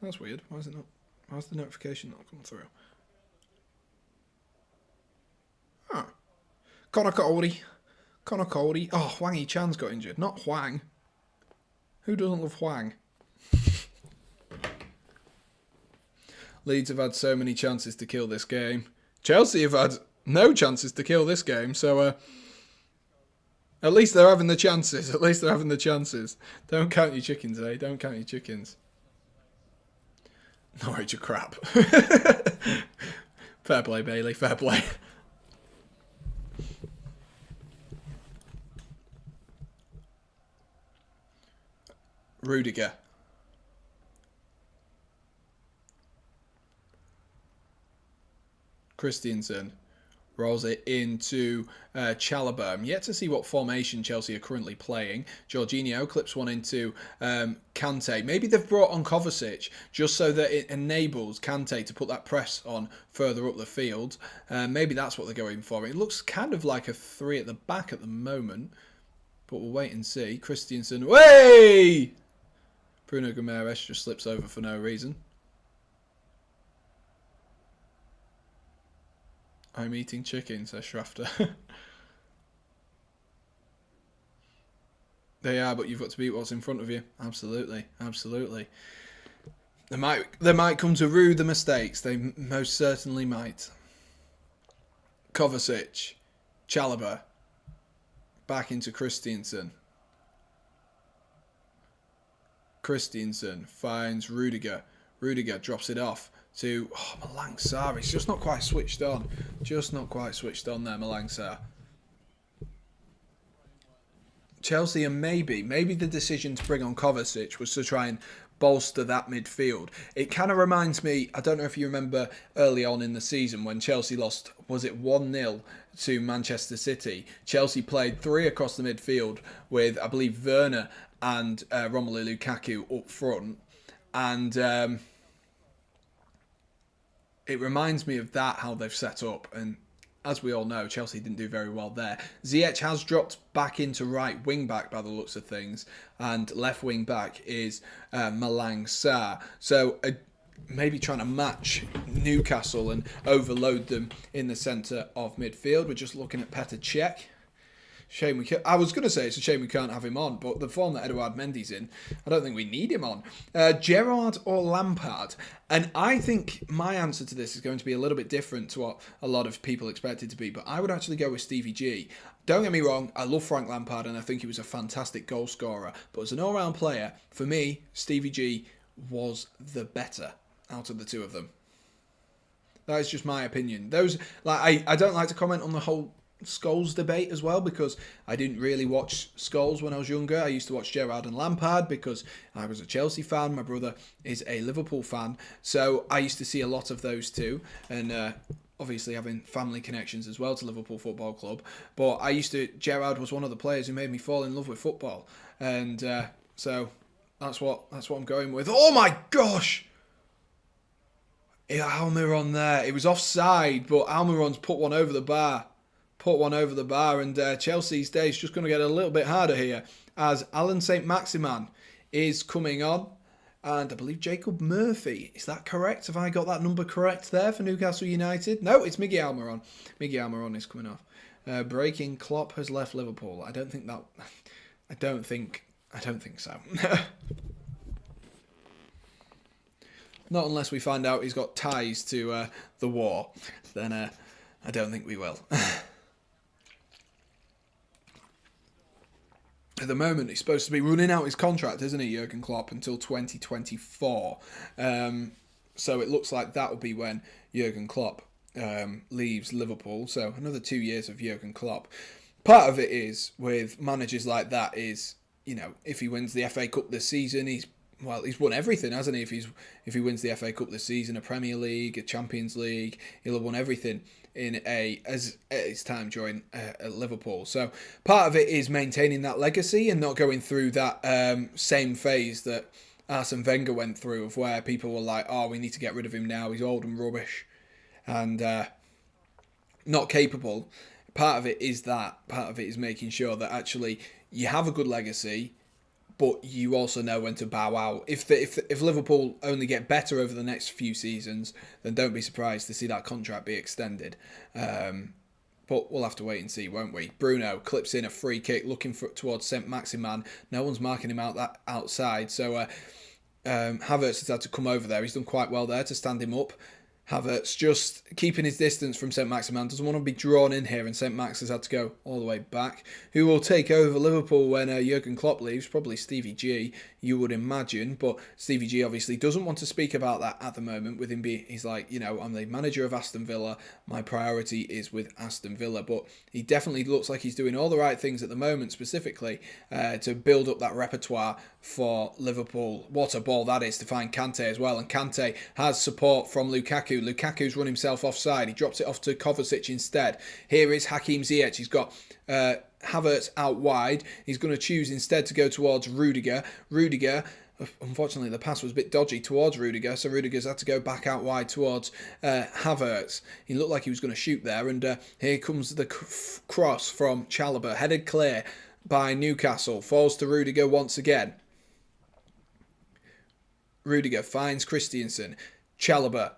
That's weird. Why is it not? Why's the notification not come through? Huh. Connor Cody. Oh, Hwang Hee-chan's got injured. Not Hwang. Who doesn't love Hwang? Leeds have had so many chances to kill this game. Chelsea have had no chances to kill this game. So, at least they're having the chances. At least they're having the chances. Don't count your chickens, eh? Don't count your chickens. Norwich are crap. Fair play, Bailey. Fair play. Rudiger. Christiansen rolls it into Chalobah. I'm yet to see what formation Chelsea are currently playing. Jorginho clips one into Kante. Maybe they've brought on Kovacic just so that it enables Kante to put that press on further up the field. Maybe that's what they're going for. It looks kind of like a three at the back at the moment, but we'll wait and see. Christiansen. Way! Bruno Guimaraes just slips over for no reason. I'm eating chicken, says Schrafter. They are, but you've got to beat what's in front of you. Absolutely, absolutely. They might come to rue the mistakes. They most certainly might. Kovacic, Chalobah, back into Christiansen. Christiansen finds Rudiger. Rudiger drops it off to Malang Sarr. It's just not quite switched on. Just not quite switched on there, Malang Sarr. Chelsea, and maybe the decision to bring on Kovacic was to try and bolster that midfield. It kind of reminds me, I don't know if you remember early on in the season when Chelsea lost, was it 1-0 to Manchester City? Chelsea played three across the midfield with, I believe, Werner and Romelu Lukaku up front. And it reminds me of that, how they've set up. And as we all know, Chelsea didn't do very well there. Ziyech has dropped back into right wing back by the looks of things, and left wing back is Malang Sarr. So maybe trying to match Newcastle and overload them in the centre of midfield. We're just looking at Petr Cech. Shame we can't, I was going to say it's a shame we can't have him on, but the form that Edouard Mendy's in, I don't think we need him on. Gerrard or Lampard? And I think my answer to this is going to be a little bit different to what a lot of people expect it to be, but I would actually go with Stevie G. Don't get me wrong, I love Frank Lampard and I think he was a fantastic goal scorer, but as an all-round player, for me, Stevie G was the better out of the two of them. That is just my opinion. I don't like to comment on the whole Scholes debate as well, because I didn't really watch Scholes when I was younger. I used to watch Gerrard and Lampard because I was a Chelsea fan. My brother is a Liverpool fan, so I used to see a lot of those two, and obviously having family connections as well to Liverpool Football Club. But Gerrard was one of the players who made me fall in love with football, and so that's what I'm going with. Oh my gosh! Almiron there. It was offside, but Almiron's put one over the bar. And Chelsea's day is just going to get a little bit harder here as Alan Saint-Maximin is coming on, and I believe Jacob Murphy. Is that correct? Have I got that number correct there for Newcastle United? No, it's Miggy Almiron. Miggy Almiron is coming off. Breaking: Klopp has left Liverpool. I don't think so. Not unless we find out he's got ties to the war. Then I don't think we will. At the moment, he's supposed to be running out his contract, isn't he, Jurgen Klopp, until 2024. So it looks like that will be when Jurgen Klopp leaves Liverpool. So another 2 years of Jurgen Klopp. Part of it is, with managers like that, is, you know, if he wins the FA Cup this season, he's won everything, hasn't he? If he wins the FA Cup this season, a Premier League, a Champions League, he'll have won everything in his time during at Liverpool. So part of it is maintaining that legacy and not going through that same phase that Arsene Wenger went through, of where people were like, "Oh, we need to get rid of him now. He's old and rubbish, and not capable." Part of it is that. Part of it is making sure that actually you have a good legacy, but you also know when to bow out. If Liverpool only get better over the next few seasons, then don't be surprised to see that contract be extended. But we'll have to wait and see, won't we? Bruno clips in a free kick, looking towards Saint-Maximin. No one's marking him out that outside, so Havertz has had to come over there. He's done quite well there to stand him up. Havertz just keeping his distance from Saint-Maximin, doesn't want to be drawn in here, and Saint-Max has had to go all the way back. Who will take over Liverpool when Jurgen Klopp leaves? Probably Stevie G, you would imagine, but Stevie G obviously doesn't want to speak about that at the moment. With him he's like, you know, I'm the manager of Aston Villa, my priority is with Aston Villa, but he definitely looks like he's doing all the right things at the moment, specifically to build up that repertoire for Liverpool. What a ball that is to find Kante as well, and Kante has support from Lukaku. Lukaku's run himself offside. He drops it off to Kovacic instead. Here is Hakim Ziyech. He's got Havertz out wide. He's going to choose instead to go towards Rudiger. Rudiger, unfortunately, the pass was a bit dodgy towards Rudiger, so Rudiger's had to go back out wide towards Havertz. He looked like he was going to shoot there, and here comes the cross from Chalobah, headed clear by Newcastle. Falls to Rudiger once again. Rudiger finds Christensen. Chalobah.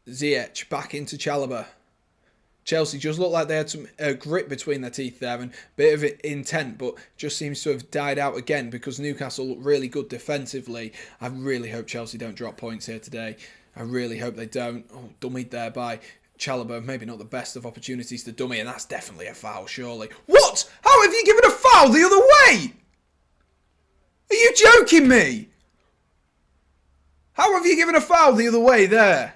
Ziyech back into Chalobah. Chelsea just looked like they had some grit between their teeth there and a bit of intent, but just seems to have died out again because Newcastle look really good defensively. I really hope Chelsea don't drop points here today. I really hope they don't. Oh, dummied there by Chalobah. Maybe not the best of opportunities to dummy, and that's definitely a foul, surely. What? How have you given a foul the other way? Are you joking me? How have you given a foul the other way there?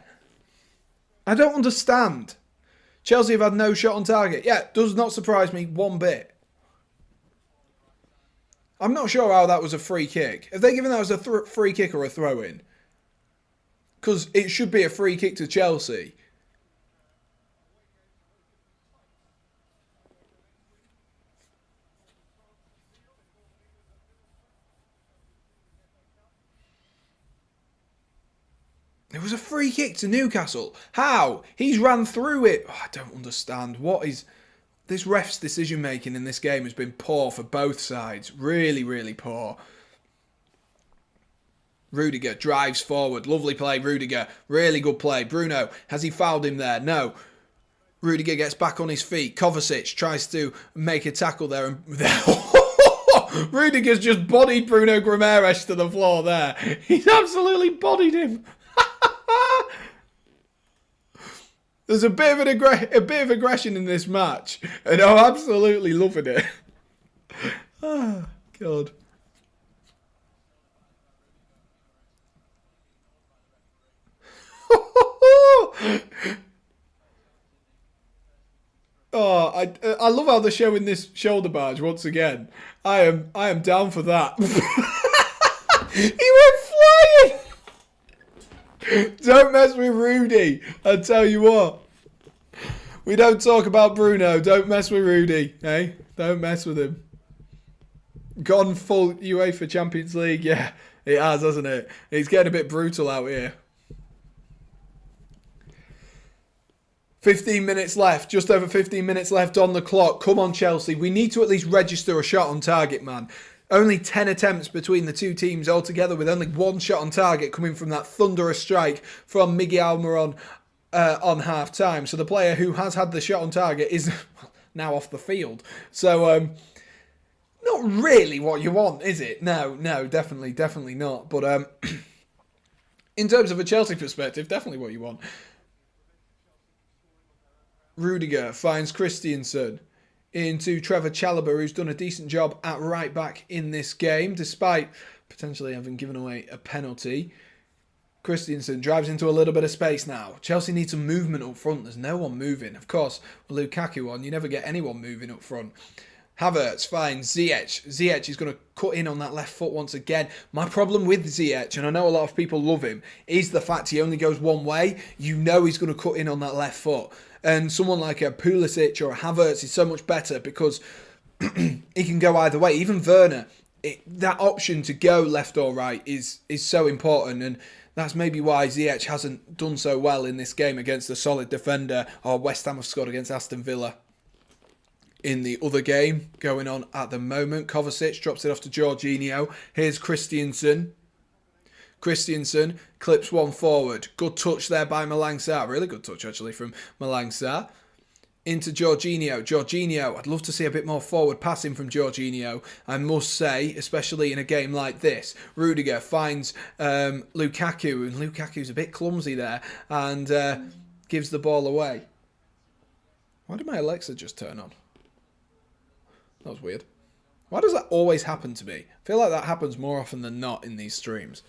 I don't understand. Chelsea have had no shot on target. Yeah, does not surprise me one bit. I'm not sure how that was a free kick. Have they given that as a free kick or a throw-in? Because it should be a free kick to Chelsea. It was a free kick to Newcastle. How? He's ran through it. Oh, I don't understand. What is... This ref's decision-making in this game has been poor for both sides. Really, really poor. Rudiger drives forward. Lovely play, Rudiger. Really good play. Bruno, has he fouled him there? No. Rudiger gets back on his feet. Kovacic tries to make a tackle there. And Rudiger's just bodied Bruno Guimaraes to the floor there. He's absolutely bodied him. There's a bit of aggression in this match. And I'm absolutely loving it. Oh, God. Oh, I love how they're showing this shoulder barge once again. I am down for that. He went flying. Don't mess with Rudy. I tell you what. We don't talk about Bruno. Don't mess with Rudy. Hey, don't mess with him. Gone full UEFA Champions League. Yeah, it has, hasn't it? It's getting a bit brutal out here. 15 minutes left, just over 15 minutes left on the clock. Come on, Chelsea. We need to at least register a shot on target, man. Only 10 attempts between the two teams altogether, with only one shot on target coming from that thunderous strike from Miguel Almiron on half-time. So the player who has had the shot on target is now off the field. So, not really what you want, is it? No, definitely not. But in terms of a Chelsea perspective, definitely what you want. Rudiger finds Christiansen into Trevor Chalobah, who's done a decent job at right back in this game, despite potentially having given away a penalty. Christiansen drives into a little bit of space now. Chelsea need some movement up front. There's no one moving. Of course, with Lukaku on, you never get anyone moving up front. Havertz finds Ziyech. Ziyech is going to cut in on that left foot once again. My problem with Ziyech, and I know a lot of people love him, is the fact he only goes one way. You know he's going to cut in on that left foot. And someone like a Pulisic or a Havertz is so much better because he can go either way. Even Werner, that option to go left or right is so important. And that's maybe why Ziyech hasn't done so well in this game against a solid defender. Or West Ham have scored against Aston Villa. In the other game going on at the moment, Kovacic drops it off to Jorginho. Here's Christiansen. Christiansen clips one forward. Good touch there by Malang Sarr. Really good touch, actually, from Malang Sarr. Into Jorginho. Jorginho, I'd love to see a bit more forward passing from Jorginho, I must say, especially in a game like this. Rudiger finds Lukaku, and Lukaku's a bit clumsy there, and gives the ball away. Why did my Alexa just turn on? That was weird. Why does that always happen to me? I feel like that happens more often than not in these streams.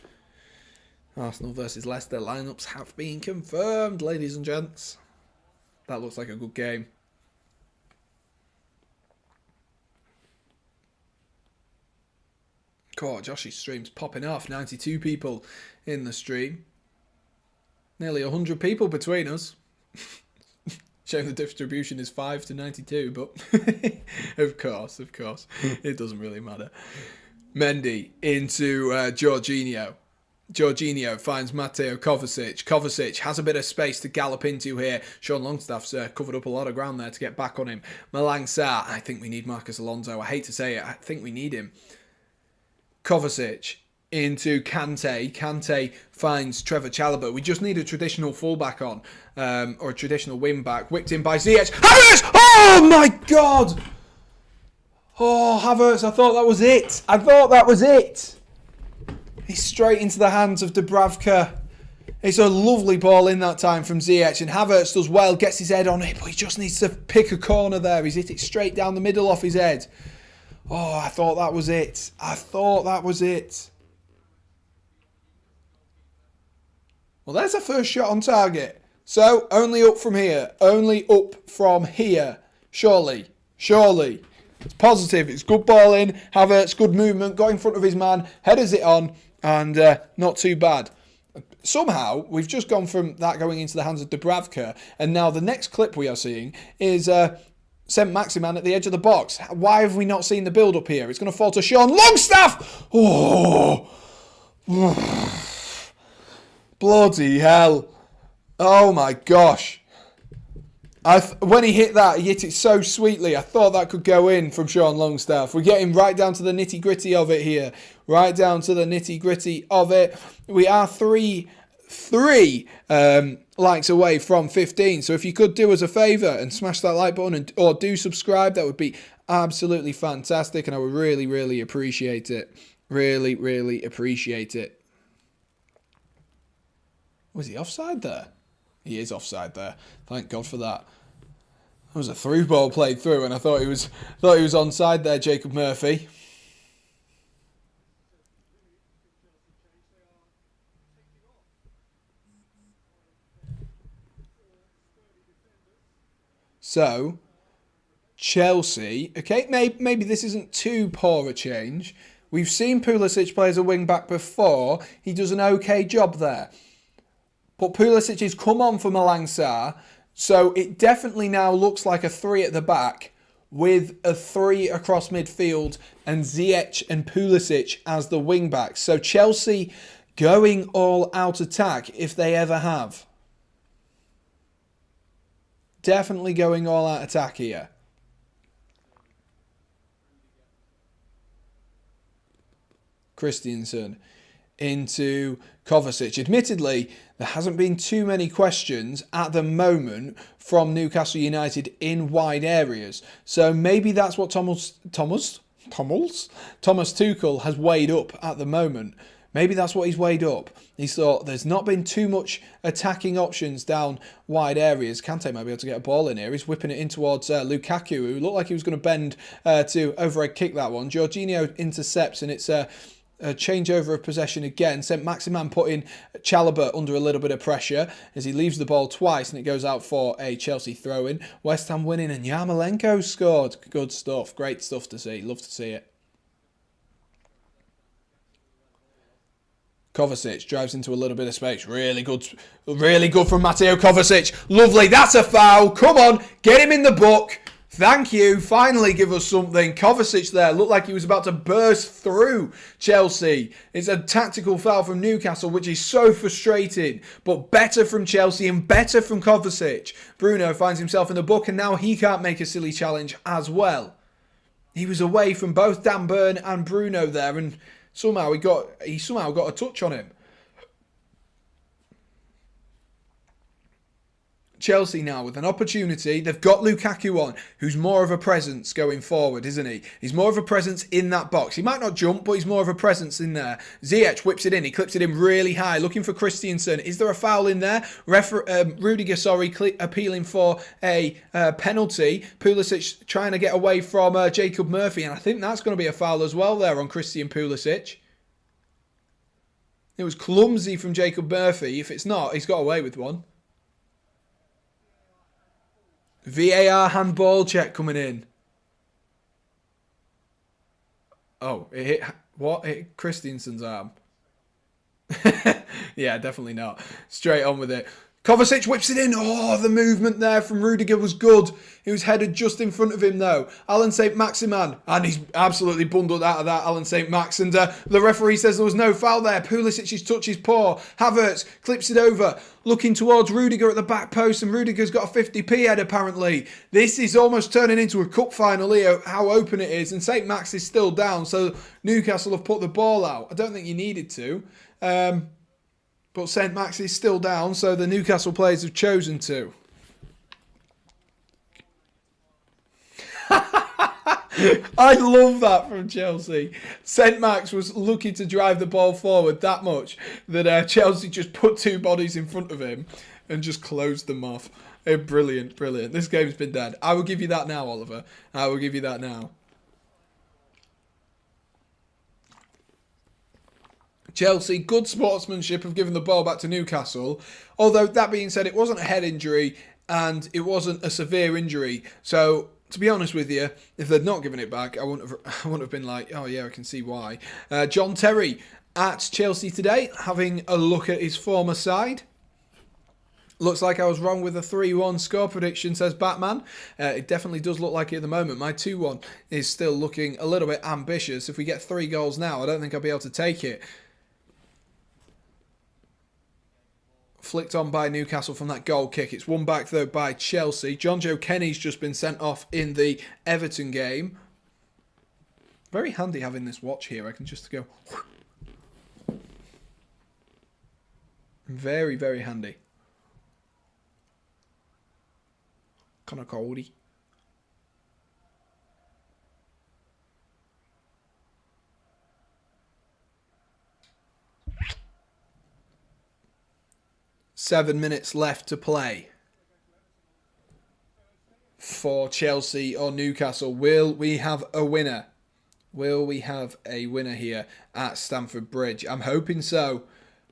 Arsenal versus Leicester lineups have been confirmed, ladies and gents. That looks like a good game. God, Josh's stream's popping off. 92 people in the stream. Nearly 100 people between us. Showing the distribution is 5 to 92, but of course, it doesn't really matter. Mendy into Jorginho. Jorginho finds Mateo Kovacic. Kovacic has a bit of space to gallop into here. Sean Longstaff's covered up a lot of ground there to get back on him. Malang Sarr. I think we need Marcus Alonso. I hate to say it. I think we need him. Kovacic into Kante. Kante finds Trevor Chalobah. We just need a traditional fullback on. Or a traditional wing back. Whipped in by Ziyech. Havertz! Oh my God! Oh, Havertz, I thought that was it. He's straight into the hands of Dubravka. It's a lovely ball in that time from Ziyech, and Havertz does well, gets his head on it, but he just needs to pick a corner there. He's hit it straight down the middle off his head. Oh, I thought that was it. Well, there's a first shot on target. So, only up from here. Surely. It's positive. It's good ball in. Havertz, good movement. Got in front of his man. Headers it on. And not too bad. Somehow, we've just gone from that going into the hands of Dubravka. And now the next clip we are seeing is Saint-Maximin at the edge of the box. Why have we not seen the build-up here? It's going to fall to Sean Longstaff! Oh! Bloody hell. Oh my gosh. When he hit that, he hit it so sweetly. I thought that could go in from Sean Longstaff. We're getting right down to the nitty-gritty of it here. right down to the nitty-gritty of it. We are three likes away from 15. So if you could do us a favour and smash that like button or do subscribe, that would be absolutely fantastic, and I would really, really appreciate it. Really, really appreciate it. Was he offside there? He is offside there. Thank God for that. That was a through ball played through, and I thought he was onside there, Jacob Murphy. So, Chelsea, okay, maybe this isn't too poor a change. We've seen Pulisic play as a wing-back before. He does an okay job there. But Pulisic has come on for Malang Sarr, so it definitely now looks like a 3 at the back with a 3 across midfield and Ziyech and Pulisic as the wing-backs. So Chelsea going all-out attack if they ever have. Definitely going all-out attack here. Christensen into Kovacic. Admittedly, there hasn't been too many questions at the moment from Newcastle United in wide areas. So maybe that's what Thomas Tuchel has weighed up at the moment. Maybe that's what he's weighed up. He's thought there's not been too much attacking options down wide areas. Kante might be able to get a ball in here. He's whipping it in towards Lukaku, who looked like he was going to bend to overhead kick that one. Jorginho intercepts, and it's a changeover of possession again. St. Maximin putting Chalobah under a little bit of pressure as he leaves the ball twice, and it goes out for a Chelsea throw-in. West Ham winning, and Yarmolenko scored. Good stuff. Great stuff to see. Love to see it. Kovacic drives into a little bit of space. Really good from Mateo Kovacic. Lovely. That's a foul. Come on. Get him in the book. Thank you. Finally give us something. Kovacic there looked like he was about to burst through Chelsea. It's a tactical foul from Newcastle, which is so frustrating. But better from Chelsea and better from Kovacic. Bruno finds himself in the book, and now he can't make a silly challenge as well. He was away from both Dan Burn and Bruno there, and somehow he got a touch on him. Chelsea now with an opportunity. They've got Lukaku on, who's more of a presence going forward, isn't he? He's more of a presence in that box. He might not jump, but he's more of a presence in there. Ziyech whips it in. He clips it in really high, looking for Christensen. Is there a foul in there? Rudiger, appealing for a penalty. Pulisic trying to get away from Jacob Murphy, and I think that's going to be a foul as well there on Christian Pulisic. It was clumsy from Jacob Murphy. If it's not, he's got away with one. VAR handball check coming in. Oh, it hit... What? It hit Christensen's arm. Yeah, definitely not. Straight on with it. Kovacic whips it in. Oh, the movement there from Rudiger was good. He was headed just in front of him, though. Alan St. Maximin. And he's absolutely bundled out of that, Alan St. Max. And the referee says there was no foul there. Pulisic's touch is poor. Havertz clips it over. Looking towards Rudiger at the back post. And Rudiger's got a 50p head, apparently. This is almost turning into a cup final here, how open it is. And St. Max is still down. So Newcastle have put the ball out. I don't think you needed to. But St. Max is still down, so the Newcastle players have chosen to. I love that from Chelsea. St. Max was lucky to drive the ball forward that much that Chelsea just put two bodies in front of him and just closed them off. Brilliant, brilliant. This game's been dead. I will give you that now, Oliver. I will give you that now. Chelsea, good sportsmanship of giving the ball back to Newcastle. Although, that being said, it wasn't a head injury and it wasn't a severe injury. So, to be honest with you, if they'd not given it back, I wouldn't have been like, oh yeah, I can see why. John Terry at Chelsea today, having a look at his former side. Looks like I was wrong with a 3-1 score prediction, says Batman. It definitely does look like it at the moment. My 2-1 is still looking a little bit ambitious. If we get 3 goals now, I don't think I'll be able to take it. Flicked on by Newcastle from that goal kick. It's won back, though, by Chelsea. John Joe Kenny's just been sent off in the Everton game. Very handy having this watch here. I can just go... Very, very handy. Kind of coldy. Seven minutes left to play for Chelsea or Newcastle. Will we have a winner? Will we have a winner here at Stamford Bridge? I'm hoping so,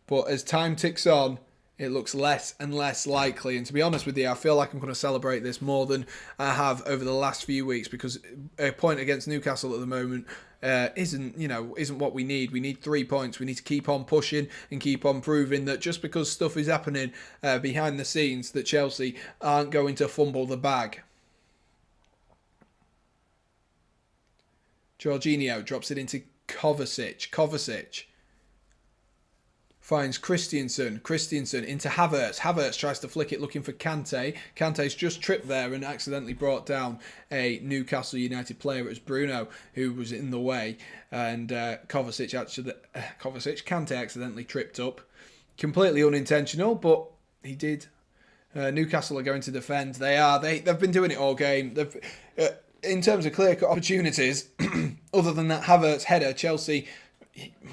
but as time ticks on, it looks less and less likely. And to be honest with you, I feel like I'm going to celebrate this more than I have over the last few weeks, because a point against Newcastle at the moment isn't what we need. We need 3 points. We need to keep on pushing and keep on proving that just because stuff is happening behind the scenes, that Chelsea aren't going to fumble the bag. Jorginho drops it into Kovacic. Kovacic finds Christensen into Havertz. Havertz tries to flick it looking for Kante. Kante's just tripped there and accidentally brought down a Newcastle United player. It was Bruno who was in the way, and Kante accidentally tripped up. Completely unintentional, but he did. Newcastle are going to defend. They've been doing it all game. In terms of clear-cut opportunities, other than that Havertz header, Chelsea,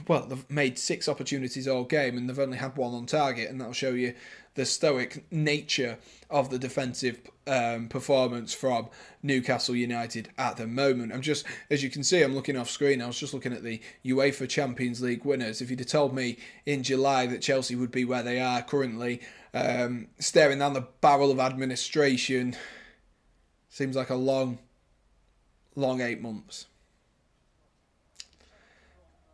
well, they've made 6 opportunities all game and they've only had 1 on target, and that'll show you the stoic nature of the defensive performance from Newcastle United at the moment. I'm just, as you can see, I'm looking off screen. I was just looking at the UEFA Champions League winners. If you'd have told me in July that Chelsea would be where they are currently, staring down the barrel of administration, seems like a long 8 months.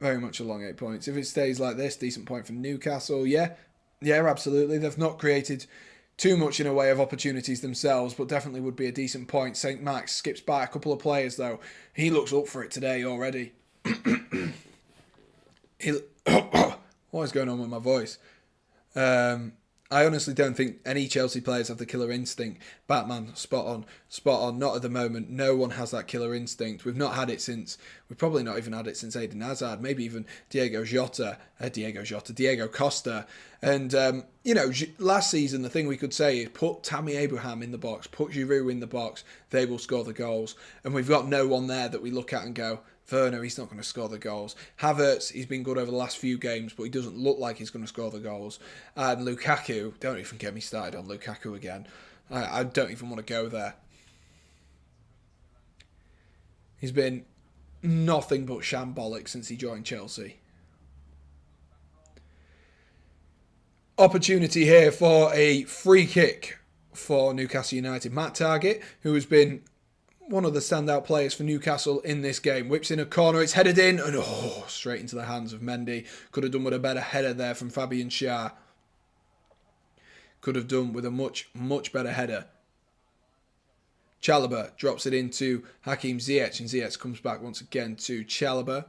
Very much a long 8 points. If it stays like this, decent point for Newcastle. Yeah, absolutely. They've not created too much in a way of opportunities themselves, but definitely would be a decent point. St. Max skips by a couple of players, though. He looks up for it today already. What is going on with my voice? I honestly don't think any Chelsea players have the killer instinct. Batman, spot on. Not at the moment. No one has that killer instinct. We've probably not even had it since Eden Hazard, maybe even Diego Costa. And, last season, the thing we could say is put Tammy Abraham in the box, put Giroud in the box, they will score the goals. And we've got no one there that we look at and go, Werner, he's not going to score the goals. Havertz, he's been good over the last few games, but he doesn't look like he's going to score the goals. And Lukaku, don't even get me started on Lukaku again. I don't even want to go there. He's been nothing but shambolic since he joined Chelsea. Opportunity here for a free kick for Newcastle United. Matt Targett, who has been one of the standout players for Newcastle in this game, whips in a corner, it's headed in, and straight into the hands of Mendy. Could have done with a better header there from Fabian Schär. Could have done with a much, much better header. Chalobah drops it into Hakim Ziyech, and Ziyech comes back once again to Chalobah.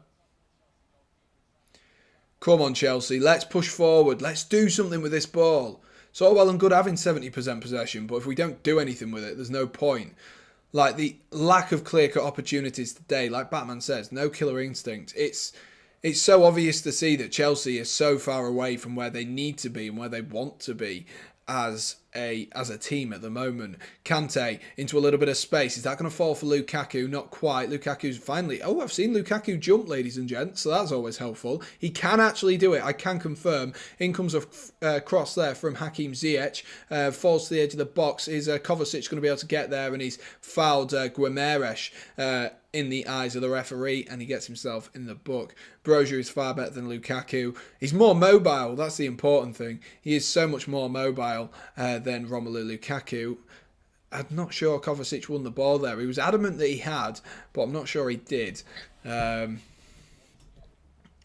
Come on, Chelsea, let's push forward. Let's do something with this ball. It's all well and good having 70% possession, but if we don't do anything with it, there's no point. Like, the lack of clear-cut opportunities today, like Batman says, no killer instinct. It's so obvious to see that Chelsea is so far away from where they need to be and where they want to be as a team at the moment. Kante into a little bit of space. Is that going to fall for Lukaku? Not quite. Lukaku's finally... I've seen Lukaku jump, ladies and gents, so that's always helpful. He can actually do it, I can confirm. In comes a cross there from Hakim Ziyech. Falls to the edge of the box. Is Kovacic going to be able to get there? And he's fouled Guimaraes in the eyes of the referee, and he gets himself in the book. Brozier is far better than Lukaku. He's more mobile, that's the important thing. He is so much more mobile than Romelu Lukaku. I'm not sure Kovacic won the ball there. He was adamant that he had, but I'm not sure he did.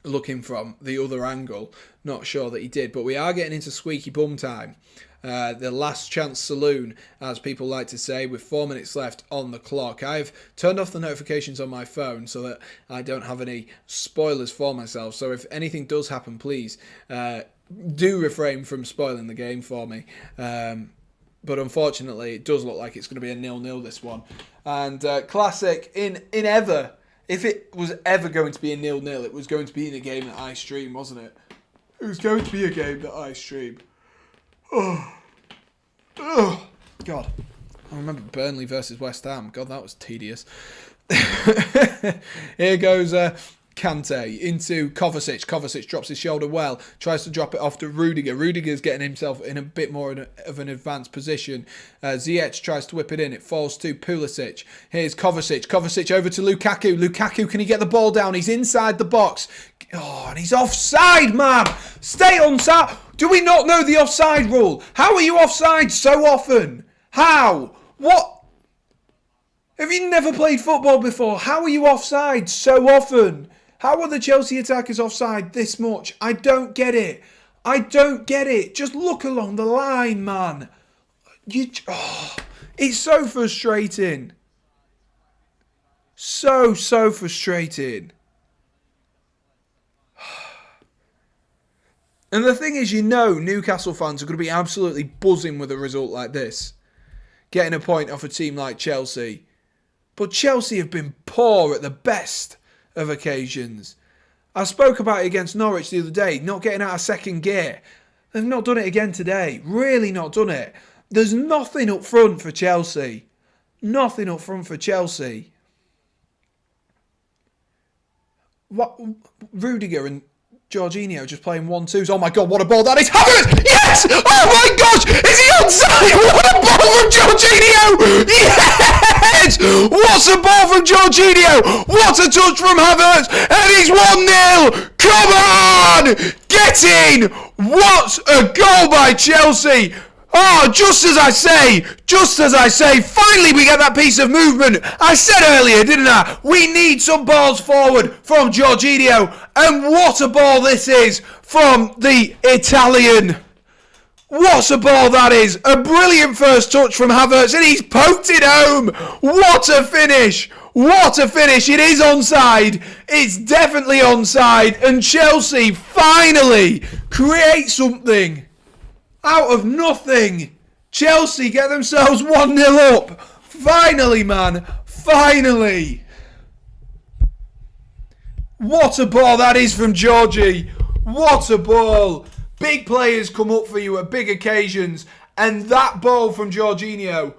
Looking from the other angle, not sure that he did. But we are getting into squeaky bum time. The last chance saloon, as people like to say, with 4 minutes left on the clock. I've turned off the notifications on my phone so that I don't have any spoilers for myself. So if anything does happen, please do refrain from spoiling the game for me. But unfortunately, it does look like it's going to be a 0-0 this one. And classic in If it was ever going to be a 0-0, it was going to be in a game that I stream, wasn't it? It was going to be a game that I stream. Oh, God. I remember Burnley versus West Ham. God, that was tedious. Here goes Kante into Kovacic. Kovacic drops his shoulder well. Tries to drop it off to Rudiger. Rudiger's getting himself in a bit more of an advanced position. Ziyech tries to whip it in. It falls to Pulisic. Here's Kovacic. Kovacic over to Lukaku. Lukaku, can he get the ball down? He's inside the box. Oh, and he's offside, man. Stay onside. Do we not know the offside rule? How are you offside so often? How? What? Have you never played football before? How are you offside so often? How are the Chelsea attackers offside this much? I don't get it. I don't get it. Just look along the line, man. It's so frustrating. So frustrating. And the thing is, Newcastle fans are going to be absolutely buzzing with a result like this. Getting a point off a team like Chelsea. But Chelsea have been poor at the best of occasions. I spoke about it against Norwich the other day, not getting out of second gear. They've not done it again today. Really not done it. There's nothing up front for Chelsea. Nothing up front for Chelsea. What? Rudiger and Jorginho just playing 1-2s. Oh my God, what a ball that is. Havertz! Yes! Oh my gosh! Is he onside? What a ball from Jorginho! Yes! What's a ball from Jorginho? What a touch from Havertz! And he's 1-0! Come on! Get in! What a goal by Chelsea! Oh, just as I say, finally we get that piece of movement. I said earlier, didn't I? We need some balls forward from Jorginho. And what a ball this is from the Italian. What a ball that is. A brilliant first touch from Havertz and he's poked it home. What a finish. What a finish. It is onside. It's definitely onside. And Chelsea finally create something. Out of nothing, Chelsea get themselves 1-0 up. Finally, man. Finally. What a ball that is from Georgie. What a ball. Big players come up for you at big occasions. And that ball from Jorginho.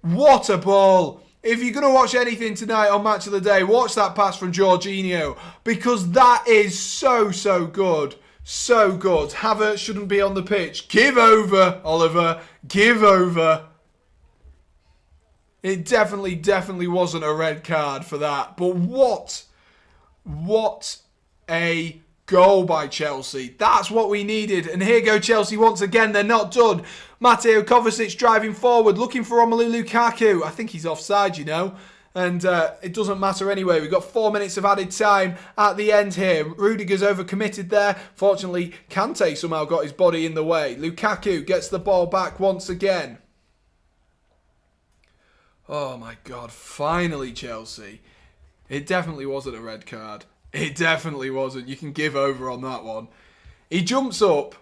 What a ball. If you're going to watch anything tonight on Match of the Day, watch that pass from Jorginho. Because that is so good. So good. Havertz shouldn't be on the pitch. Give over, Oliver. Give over. It definitely wasn't a red card for that. But what a goal by Chelsea. That's what we needed. And here go Chelsea once again. They're not done. Mateo Kovacic driving forward, looking for Romelu Lukaku. I think he's offside, And it doesn't matter anyway. We've got 4 minutes of added time at the end here. Rudiger's overcommitted there. Fortunately, Kante somehow got his body in the way. Lukaku gets the ball back once again. Oh my God, finally Chelsea. It definitely wasn't a red card. It definitely wasn't. You can give over on that one. He jumps up.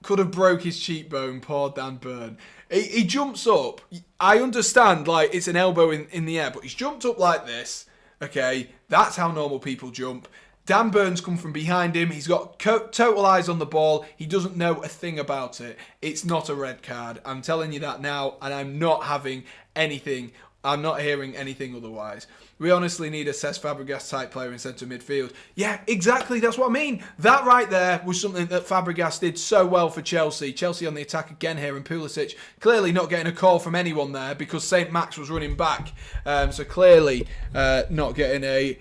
Could have broke his cheekbone, poor Dan Burn. He jumps up. I understand, like, it's an elbow in the air, but he's jumped up like this. Okay, that's how normal people jump. Dan Burns come from behind him. He's got total eyes on the ball. He doesn't know a thing about it. It's not a red card. I'm telling you that now, and I'm not having anything. I'm not hearing anything otherwise. We honestly need a Cesc Fabregas type player in centre midfield. Yeah, exactly. That's what I mean. That right there was something that Fabregas did so well for Chelsea. Chelsea on the attack again here, and Pulisic clearly not getting a call from anyone there because St. Max was running back. So clearly not getting a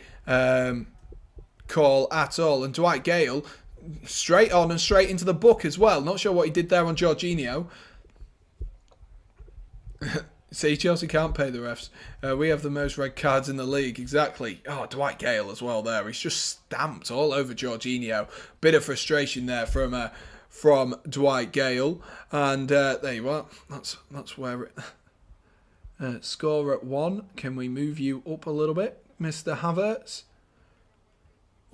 call at all. And Dwight Gale straight on and straight into the book as well. Not sure what he did there on Jorginho. See, Chelsea can't pay the refs. We have the most red cards in the league. Exactly. Oh, Dwight Gale as well there. He's just stamped all over Jorginho. Bit of frustration there from Dwight Gale. And there you are. That's where it... score at 1. Can we move you up a little bit, Mr. Havertz?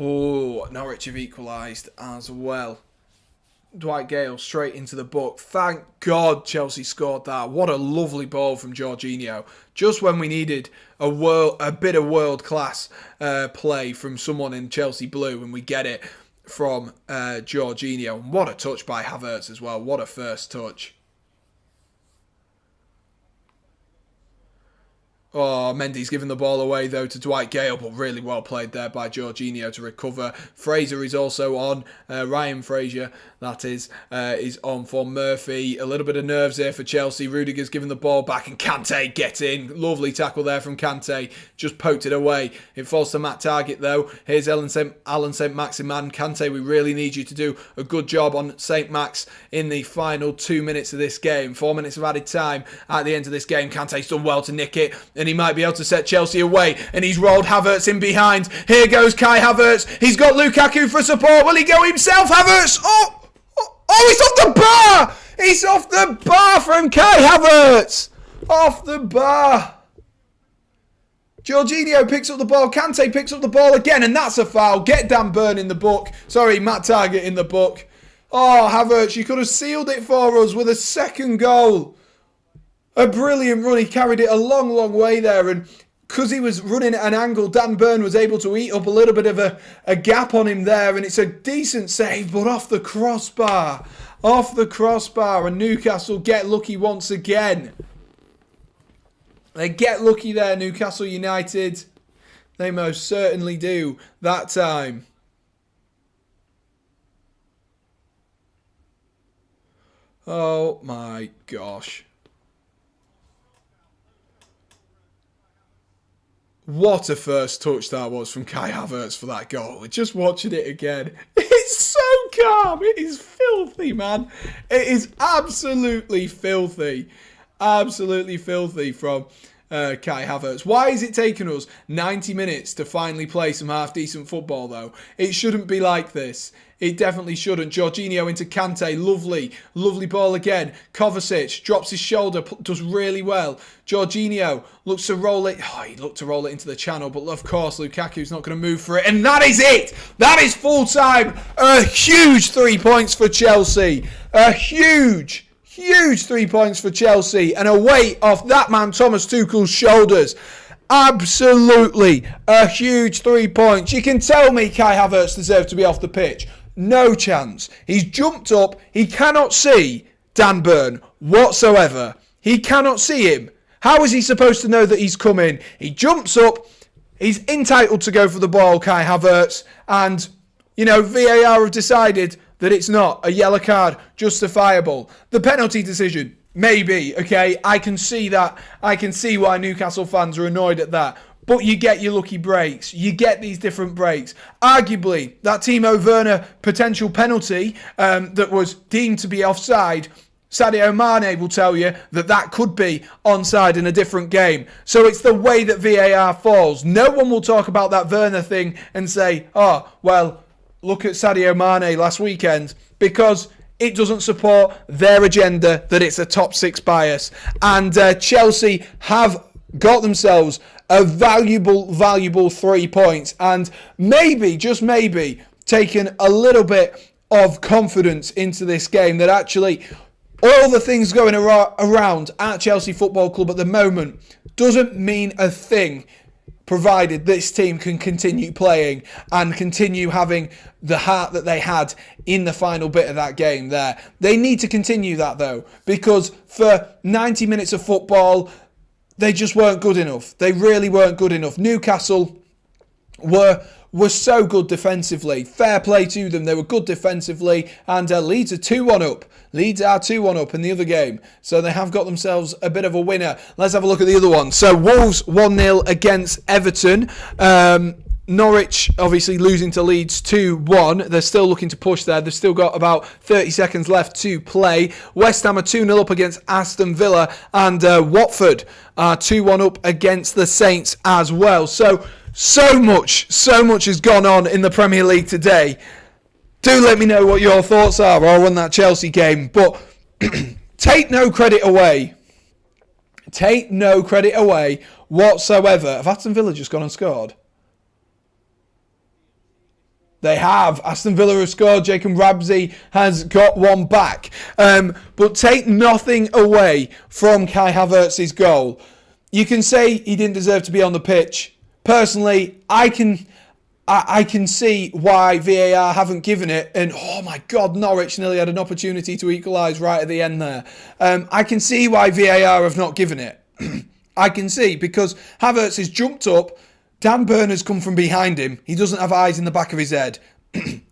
Oh, Norwich have equalised as well. Dwight Gale straight into the book. Thank God Chelsea scored that. What a lovely ball from Jorginho. Just when we needed a bit of world-class play from someone in Chelsea blue, and we get it from Jorginho. And what a touch by Havertz as well. What a first touch. Oh, Mendy's given the ball away, though, to Dwight Gale, but really well played there by Jorginho to recover. Fraser is also on. Ryan Fraser, that is on for Murphy. A little bit of nerves here for Chelsea. Rudiger's given the ball back, and Kante gets in. Lovely tackle there from Kante. Just poked it away. It falls to Matt Targett, though. Here's Alan St. Maximan. Kante, we really need you to do a good job on St. Max in the final 2 minutes of this game. 4 minutes of added time at the end of this game. Kante's done well to nick it, and he might be able to set Chelsea away, and he's rolled Havertz in behind. Here goes Kai Havertz. He's got Lukaku for support. Will he go himself? Havertz! Oh, he's off the bar! He's off the bar from Kai Havertz! Off the bar. Jorginho picks up the ball. Kante picks up the ball again, and that's a foul. Get Dan Burn in the book. Sorry, Matt Targett in the book. Oh, Havertz, you could have sealed it for us with a second goal. A brilliant run. He carried it a long, long way there. And because he was running at an angle, Dan Burn was able to eat up a little bit of a gap on him there. And it's a decent save, but off the crossbar. Off the crossbar. And Newcastle get lucky once again. They get lucky there, Newcastle United. They most certainly do that time. Oh my gosh. What a first touch that was from Kai Havertz for that goal. Just watching it again. It's so calm. It is filthy, man. It is absolutely filthy. Absolutely filthy from Kai Havertz. Why has it taken us 90 minutes to finally play some half-decent football, though? It shouldn't be like this. It definitely shouldn't. Jorginho into Kante. Lovely. Lovely ball again. Kovacic drops his shoulder. Does really well. Jorginho looks to roll it. Oh, he looked to roll it into the channel. But of course, Lukaku's not going to move for it. And that is it. That is full time. A huge 3 points for Chelsea. A huge 3 points for Chelsea. And a weight off that man Thomas Tuchel's shoulders. Absolutely a huge 3 points. You can tell me Kai Havertz deserved to be off the pitch. No chance. He's jumped up. He cannot see Dan Burn whatsoever. He cannot see him. How is he supposed to know that he's coming? He jumps up. He's entitled to go for the ball, Kai Havertz. And, you know, VAR have decided that it's not a yellow card justifiable. The penalty decision, maybe, okay? I can see that. I can see why Newcastle fans are annoyed at that. But you get your lucky breaks. You get these different breaks. Arguably, that Timo Werner potential penalty that was deemed to be offside, Sadio Mane will tell you that that could be onside in a different game. So it's the way that VAR falls. No one will talk about that Werner thing and say, oh, well, look at Sadio Mane last weekend, because it doesn't support their agenda that it's a top six bias. And Chelsea have got themselves a valuable 3 points, and maybe, just maybe, taken a little bit of confidence into this game, that actually all the things going around at Chelsea Football Club at the moment doesn't mean a thing, provided this team can continue playing and continue having the heart that they had in the final bit of that game there. They need to continue that, though, because for 90 minutes of football, they just weren't good enough. They really weren't good enough. Newcastle were so good defensively. Fair play to them. They were good defensively. And Leeds are 2-1 up. Leeds are 2-1 up in the other game. So they have got themselves a bit of a winner. Let's have a look at the other one. So Wolves 1-0 against Everton. Norwich obviously losing to Leeds 2-1. They're still looking to push there. They've still got about 30 seconds left to play. West Ham are 2-0 up against Aston Villa. And Watford are 2-1 up against the Saints as well. So much has gone on in the Premier League today. Do let me know what your thoughts are on that Chelsea game. But take no credit away. Take no credit away whatsoever. Have Aston Villa just gone and scored? They have. Aston Villa have scored. Jacob Ramsey has got one back. But take nothing away from Kai Havertz's goal. You can say he didn't deserve to be on the pitch. Personally, I can see why VAR haven't given it. And, oh my God, Norwich nearly had an opportunity to equalise right at the end there. I can see why VAR have not given it. I can see, because Havertz has jumped up. Dan Burn has come from behind him. He doesn't have eyes in the back of his head.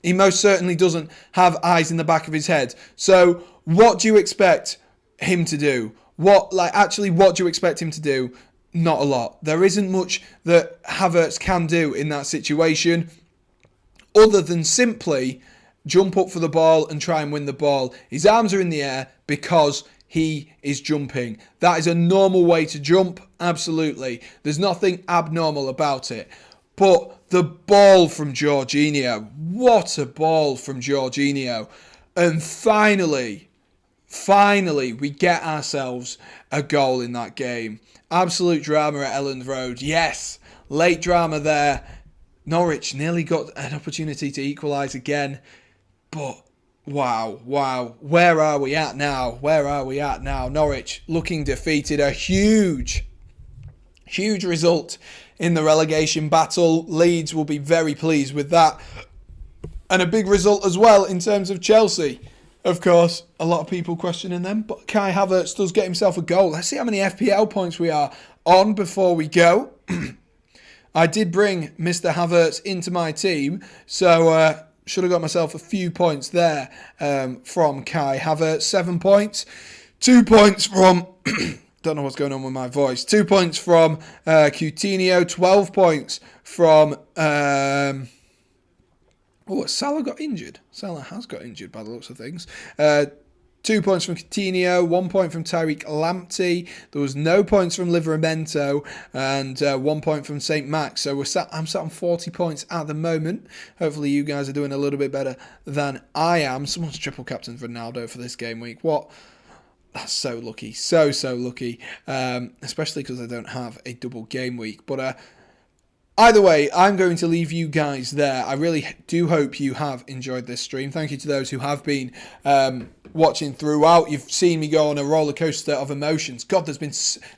He most certainly doesn't have eyes in the back of his head. So what do you expect him to do? What do you expect him to do? Not a lot. There isn't much that Havertz can do in that situation other than simply jump up for the ball and try and win the ball. His arms are in the air because he is jumping. That is a normal way to jump, absolutely. There's nothing abnormal about it. But the ball from Jorginho, what a ball from Jorginho. And finally, we get ourselves a goal in that game. Absolute drama at Elland Road. Yes, late drama there. Norwich nearly got an opportunity to equalise again. But wow. Where are we at now? Norwich looking defeated. A huge result in the relegation battle. Leeds will be very pleased with that. And a big result as well in terms of Chelsea. Of course, a lot of people questioning them, but Kai Havertz does get himself a goal. Let's see how many FPL points we are on before we go. I did bring Mr. Havertz into my team, so should have got myself a few points there from Kai Havertz. 7 points. 2 points from... don't know what's going on with my voice. 2 points from Coutinho. 12 points from... Salah got injured. Salah has got injured by the looks of things. 2 points from Coutinho, 1 point from Tariq Lamptey. There was no points from Livramento, and 1 point from St. Max. So I'm sat on 40 points at the moment. Hopefully you guys are doing a little bit better than I am. Someone's triple captained Ronaldo for this game week. What? That's so lucky. So lucky. Especially because I don't have a double game week. But either way, I'm going to leave you guys there. I really do hope you have enjoyed this stream. Thank you to those who have been watching throughout. You've seen me go on a roller coaster of emotions. God, there's been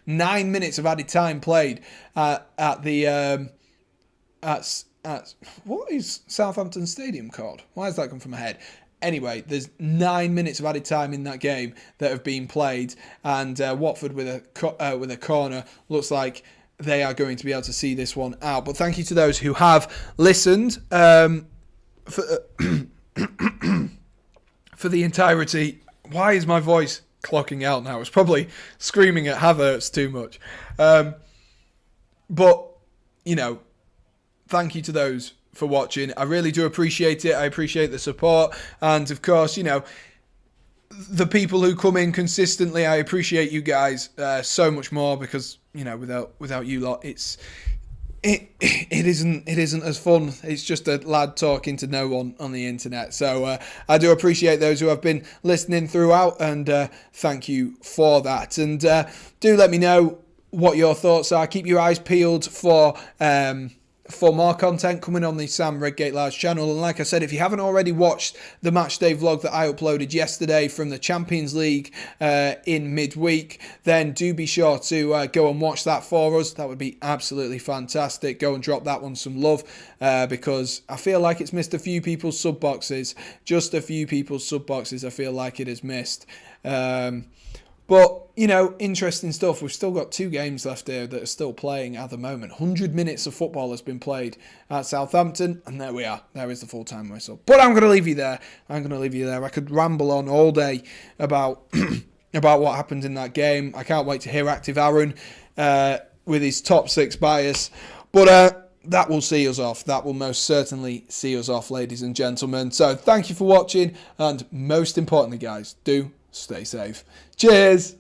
9 minutes of added time played at what is Southampton Stadium called? Why has that come from my head? Anyway, there's 9 minutes of added time in that game that have been played, and Watford with a corner looks like they are going to be able to see this one out. But thank you to those who have listened for the entirety. Why is my voice clocking out now? It's probably screaming at Havertz too much. But, thank you to those for watching. I really do appreciate it. I appreciate the support. And, of course, the people who come in consistently, I appreciate you guys so much more because, without you lot, it isn't as fun. It's just a lad talking to no one on the internet. So I do appreciate those who have been listening throughout, and thank you for that. And do let me know what your thoughts are. Keep your eyes peeled for more content coming on the Sam Redgate-Large channel. And like I said, if you haven't already watched the matchday vlog that I uploaded yesterday from the Champions League in midweek, then do be sure to go and watch that for us. That would be absolutely fantastic. Go and drop that one some love because I feel like it's missed a few people's sub boxes. Just a few people's sub boxes I feel like it has missed. But, interesting stuff. We've still got 2 games left here that are still playing at the moment. 100 minutes of football has been played at Southampton, and there we are. There is the full-time whistle. But I'm going to leave you there. I could ramble on all day about about what happened in that game. I can't wait to hear Active Aaron with his top 6 bias. But that will see us off. That will most certainly see us off, ladies and gentlemen. So thank you for watching, and most importantly, guys, do stay safe. Cheers.